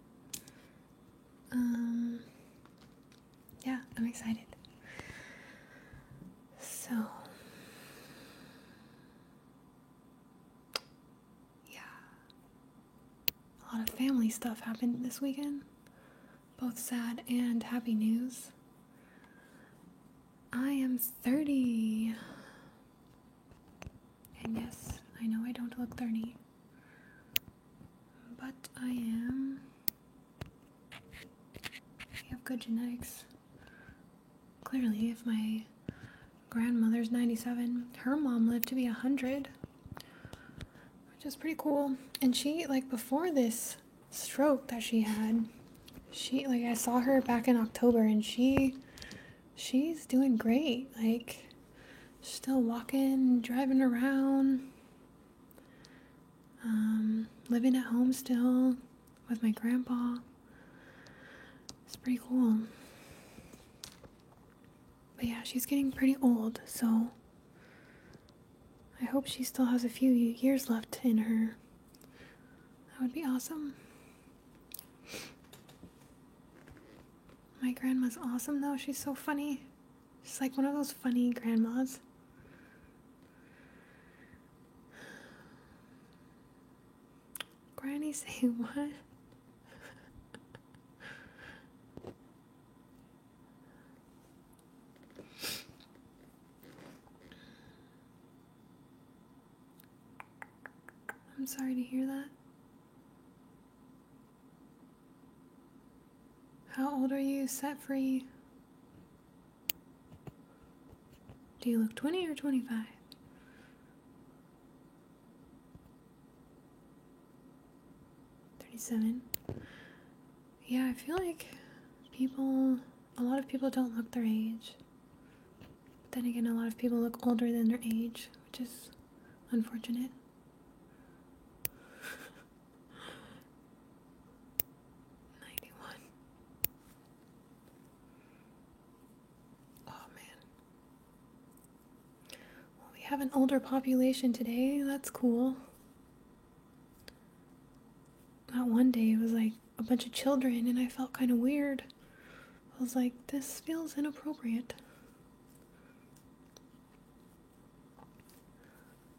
Yeah, I'm excited. So, yeah. A lot of family stuff happened this weekend. Both sad and happy news. I am 30. And yes, I know I don't look 30. But I am. I have good genetics. Clearly, if my grandmother's 97, her mom lived to be 100. Which is pretty cool. And she, like, before this stroke that she had, I saw her back in October and she's doing great. Like, still walking, driving around, living at home still with my grandpa. It's pretty cool. But yeah, she's getting pretty old, so I hope she still has a few years left in her. That would be awesome. My grandma's awesome though. She's so funny. She's like one of those funny grandmas. Granny say what? I'm sorry to hear that. How old are you set free? Do you look 20 or 25? 37. Yeah, I feel like a lot of people don't look their age. But then again, a lot of people look older than their age, which is unfortunate. Have an older population today. That's cool. That one day it was like a bunch of children and I felt kind of weird. I was like, this feels inappropriate.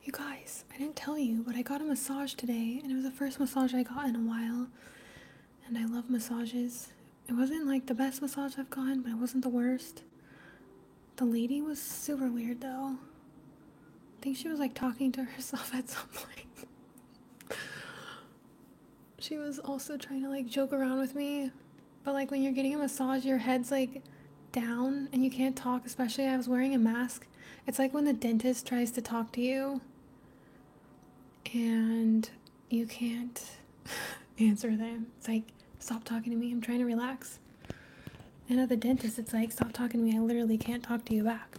You guys, I didn't tell you, but I got a massage today and it was the first massage I got in a while. And I love massages. It wasn't like the best massage I've gotten, but it wasn't the worst. The lady was super weird though. I think she was like talking to herself at some point. She was also trying to like joke around with me. But like when you're getting a massage, your head's like down and you can't talk, especially I was wearing a mask. It's like when the dentist tries to talk to you and you can't answer them. It's like, stop talking to me, I'm trying to relax. And at the dentist, it's like, stop talking to me, I literally can't talk to you back.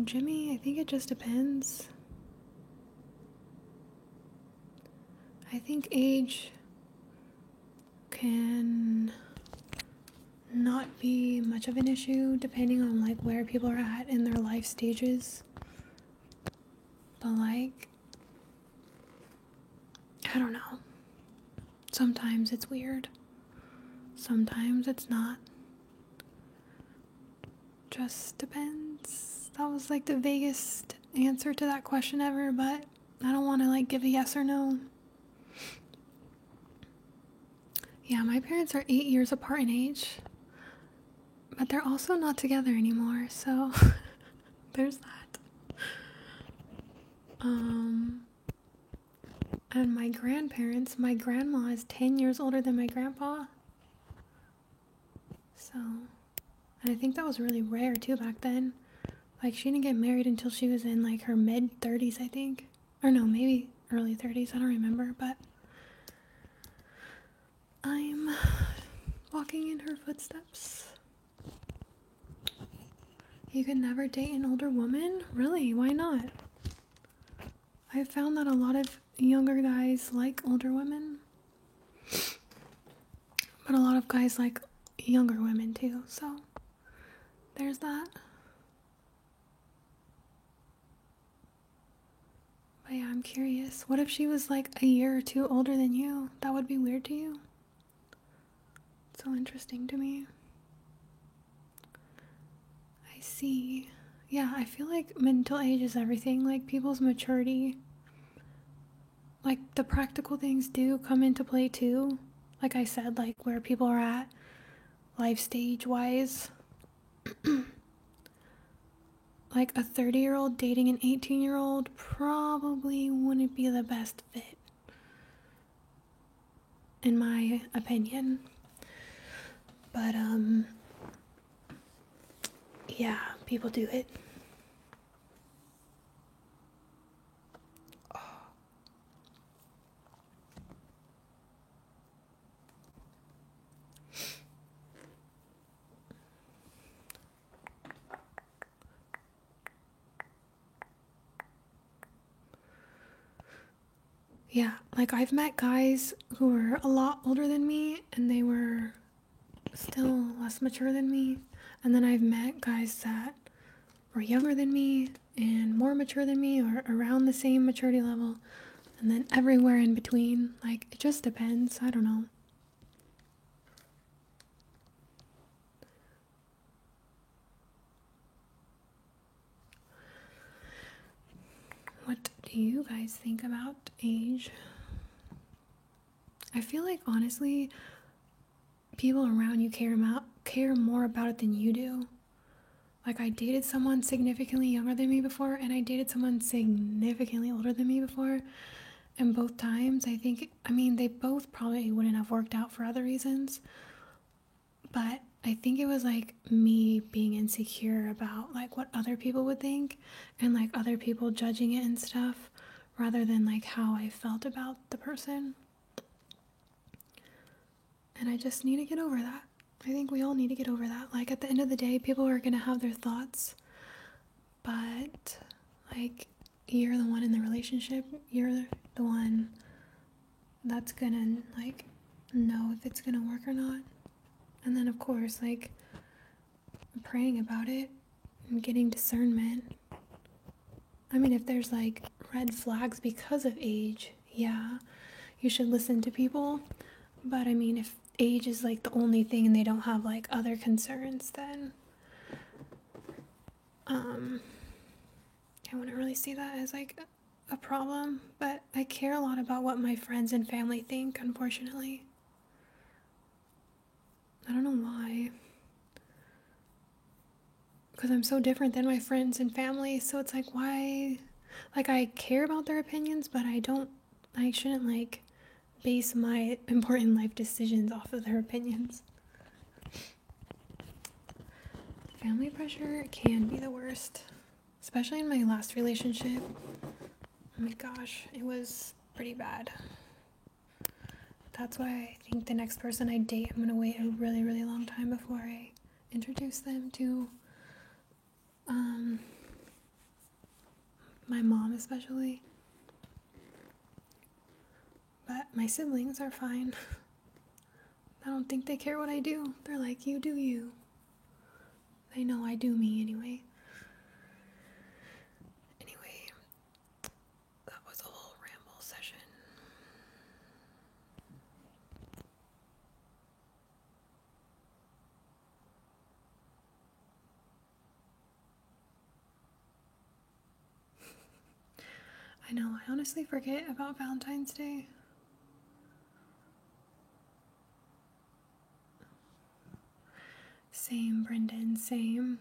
Jimmy, I think it just depends. I think age can not be much of an issue depending on like where people are at in their life stages. But like, I don't know. Sometimes it's weird. Sometimes it's not. Just depends. That was like the vaguest answer to that question ever, but I don't want to like give a yes or no. Yeah, my parents are 8 years apart in age, but they're also not together anymore, so there's that. And my grandparents, my grandma is 10 years older than my grandpa. So, and I think that was really rare too back then. Like, she didn't get married until she was in like her mid 30s, I think. Or no, maybe early 30s, I don't remember, but I'm walking in her footsteps. You could never date an older woman? Really? Why not? I've found that a lot of younger guys like older women, but a lot of guys like younger women too, so there's that. But yeah, I'm curious. What if she was like a year or two older than you? That would be weird to you? It's so interesting to me. I see. Yeah, I feel like mental age is everything. Like, people's maturity, like, the practical things do come into play too. Like I said, like, where people are at life stage wise. Like, a 30-year-old dating an 18-year-old probably wouldn't be the best fit, in my opinion. But, yeah, people do it. Yeah, like, I've met guys who were a lot older than me and they were still less mature than me. And then I've met guys that were younger than me and more mature than me or around the same maturity level. And then everywhere in between. Like, it just depends. I don't know. What do you guys think about age? I feel like, honestly, people around you care more about it than you do. Like, I dated someone significantly younger than me before, and I dated someone significantly older than me before. And both times, I mean, they both probably wouldn't have worked out for other reasons. But I think it was like me being insecure about like what other people would think and like other people judging it and stuff rather than like how I felt about the person. And I just need to get over that. I think we all need to get over that. Like, at the end of the day, people are gonna have their thoughts, but like, you're the one in the relationship. You're the one that's gonna like know if it's gonna work or not. And then, of course, like, praying about it and getting discernment. I mean, if there's like red flags because of age, yeah, you should listen to people. But I mean, if age is like the only thing and they don't have like other concerns, then I wouldn't really see that as like a problem. But I care a lot about what my friends and family think, unfortunately. I don't know why. Because I'm so different than my friends and family, so it's like, why? Like, I care about their opinions, but I shouldn't like base my important life decisions off of their opinions. Family pressure can be the worst, especially in my last relationship. Oh my gosh, it was pretty bad. That's why I think the next person I date, I'm gonna wait a really, really long time before I introduce them to My mom, especially. But my siblings are fine. I don't think they care what I do. They're like, you do you. They know I do me anyway. Anyway, that was a whole ramble session. I know, I honestly forget about Valentine's Day. Same, Brendan, same.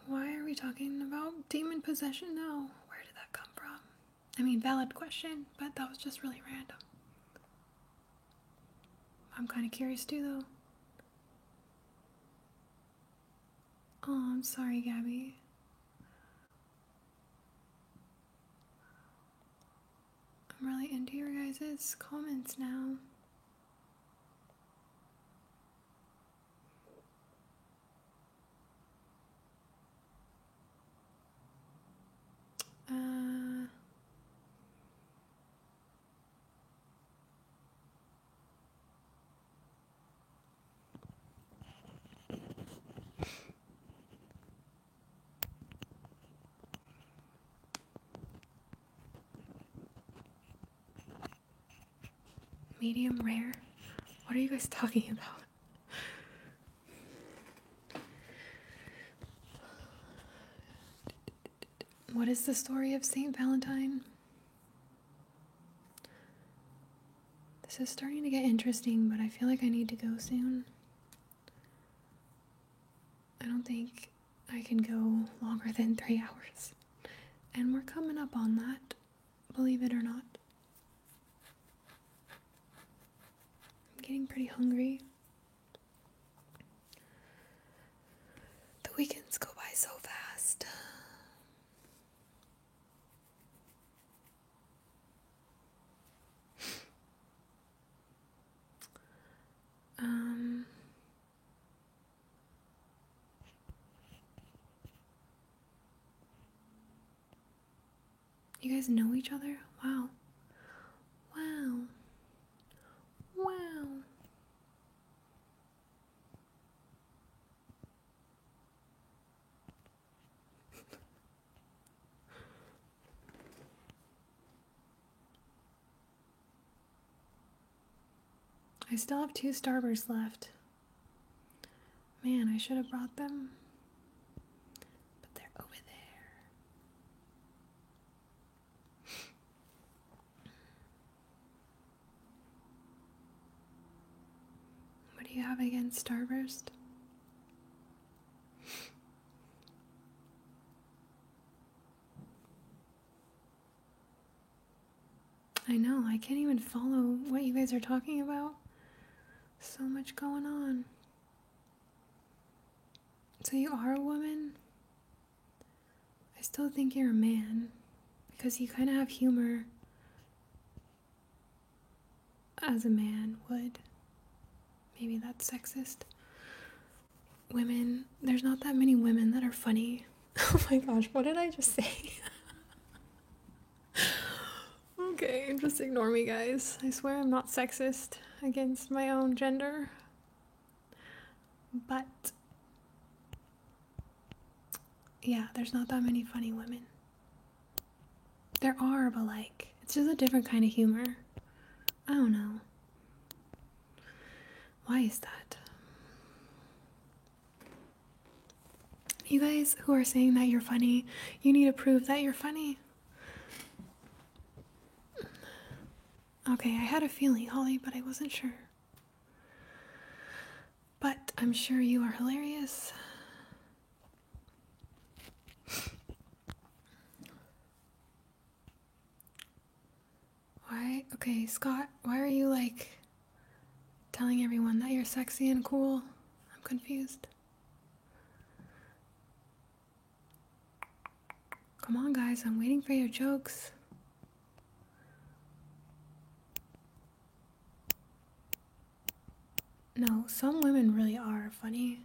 Why are we talking about demon possession now? Where did that come from? I mean, valid question, but that was just really random. I'm kind of curious too, though. Oh, I'm sorry, Gabby. I'm really into your guys' comments now. Medium rare? What are you guys talking about? What is the story of Saint Valentine? This is starting to get interesting, but I feel like I need to go soon. I don't think I can go longer than 3 hours. And we're coming up on that, believe it or not. I'm getting pretty hungry. The weekends go by so fast. You guys know each other? Wow. Wow. Wow. I still have 2 Starbursts left. Man, I should have brought them. But they're over there. What do you have against Starburst? I know, I can't even follow what you guys are talking about. So much going on. So you are a woman? I still think you're a man. Because you kind of have humor as a man would. Maybe that's sexist. Women, there's not that many women that are funny. Oh my gosh, what did I just say? Okay, just ignore me, guys. I swear I'm not sexist against my own gender. But yeah, there's not that many funny women. There are, but like, it's just a different kind of humor. I don't know. Why is that? You guys who are saying that you're funny, you need to prove that you're funny. Okay, I had a feeling, Holly, but I wasn't sure. But I'm sure you are hilarious. Why? Okay, Scott, why are you like telling everyone that you're sexy and cool? I'm confused. Come on, guys, I'm waiting for your jokes. No, some women really are funny.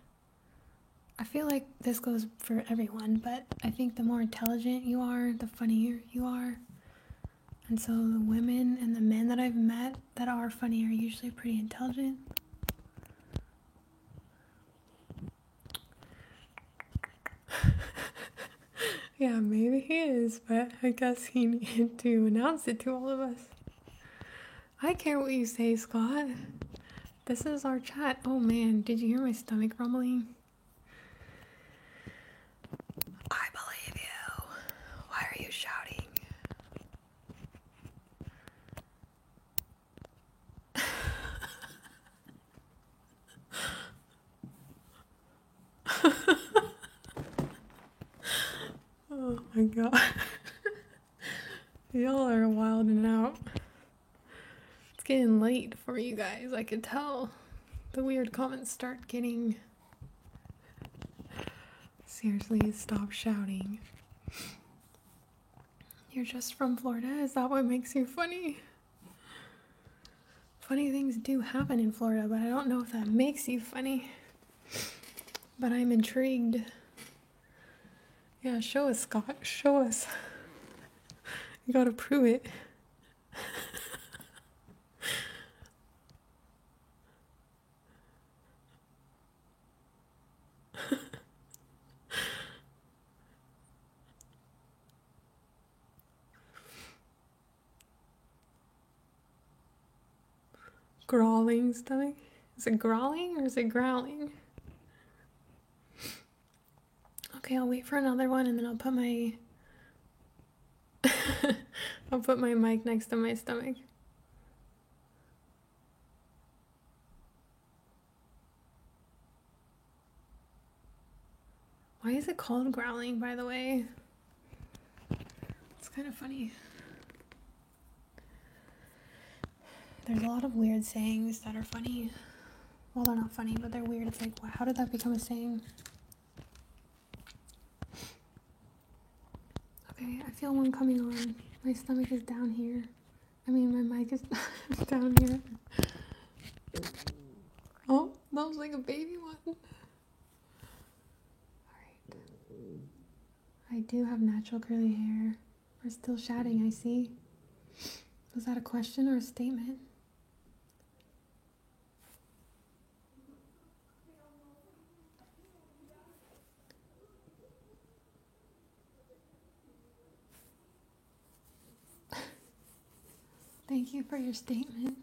I feel like this goes for everyone, but I think the more intelligent you are, the funnier you are. And so the women and the men that I've met that are funny are usually pretty intelligent. Yeah, maybe he is, but I guess he needed to announce it to all of us. I care what you say, Scott. This is our chat. Oh man, did you hear my stomach rumbling? I believe you. Why are you shouting? Oh my god. Y'all are wilding out. It's getting late for you guys, I could tell. The weird comments start getting... Seriously, stop shouting. You're just from Florida? Is that what makes you funny? Funny things do happen in Florida, but I don't know if that makes you funny. But I'm intrigued. Yeah, show us, Scott. Show us. You gotta prove it. Growling stomach? Is it growling or is it growling? Okay, I'll wait for another one and then I'll put my I'll put my mic next to my stomach. Why is it called growling, by the way? It's kind of funny. There's a lot of weird sayings that are funny. Well, they're not funny, but they're weird. It's like, wow, how did that become a saying? Okay, I feel one coming on. My stomach is down here. I mean, my mic is down here. Oh, that was like a baby one. Alright. I do have natural curly hair. We're still chatting, I see. Was that a question or a statement? Thank you for your statement.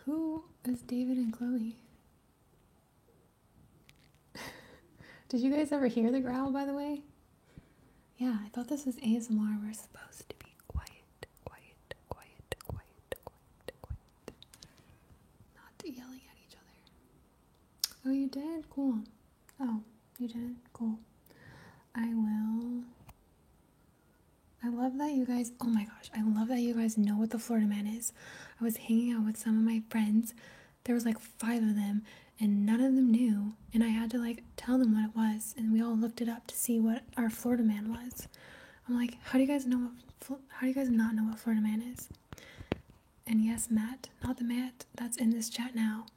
Who is David and Chloe? Did you guys ever hear the growl, by the way? Yeah, I thought this was ASMR. We're supposed to be quiet, quiet, quiet, quiet, quiet, quiet. Not yelling at each other. Oh, you did? Cool. Oh, you did? Cool. I will. I love that you guys, oh my gosh, I love that you guys know what the Florida Man is. I was hanging out with some of my friends. There was like 5 of them and none of them knew. And I had to like tell them what it was. And we all looked it up to see what our Florida Man was. I'm like, how do you guys not know what Florida Man is? And yes, Matt, not the Matt that's in this chat now,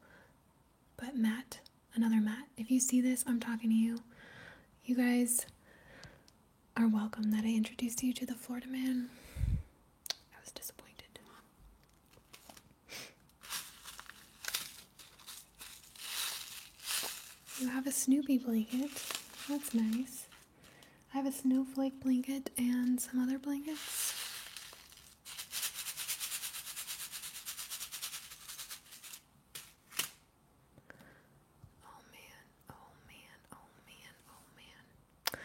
but Matt, another Matt. If you see this, I'm talking to you. You guys are welcome that I introduced you to the Florida Man. I was disappointed. You have a Snoopy blanket. That's nice. I have a snowflake blanket and some other blankets. Oh man, oh man, oh man, oh man.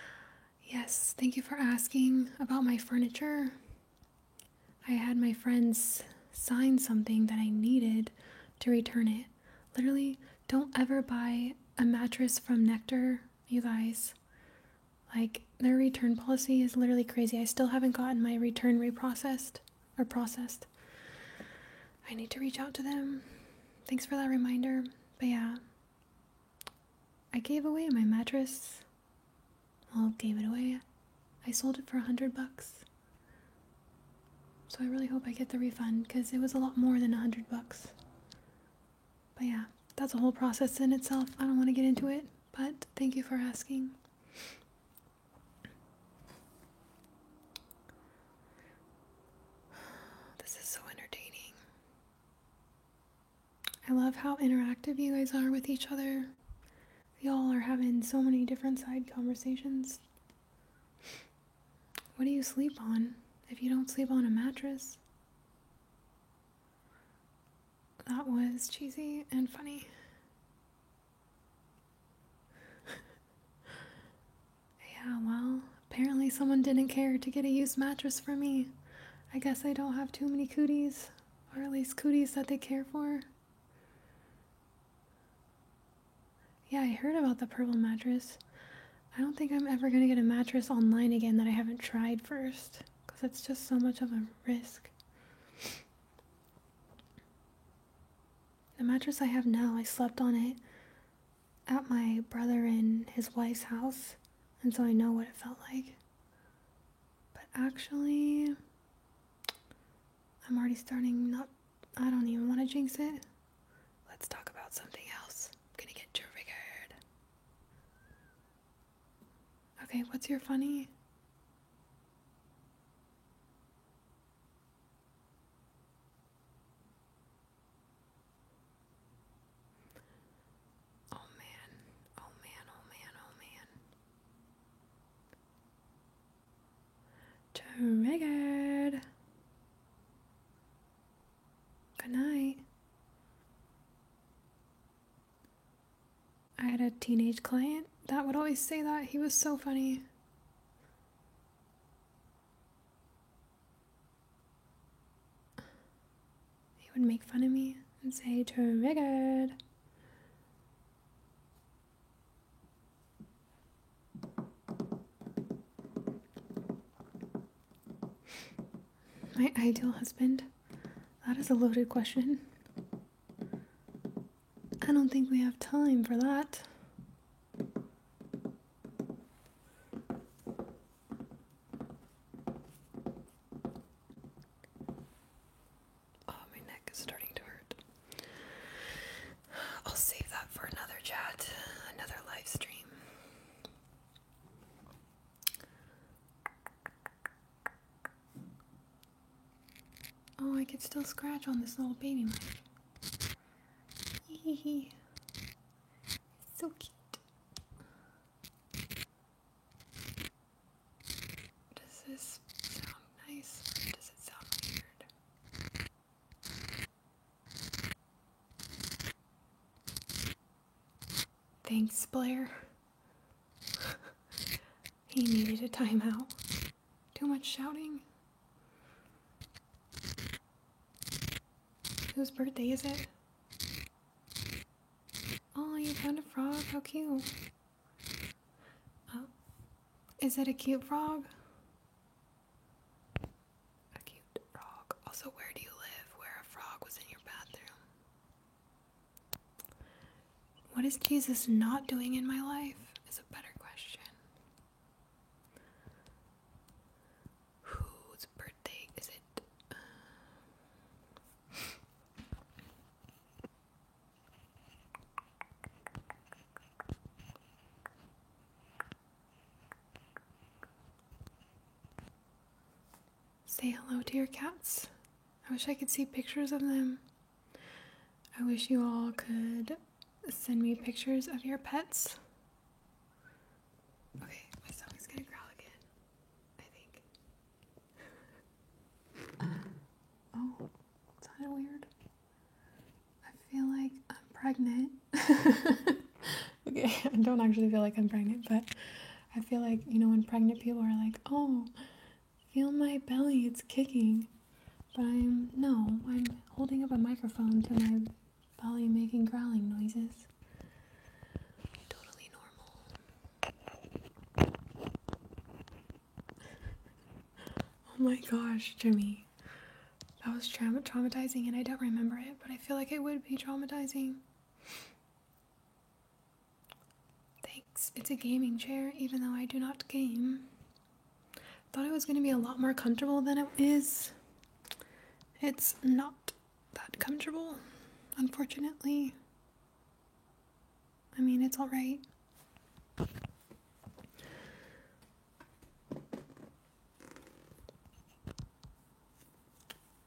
Yes, thank you for asking about my furniture. I had my friends sign something that I needed to return it. Literally, don't ever buy a mattress from Nectar, you guys. Like, their return policy is literally crazy. I still haven't gotten my return processed. I need to reach out to them. Thanks for that reminder. But yeah, I gave away my mattress. Well, gave it away. I sold it for $100. So I really hope I get the refund because it was a lot more than $100. But yeah, that's a whole process in itself. I don't want to get into it, but thank you for asking. This is so entertaining. I love how interactive you guys are with each other. Y'all are having so many different side conversations. What do you sleep on if you don't sleep on a mattress? That was cheesy and funny. Yeah, well, apparently someone didn't care to get a used mattress for me. I guess I don't have too many cooties, or at least cooties that they care for. Yeah, I heard about the purple mattress. I don't think I'm ever gonna get a mattress online again that I haven't tried first, because it's just so much of a risk. The mattress I have now, I slept on it at my brother and his wife's house, and so I know what it felt like. But actually, I'm already starting not. I don't even want to jinx it. Let's talk about something else. I'm gonna get triggered. Okay, what's your funny? Oh man. Oh man. Oh man. Oh man. Triggered. Good night. I had a teenage client that would always say that. He was so funny. He would make fun of me and say, triggered. My ideal husband? That is a loaded question. I don't think we have time for that. Oh, my neck is starting to hurt. I'll save that for another chat, another live stream. Oh, I could still scratch on this little baby mic. Hee. So cute. Does this sound nice or does it sound weird? Thanks, Blair. He needed a timeout. Too much shouting. Whose birthday is it? Oh, you found a frog? How cute. Oh, is it a cute frog? A cute frog. Also, where do you live where a frog was in your bathroom? What is Jesus not doing in my life? Is a better question. Whose birthday is it? Say hello to your cats. I wish I could see pictures of them. I wish you all could send me pictures of your pets. Okay, my stomach's gonna growl again. I think. Oh, sounded weird. I feel like I'm pregnant. Okay, I don't actually feel like I'm pregnant, but I feel like, you know, when pregnant people are like, oh, feel my belly, it's kicking. But I'm holding up a microphone to my belly making growling noises. Totally normal. Oh my gosh, Jimmy. That was traumatizing and I don't remember it, but I feel like it would be traumatizing. Thanks. It's a gaming chair, even though I do not game. Thought it was going to be a lot more comfortable than it is. It's not that comfortable, unfortunately. I mean, it's alright.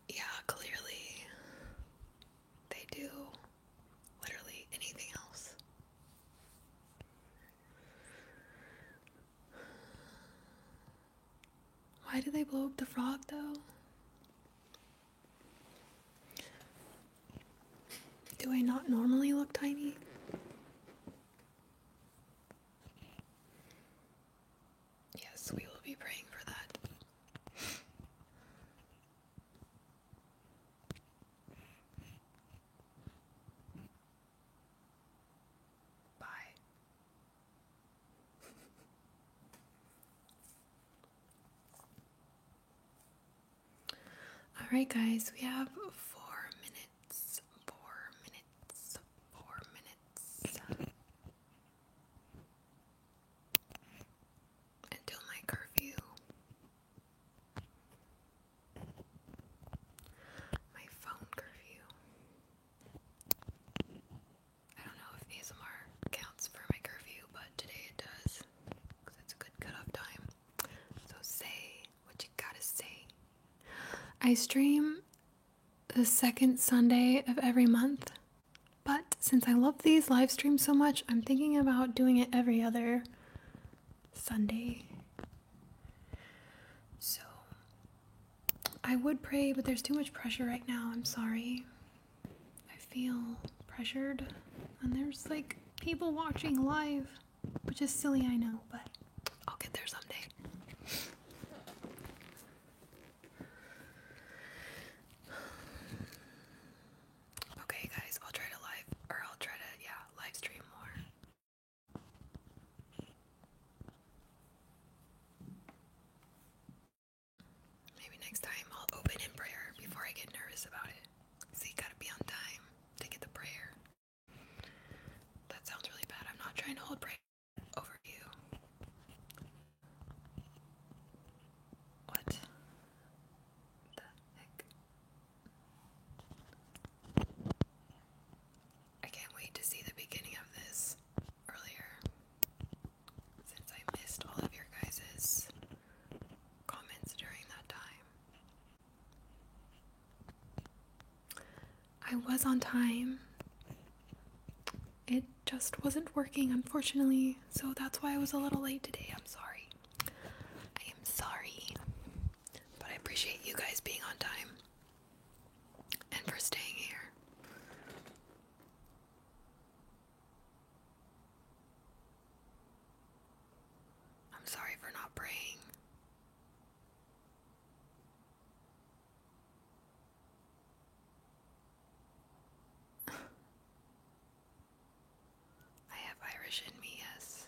Yeah, clearly they do literally anything else. Why did they blow up the frog, though? Do I not normally look tiny? Yes, we will be praying for that. Bye. Alright, guys, we have 4 minutes. 4 minutes. 4 minutes. Until my curfew. My phone curfew. I don't know if ASMR counts for my curfew, but today it does. Because it's a good cutoff time. So say what you gotta say. I stream the second Sunday of every month, but since I love these live streams so much, I'm thinking about doing it every other Sunday. So I would pray, but there's too much pressure right now. I'm sorry. I feel pressured, and there's like people watching live, which is silly, I know, but I'll get there someday. Okay, guys, I'll try to live stream more. Maybe next time I'll open in prayer before I get nervous about it. So you gotta be on time to get the prayer. That sounds really bad. I'm not trying to hold prayer over you. What the heck? I can't wait to see the beginning of this earlier, since I missed all of your guys' comments during that time. I was on time. It just wasn't working, unfortunately, so that's why I was a little late today. I'm sorry. I am sorry, but I appreciate you guys being on time and for staying here. I'm sorry for not praying. I have Irish in me, yes.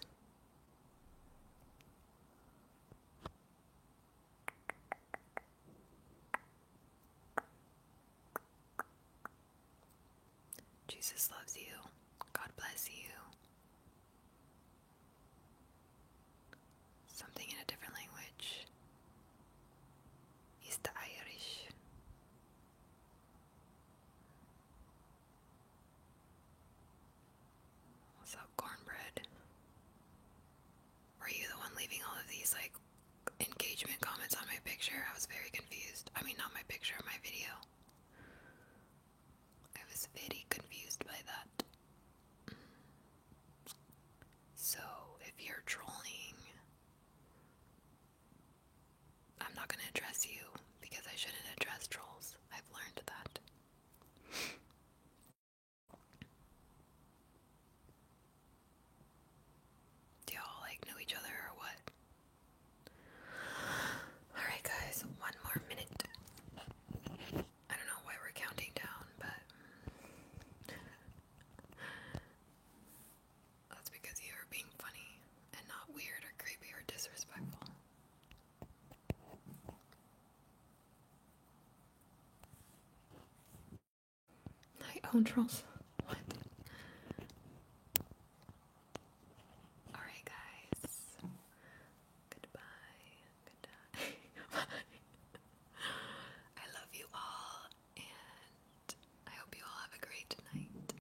Jesus loves you. God bless you. Something in a different language. He's the Irish. What's up, cornbread? Were you the one leaving all of these, like, engagement comments on my picture? I was very confused. I mean, not my picture, my video. I was very confused by that. So, if you're trolling, I'm not gonna address you because I shouldn't address trolls. I've learned that. Do y'all like know each other or what? Alright guys, 1 more minute. I don't know why we're counting down, but that's because you are being funny and not weird or creepy or disrespectful. I own trolls.